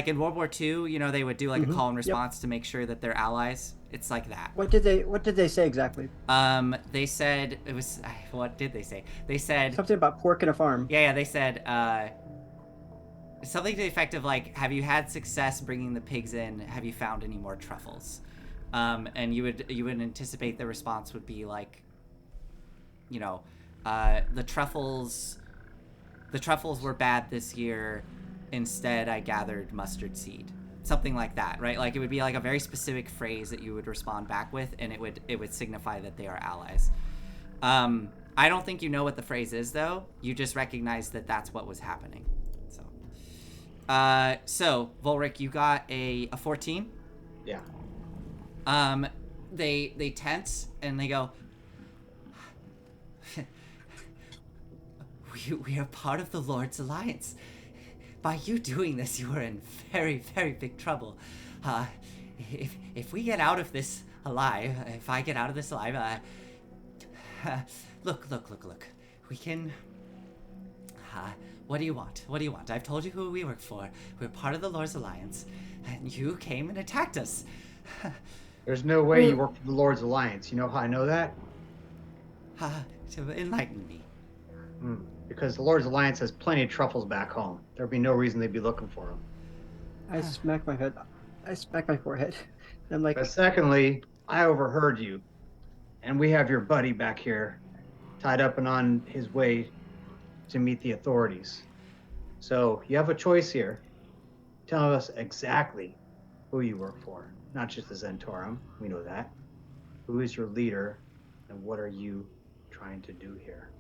in World War II, you know, they would do like a call and response to make sure that they're allies. It's like that. What did they say exactly? They said it was. What did they say? They said Something about pork in a farm. Yeah, they said something to the effect of like, "Have you had success bringing the pigs in? Have you found any more truffles?" And you would anticipate the response would be like, you know, the truffles were bad this year. Instead, I gathered mustard seed. Something like that, right? Like it would be like a very specific phrase that you would respond back with, and it would signify that they are allies. I don't think you know what the phrase is, though. You just recognize that that's what was happening. So Volric, you got a 14. Yeah. They tense and they go. We are part of the Lord's Alliance. By you doing this, you are in very, very big trouble. If we get out of this alive, if I get out of this alive, look. We can. What do you want? What do you want? I've told you who we work for. We're part of the Lord's Alliance, and you came and attacked us. There's no way you work for the Lord's Alliance. You know how I know that? To enlighten me. Because the Lord's Alliance has plenty of truffles back home. There'd be no reason they'd be looking for them. I smack my forehead. I'm like, But secondly, I overheard you, and we have your buddy back here, tied up and on his way to meet the authorities. So you have a choice here. Tell us exactly who you work for, not just the Zentaurum. We know that. Who is your leader, and what are you trying to do here?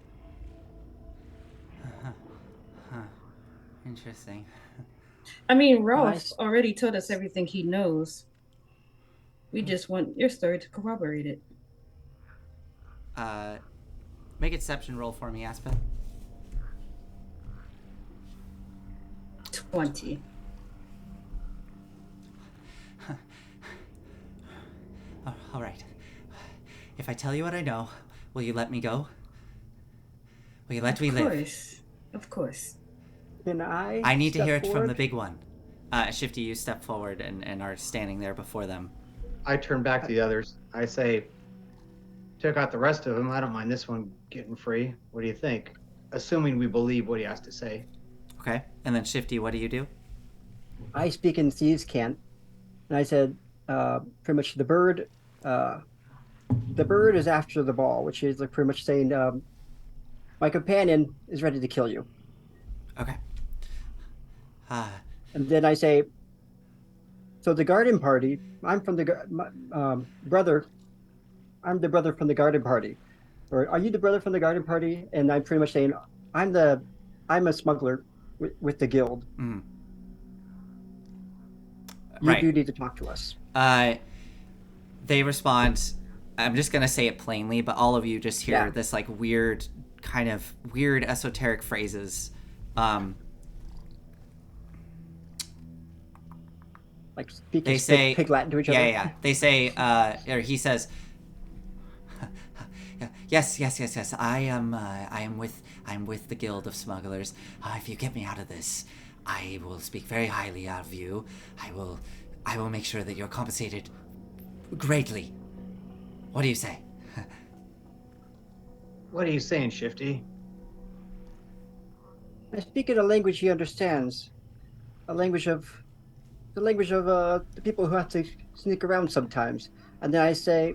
Interesting. I mean, Rolf already told us everything he knows. We just want your story to corroborate it. Make a deception roll for me, Aspen. 20. All right. If I tell you what I know, will you let me go? Will you let me live? Of course. Can I need to hear it from the big one. Shifty, you step forward and are standing there before them. I turn back to the others. I say, took out the rest of them. I don't mind this one getting free. What do you think? Assuming we believe what he has to say. Okay. And then Shifty, what do you do? I speak in thieves' cant, and I said, pretty much the bird is after the ball, which is like pretty much saying, my companion is ready to kill you. Okay. And then I say, so the garden party, I'm from the brother. I'm the brother from the garden party. Or are you the brother from the garden party? And I'm pretty much saying, I'm a smuggler with the guild. You Right. do need to talk to us. They respond, I'm just going to say it plainly, but all of you just hear Yeah. this like weird, kind of weird esoteric phrases. Like speaking They say pig Latin to each yeah, other. Yeah. They say, or he says, yes. I'm with the Guild of Smugglers. If you get me out of this, I will speak very highly of you. I will make sure that you're compensated greatly. What do you say? What are you saying, Shifty? I speak in a language he understands. The language of the people who have to sneak around sometimes. And then I say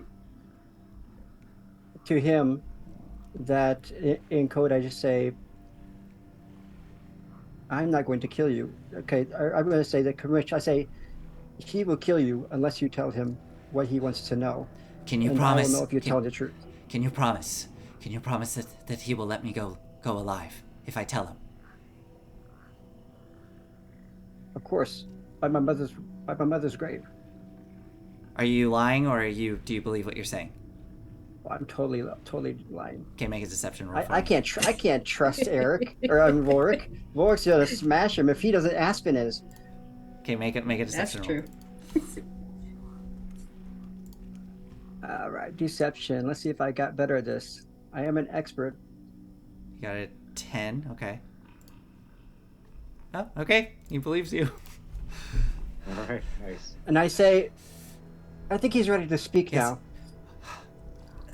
to him that in code I just say, I'm not going to kill you. Okay, I'm going to say that Kamish, I say, he will kill you unless you tell him what he wants to know. Can you and promise? I will know if you tell the truth. Can you promise? Can you promise that he will let me go alive if I tell him? Of course, by my mother's grave. Are you lying, or do you believe what you're saying? Well, I'm totally lying. Okay, make a deception roll. I can't trust Eric or Rorik. Rorik's gonna smash him if he doesn't. Aspen is. Okay, make a That's deception roll. true. All right, deception. Let's see if I got better at this. I am an expert. You got a 10. Okay. Oh, okay. He believes you. All right, nice. And I say, I think he's ready to speak Yes.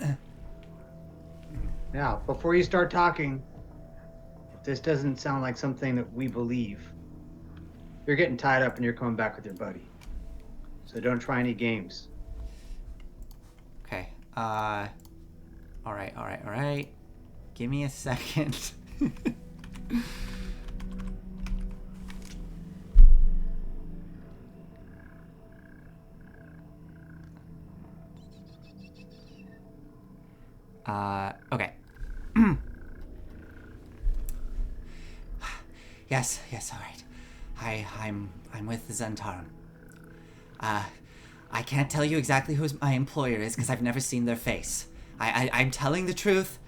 now. Now, before you start talking, if this doesn't sound like something that we believe, you're getting tied up and you're coming back with your buddy. So don't try any games. Okay. All right. Give me a second. Okay. Yes, all right. I'm with the Zentarum. I can't tell you exactly who my employer is because I've never seen their face. I'm telling the truth.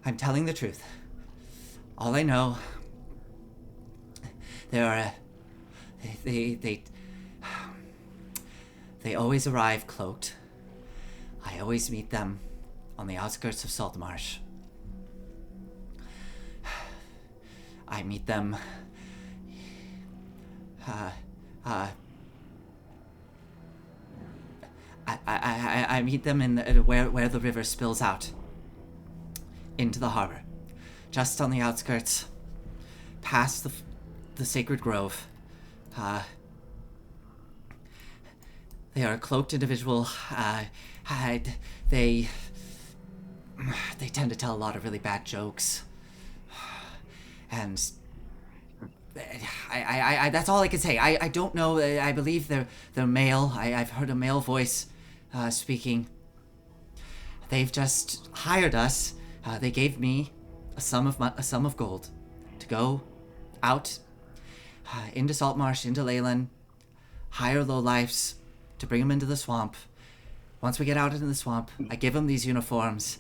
I'm telling the truth. All I know, they always arrive cloaked. I always meet them on the outskirts of Saltmarsh. I meet them I meet them in where the river spills out into the harbor, just on the outskirts, past the sacred grove. They are a cloaked individual. They tend to tell a lot of really bad jokes, and I that's all I can say. I don't know. I believe they're male. I've heard a male voice speaking. They've just hired us. They gave me a sum of gold to go out into Saltmarsh, into Leyland, hire lowlifes to bring them into the swamp. Once we get out into the swamp, I give them these uniforms,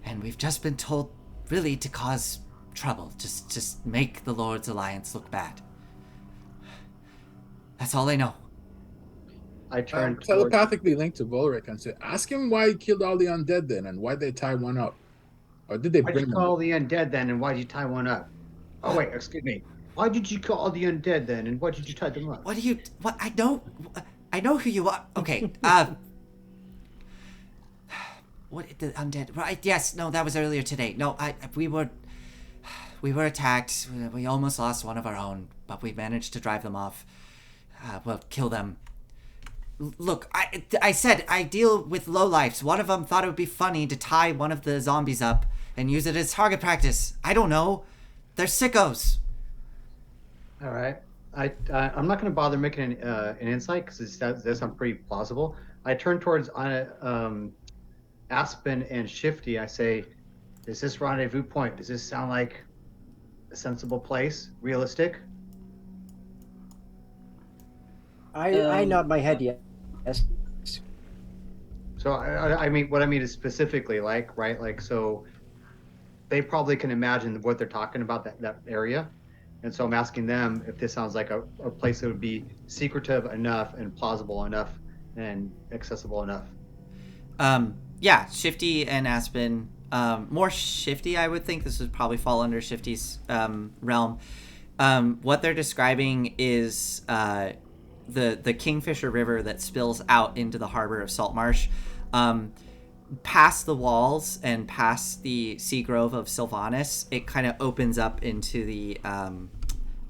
and we've just been told really to cause trouble, just make the Lord's Alliance look bad. That's all I know. I turn towards... Telepathically linked to Volric and say, ask him why he killed all the undead then, and why they tie one up. Or did they Why'd bring you them? call the undead then, and why'd you tie one up? Oh, wait, excuse me. Why did you call the undead then, and why did you tie them up? What I know who you are. Okay, what, the undead, right? Yes, no, that was earlier today. No, we were attacked. We almost lost one of our own, but we managed to drive them off. Kill them. Look, I said I deal with lowlifes. One of them thought it would be funny to tie one of the zombies up and use it as target practice. I don't know. They're sickos. All right. I'm not going to bother making an insight because that sounds pretty plausible. I turn towards Aspen and Shifty. I say, is this rendezvous point? Does this sound like a sensible place? Realistic? I Um, nod my head yes. So I mean, what I mean is specifically like, right? Like, so they probably can imagine what they're talking about, that area. And so I'm asking them if this sounds like a place that would be secretive enough and plausible enough and accessible enough. Yeah, Shifty and Aspen. More Shifty, I would think. This would probably fall under Shifty's realm. What they're describing is the Kingfisher River that spills out into the harbor of Saltmarsh. Past the walls and past the sea grove of Sylvanas, it kind of opens up into the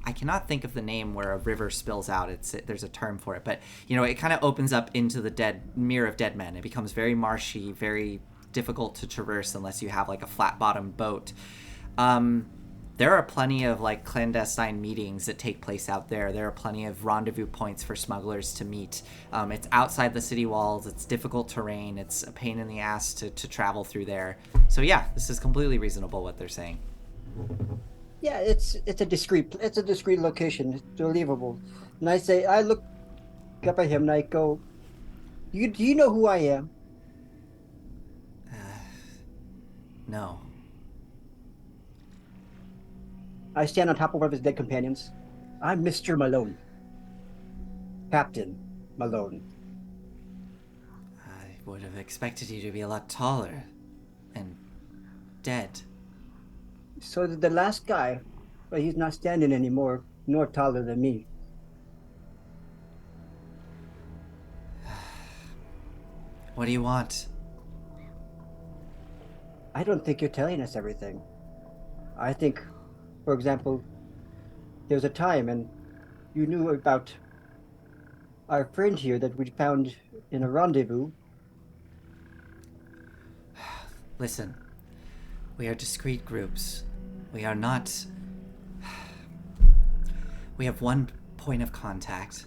I cannot think of the name where a river spills out. There's a term for it, but it kind of opens up into the Mere of Dead Men. It becomes very marshy, very difficult to traverse unless you have like a flat bottom boat. There are plenty of like clandestine meetings that take place out there. There are plenty of rendezvous points for smugglers to meet. It's outside the city walls. It's difficult terrain. It's a pain in the ass to travel through there. So yeah, this is completely reasonable what they're saying. Yeah, it's a discreet location. It's believable. And I look up at him and I go, do you know who I am? No. I stand on top of one of his dead companions. I'm Mr. Malone. Captain Malone. I would have expected you to be a lot taller and dead. So did the last guy, but he's not standing anymore, nor taller than me. What do you want? I don't think you're telling us everything. I think, for example, there was a time and you knew about our friend here that we found in a rendezvous. Listen, we are discrete groups. We are not... We have one point of contact.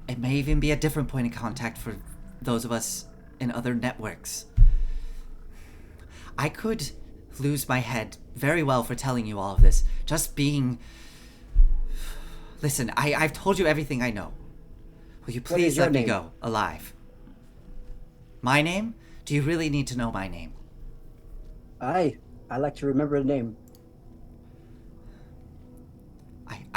It may even be a different point of contact for those of us in other networks. I could lose my head very well for telling you all of this. Just being... Listen, I've told you everything I know. Will you What is please your let me name? go, alive? My name? Do you really need to know my name? I like to remember the name.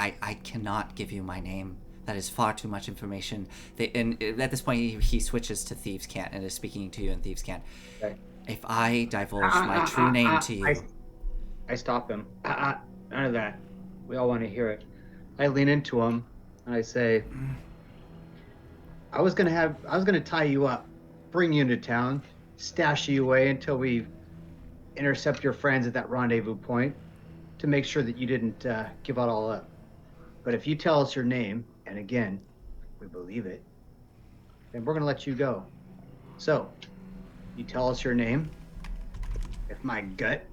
I cannot give you my name. That is far too much information. And at this point, he switches to Thieves' Cant and is speaking to you in Thieves' Cant. Okay. If I divulge my true name to you... I stop him. None of that. We all want to hear it. I lean into him and I say, I was gonna tie you up, bring you into town, stash you away until we intercept your friends at that rendezvous point to make sure that you didn't give it all up. But if you tell us your name, and again, we believe it, then we're gonna let you go. So, you tell us your name. If my gut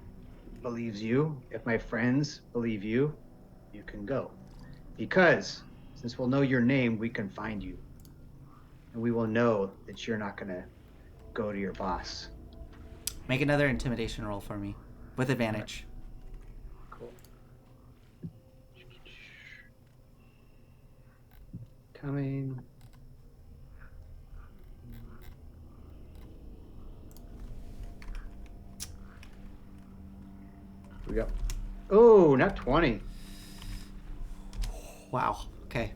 believes you, if my friends believe you, you can go. Because since we'll know your name, we can find you. And we will know that you're not gonna go to your boss. Make another intimidation roll for me. With advantage. Cool. Coming. Here we go. Oh, not 20. Wow. Okay.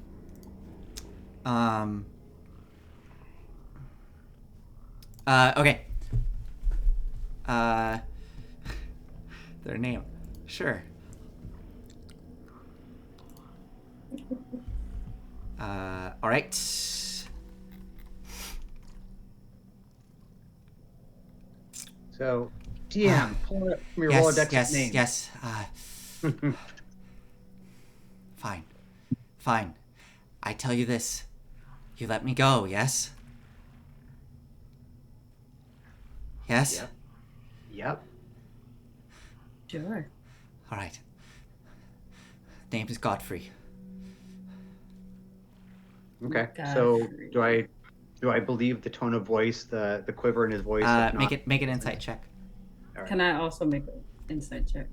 Okay. Their name. Sure. All right. So, DM, pull it up from your Rolodex name. Yes. Fine. Fine. I tell you this. You let me go, yes? Yes? Yep. Yep. Sure. All right. Name is Godfrey. Okay. God. So, do I believe the tone of voice, the quiver in his voice? If not- Make an insight check. All right. Can I also make an insight check?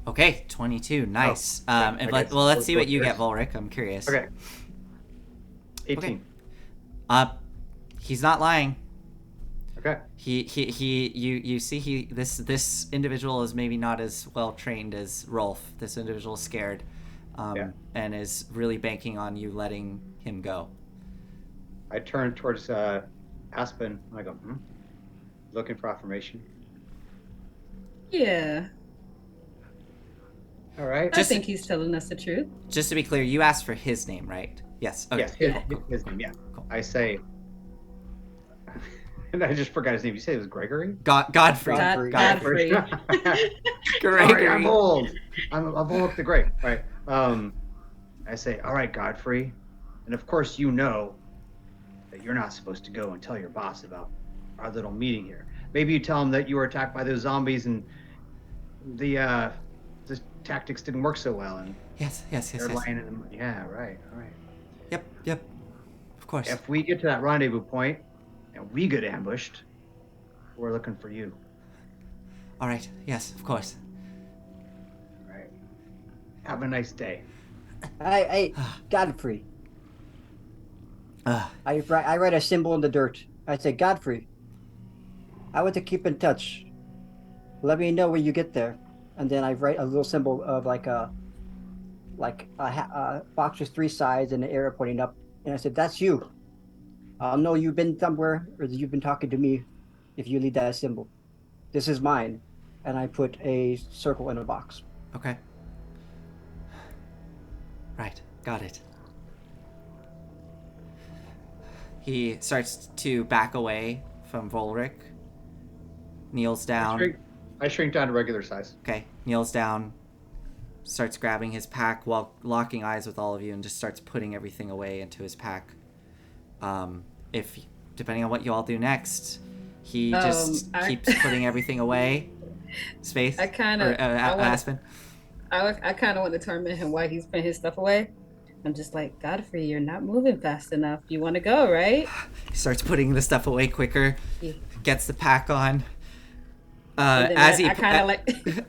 Okay, 22. Nice. okay. Let's see what you Yours. get, Volric. I'm curious. Okay. 18. He's not lying. Okay. You see this individual is maybe not as well trained as Rolf. This individual is scared, and is really banking on you letting him go. I turn towards Aspen. I go, looking for affirmation. Yeah, All right. I think he's telling us the truth. Just to be clear, you asked for his name, right? Yes. Okay. Yes, Cool. his name, yeah. Cool. I say, and I just forgot his name. You say it was Gregory? Godfrey. Godfrey. Sorry, I'm old. I'm old the Great. Right. I say, all right, Godfrey. And of course, you know that you're not supposed to go and tell your boss about our little meeting here. Maybe you tell him that you were attacked by those zombies and the tactics didn't work so well. And Yes. they're lying in the mud. Yeah, right. All right. Yep. Of course. If we get to that rendezvous point and we get ambushed, we're looking for you. All right. Yes, of course. All right. Have a nice day. Hey, Godfrey. Uh, I write a symbol in the dirt. I say, Godfrey, I want to keep in touch. Let me know when you get there. And then I write a little symbol of like a box with 3 sides and an arrow pointing up. And I said, that's you. I'll know you've been somewhere or that you've been talking to me if you leave that symbol. This is mine. And I put a circle in a box. Okay. Right. Got it. He starts to back away from Volric. Kneels down. I shrink down to regular size. Okay. Kneels down. Starts grabbing his pack while locking eyes with all of you and just starts putting everything away into his pack. If, depending on what you all do next, he just keeps putting everything away. Space? I kind of... Aspen? I kind of want to torment him while he's putting his stuff away. I'm just like, Godfrey, you're not moving fast enough. You want to go, right? He starts putting the stuff away quicker. Yeah. Gets the pack on. And then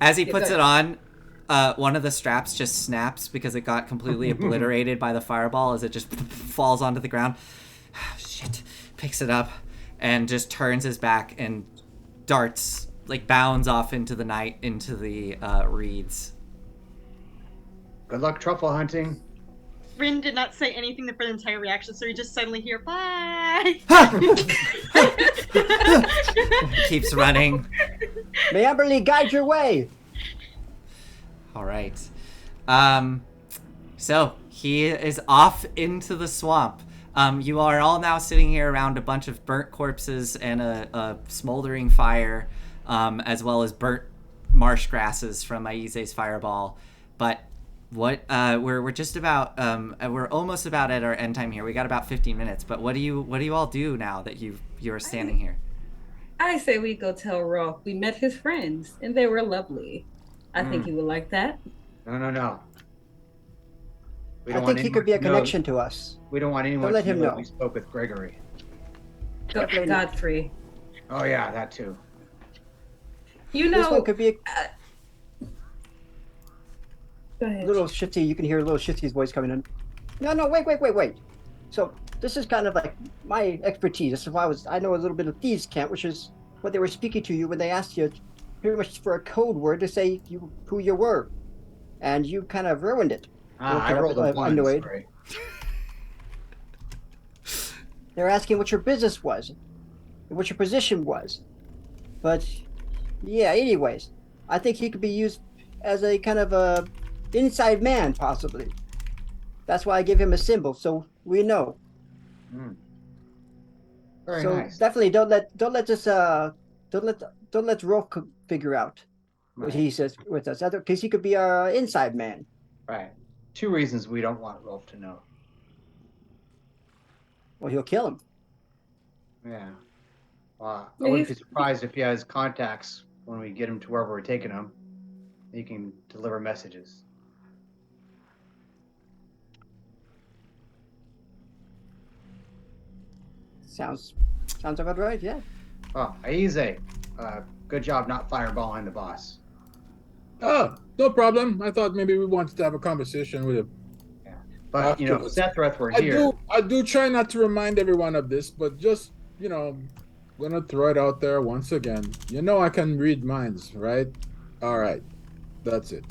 As he puts it on, one of the straps just snaps because it got completely obliterated by the fireball as it just falls onto the ground. Shit. Picks it up and just turns his back and darts, bounds off into the night, into the reeds. Good luck truffle hunting. Rin did not say anything for the entire reaction, so we just suddenly hear, bye! Keeps running. May Amberly guide your way. All right. So he is off into the swamp. You are all now sitting here around a bunch of burnt corpses and a smoldering fire, as well as burnt marsh grasses from Aize's fireball. But what we're just about we're almost about at our end time here. We got about 15 minutes. But what do you all do now that you're standing here? I say we go tell Rolf we met his friends and they were lovely. I think he would like that. No. I think he could be a connection to us. We don't want anyone Don't let to him know know. that we spoke with Gregory. Godfrey. Oh yeah, that too. You This know, one could be go a ahead. little shifty. You can hear a little shifty's voice coming in. No, wait. So this is kind of like my expertise. This is why I know a little bit of thieves' cant, which is what they were speaking to you when they asked you pretty much for a code word to say who you were, and you kind of ruined it. I rolled a 1. Underweight. Sorry. They're asking what your business was, what your position was, but yeah. Anyways, I think he could be used as a kind of a inside man, possibly. That's why I give him a symbol, so we know. Very So nice. definitely don't let Rolf figure out what he says with us, because he could be our inside man. Right. 2 reasons we don't want Rolf to know. Well, he'll kill him. Yeah. I wouldn't be surprised if he has contacts when we get him to wherever we're taking him. He can deliver messages. Sounds about right. Yeah. Oh, Aize, good job not fireballing the boss. Oh, no problem. I thought maybe we wanted to have a conversation with him. But, if Sethrath were here... I do try not to remind everyone of this, but just, gonna throw it out there once again. I can read minds, right? All right. That's it.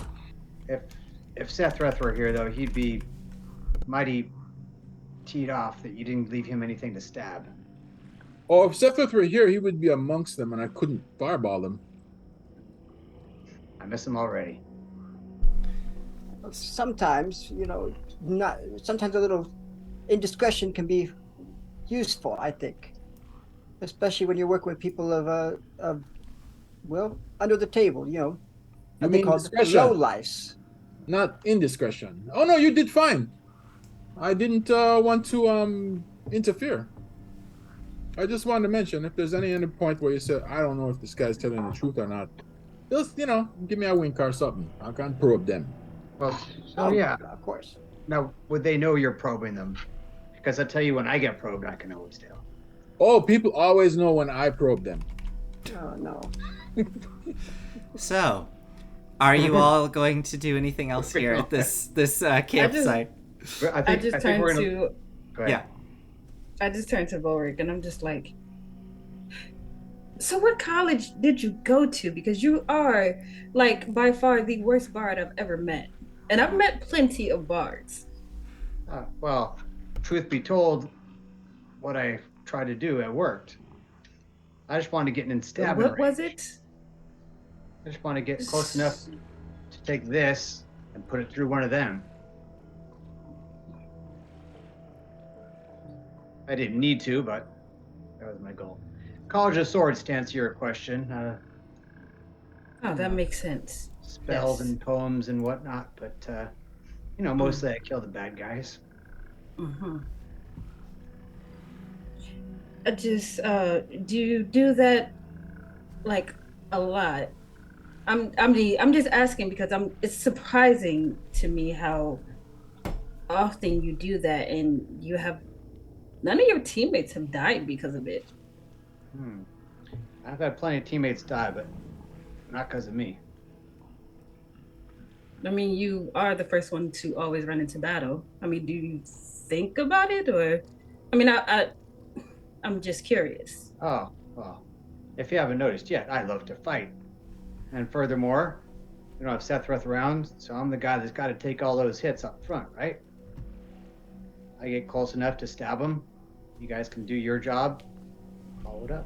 If Sethrath were here, though, he'd be mighty teed off that you didn't leave him anything to stab. Oh, if Sethrath were here, he would be amongst them, and I couldn't fireball him. I miss him already. Sometimes, sometimes a little indiscretion can be useful, I think. Especially when you're working with people of under the table, You what mean they call discretion? low lives. Not indiscretion. Oh, no, you did fine. I didn't want to interfere. I just wanted to mention, if there's any point where you said, I don't know if this guy's telling the truth or not, just, give me a wink or something. I can probe them. Well, Yeah, of course. Now, would they know you're probing them? Because I tell you, when I get probed, I can always tell. Oh, people always know when I probe them. Oh, no. So, are you all going to do anything else here at this campsite? I think we're gonna... to Go ahead. Yeah. I just turned to Volric and I'm just like, so what college did you go to? Because you are like by far the worst bard I've ever met. And I've met plenty of bards. Well, truth be told, what I tried to do, it worked. I just wanted to get in stabbing What was range. it? I just want to get close enough to take this and put it through one of them. I didn't need to, but that was my goal. College of Swords, to answer your question. Oh, that makes sense. Spells Yes. and poems and whatnot, but mostly I kill the bad guys. Mm-hmm. I just, do you do that like a lot? I'm just asking because it's surprising to me how often you do that, and you have none of your teammates have died because of it. I've had plenty of teammates die, but not because of me. I mean, you are the first one to always run into battle. I mean, do you think about it, or? I mean, I'm just curious. Oh, well, if you haven't noticed yet, I love to fight. And furthermore, I have Sethrath around, so I'm the guy that's got to take all those hits up front, right? I get close enough to stab him. You guys can do your job. Follow it up.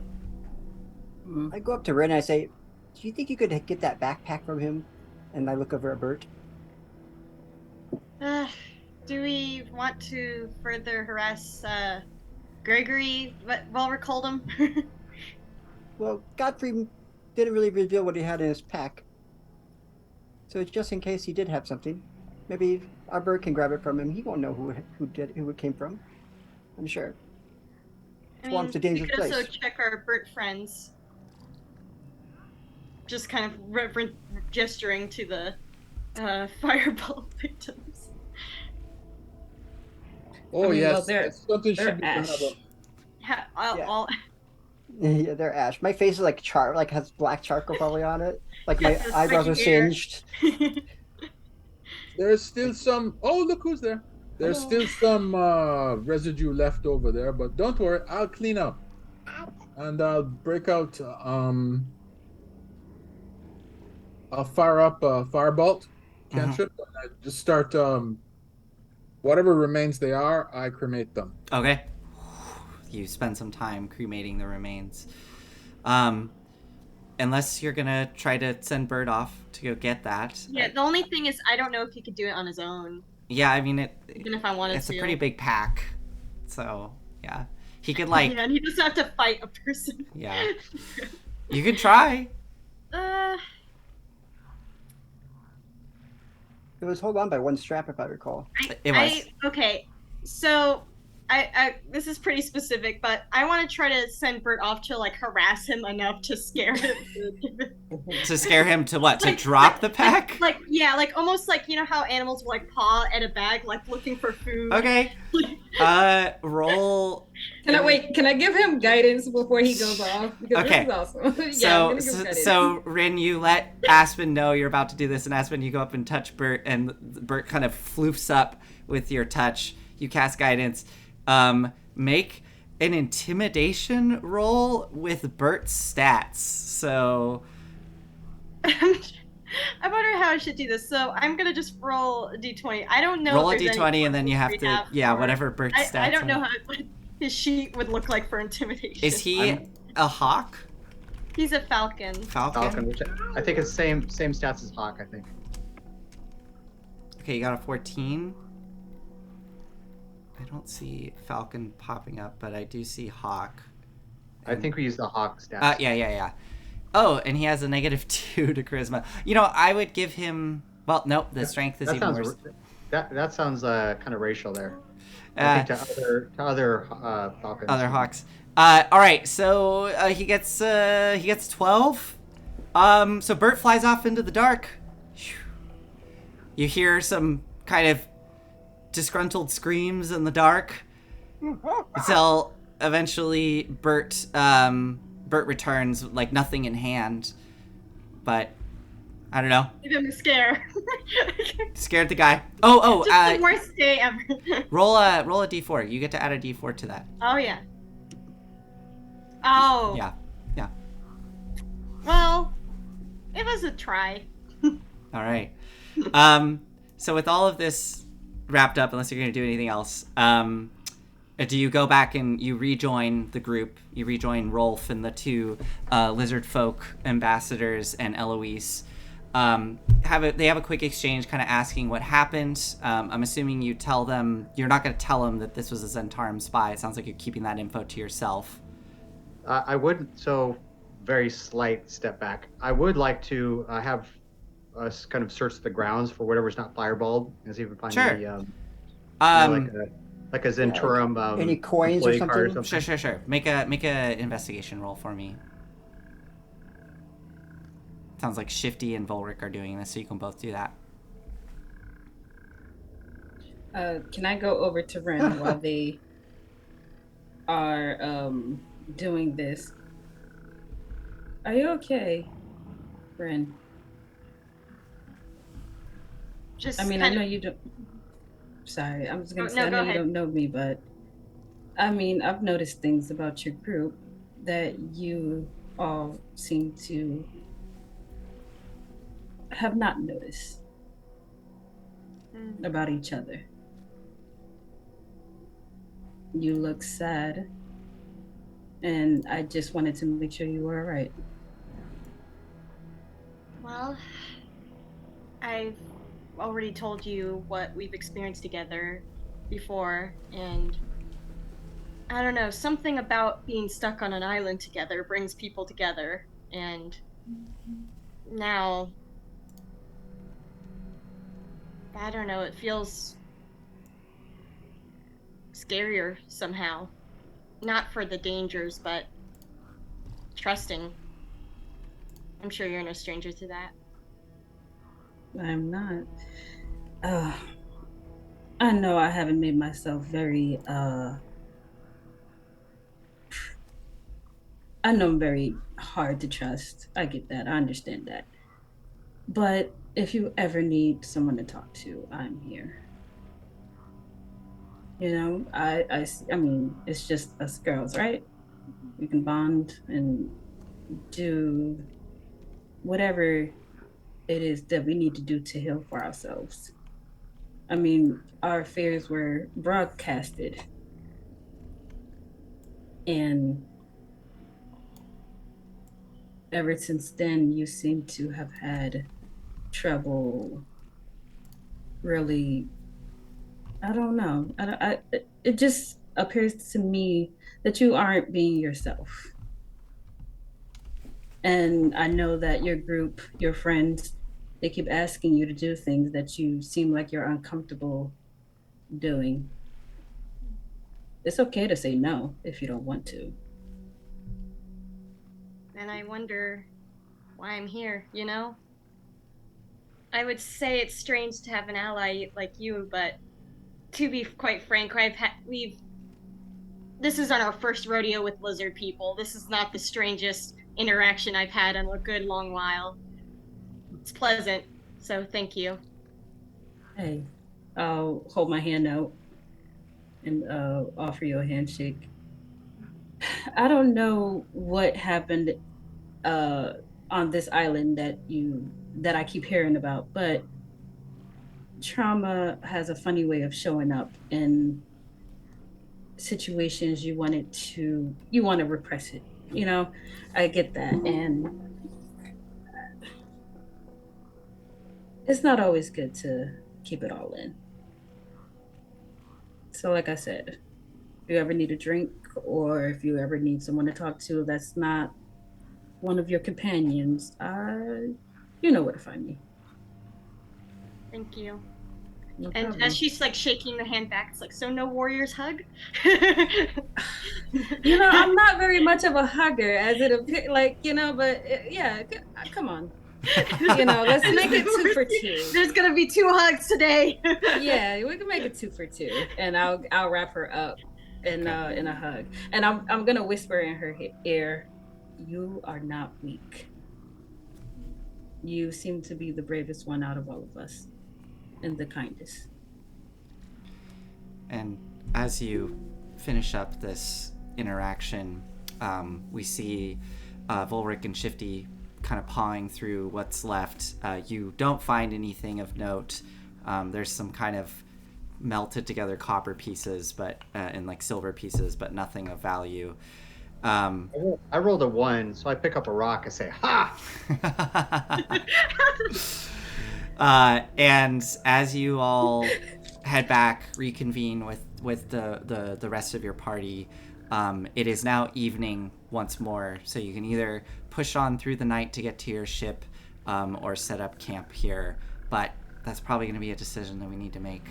I go up to Ren and I say, do you think you could get that backpack from him? And I look over at Bert. Do we want to further harass Gregory, Volric called him? Well, Godfrey didn't really reveal what he had in his pack. So just in case he did have something, maybe our Bert can grab it from him. He won't know who it came from. I'm sure. Swamp's a dangerous we could also place. check our Bert friends. Just kind of reverent gesturing to the fireball victims. Oh, I mean, yes. well, they're Something should be done ash. about. Yeah, Yeah. I'll Yeah, they're ash. My face is like has black charcoal probably on it. Like my Yes, it's eyebrows like are hair. singed. There's still some. Oh, look who's there. There's still some residue left over there, but don't worry, I'll clean up. And I'll break out. I'll fire up a firebolt cantrip. And I just start. Whatever remains they are, I cremate them. Okay. You spend some time cremating the remains. Unless you're gonna try to send Bird off to go get that. Yeah, the only thing is I don't know if he could do it on his own. Yeah, I mean Even if I wanted it's to. a pretty big pack. So, yeah. He could like Yeah, and he doesn't have to fight a person. yeah. You could try. It was hold on by one strap, if I recall. It was. Okay, so I this is pretty specific, but I want to try to send Bert off to like harass him enough to scare him. To scare him to what? Like- to drop the pack? Like almost like how animals will like paw at a bag like looking for food. Okay. Roll. Can I give him guidance before he goes off? Because Okay. this is awesome. Yeah, I'm So, gonna give so, guidance. so, Rin, you let Aspen know you're about to do this, and Aspen, you go up and touch Bert, and Bert kind of floofs up with your touch. You cast guidance. Make an intimidation roll with Bert's stats. So, I wonder how I should do this. So I'm gonna just roll a d20. I don't know. roll a if there's d20, any and then you have we to, yeah, for- whatever Bert's stats I don't are. know what his sheet would look like for intimidation. Is he a hawk? He's a falcon. Falcon, which I think is same stats as Hawk. I think. Okay, you got a 14. I don't see Falcon popping up, but I do see Hawk. I think we use the Hawk stats. Yeah. Oh, and he has a -2 to charisma. You know, I would give him. Well, nope. The strength is that even sounds worse. that sounds kind of racial there. I think to other Falcons. Other hawks. All right. So he gets 12. So Bert flies off into the dark. You hear some kind of disgruntled screams in the dark until eventually Bert returns like nothing in hand, but I don't know. Give him a scare. Scared the guy. Oh, Just the worst day ever. roll a d4. You get to add a d4 to that. Oh yeah. Oh. Yeah. Well, it was a try. All right. So with all of this wrapped up, unless you're going to do anything else, do you go back and you rejoin the group? You rejoin Rolf and the two lizard folk ambassadors and Eloise. They have a quick exchange, kind of asking what happened. I'm assuming you tell them you're not going to tell them that this was a Zentarum spy. It sounds like you're keeping that info to yourself. I would, so very slight step back. I would like to have us kind of search the grounds for whatever's not fireballed and see if we find Sure. any, like a Zentarum any coins or employee card something? Sure. Make a investigation roll for me. Sounds like Shifty and Volric are doing this, so you can both do that. Can I go over to Ren while they are doing this? Are you okay, Ren? Just I mean, kind I know of- you don't. Sorry, I'm just gonna Oh, say no, I go know you ahead. don't know me, but I mean, I've noticed things about your group that you all seem to have not noticed Mm. about each other. You look sad, and I just wanted to make sure you were all right. Well, I've already told you what we've experienced together before, and I don't know, something about being stuck on an island together brings people together, and now, I don't know, it feels scarier somehow. Not for the dangers, but trusting. I'm sure you're no stranger to that. I'm not. I know I haven't made myself very I know I'm very hard to trust. I get that. I understand that. But if you ever need someone to talk to, I'm here. You know, I mean, it's just us girls, right? We can bond and do whatever it is that we need to do to heal for ourselves. I mean, our affairs were broadcasted. And ever since then, you seem to have had trouble really. I don't know. It just appears to me that you aren't being yourself. And I know that your group, your friends, they keep asking you to do things that you seem like you're uncomfortable doing. It's okay to say no if you don't want to. And I wonder why I'm here, you know? I would say it's strange to have an ally like you, but to be quite frank, this is on our first rodeo with lizard people. This is not the strangest interaction I've had in a good long while. It's pleasant, so thank you. Hey, I'll hold my hand out and offer you a handshake. I don't know what happened on this island that I keep hearing about, but trauma has a funny way of showing up in situations you want to repress it. You know, I get that, and it's not always good to keep it all in. So, like I said, if you ever need a drink or if you ever need someone to talk to that's not one of your companions, you know where to find me. Thank you. No And problem. as she's like shaking the hand back, it's like, so no warriors hug? You know, I'm not very much of a hugger, as it appears, like, you know, but yeah, come on. You know, let's make it 2 for 2. There's gonna be 2 hugs today. Yeah, we can make it 2 for 2, and I'll wrap her up in a hug, and I'm gonna whisper in her ear, "You are not weak. You seem to be the bravest one out of all of us, and the kindest." And as you finish up this interaction, we see Volric and Shifty kind of pawing through what's left. You don't find anything of note. There's some kind of melted together copper pieces, but and like silver pieces, but nothing of value. I rolled a 1, so I pick up a rock and say, "Ha!" And as you all head back, reconvene with the rest of your party, it is now evening once more, so you can either push on through the night to get to your ship, or set up camp here. But that's probably going to be a decision that we need to make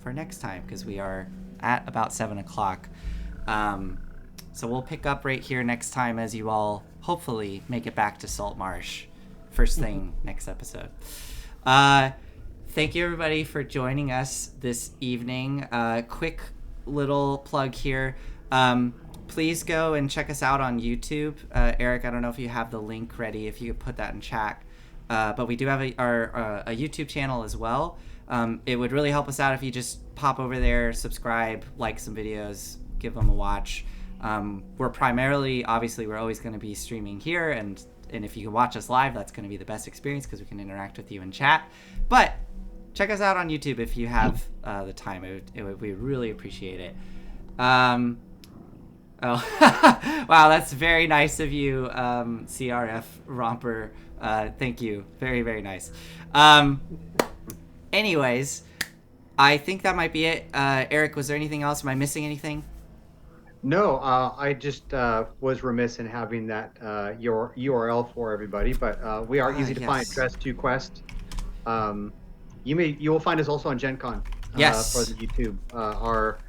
for next time, because we are at about 7 o'clock. So we'll pick up right here next time as you all hopefully make it back to Salt Marsh first thing next episode. Thank you everybody for joining us this evening. Quick little plug here. Please go and check us out on YouTube. Eric, I don't know if you have the link ready, if you could put that in chat. But we do have a YouTube channel as well. It would really help us out if you just pop over there, subscribe, like some videos, give them a watch. We're primarily, obviously, we're always going to be streaming here, and if you can watch us live, that's going to be the best experience because we can interact with you in chat. But check us out on YouTube if you have the time. We really appreciate it. Oh, wow, that's very nice of you, CRF Romper. Thank you. Very, very nice. Anyways, I think that might be it. Eric, was there anything else? Am I missing anything? No, I just was remiss in having that your URL for everybody, but we are easy to find. Dress to Quest. You will find us also on Gen Con. Yes. For the YouTube, our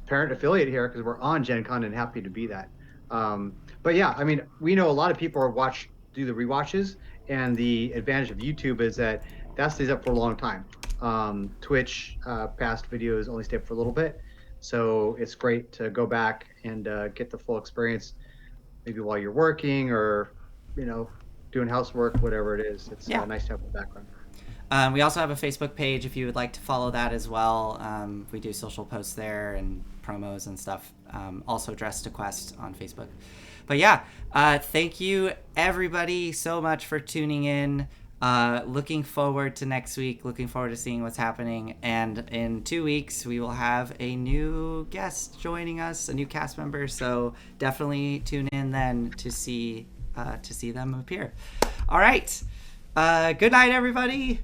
parent affiliate here, because we're on Gen Con and happy to be that. But yeah, I mean, we know a lot of people do the rewatches, and the advantage of YouTube is that stays up for a long time. Twitch past videos only stay up for a little bit. So it's great to go back and get the full experience, maybe while you're working or, doing housework, whatever it is. It's nice to have the background. We also have a Facebook page if you would like to follow that as well. We do social posts there and promos and stuff. Also Dress to Quest on Facebook. But yeah, thank you everybody so much for tuning in. Looking forward to next week, looking forward to seeing what's happening, and in 2 weeks we will have a new guest joining us, a new cast member, so definitely tune in then to see them appear. All right, good night everybody.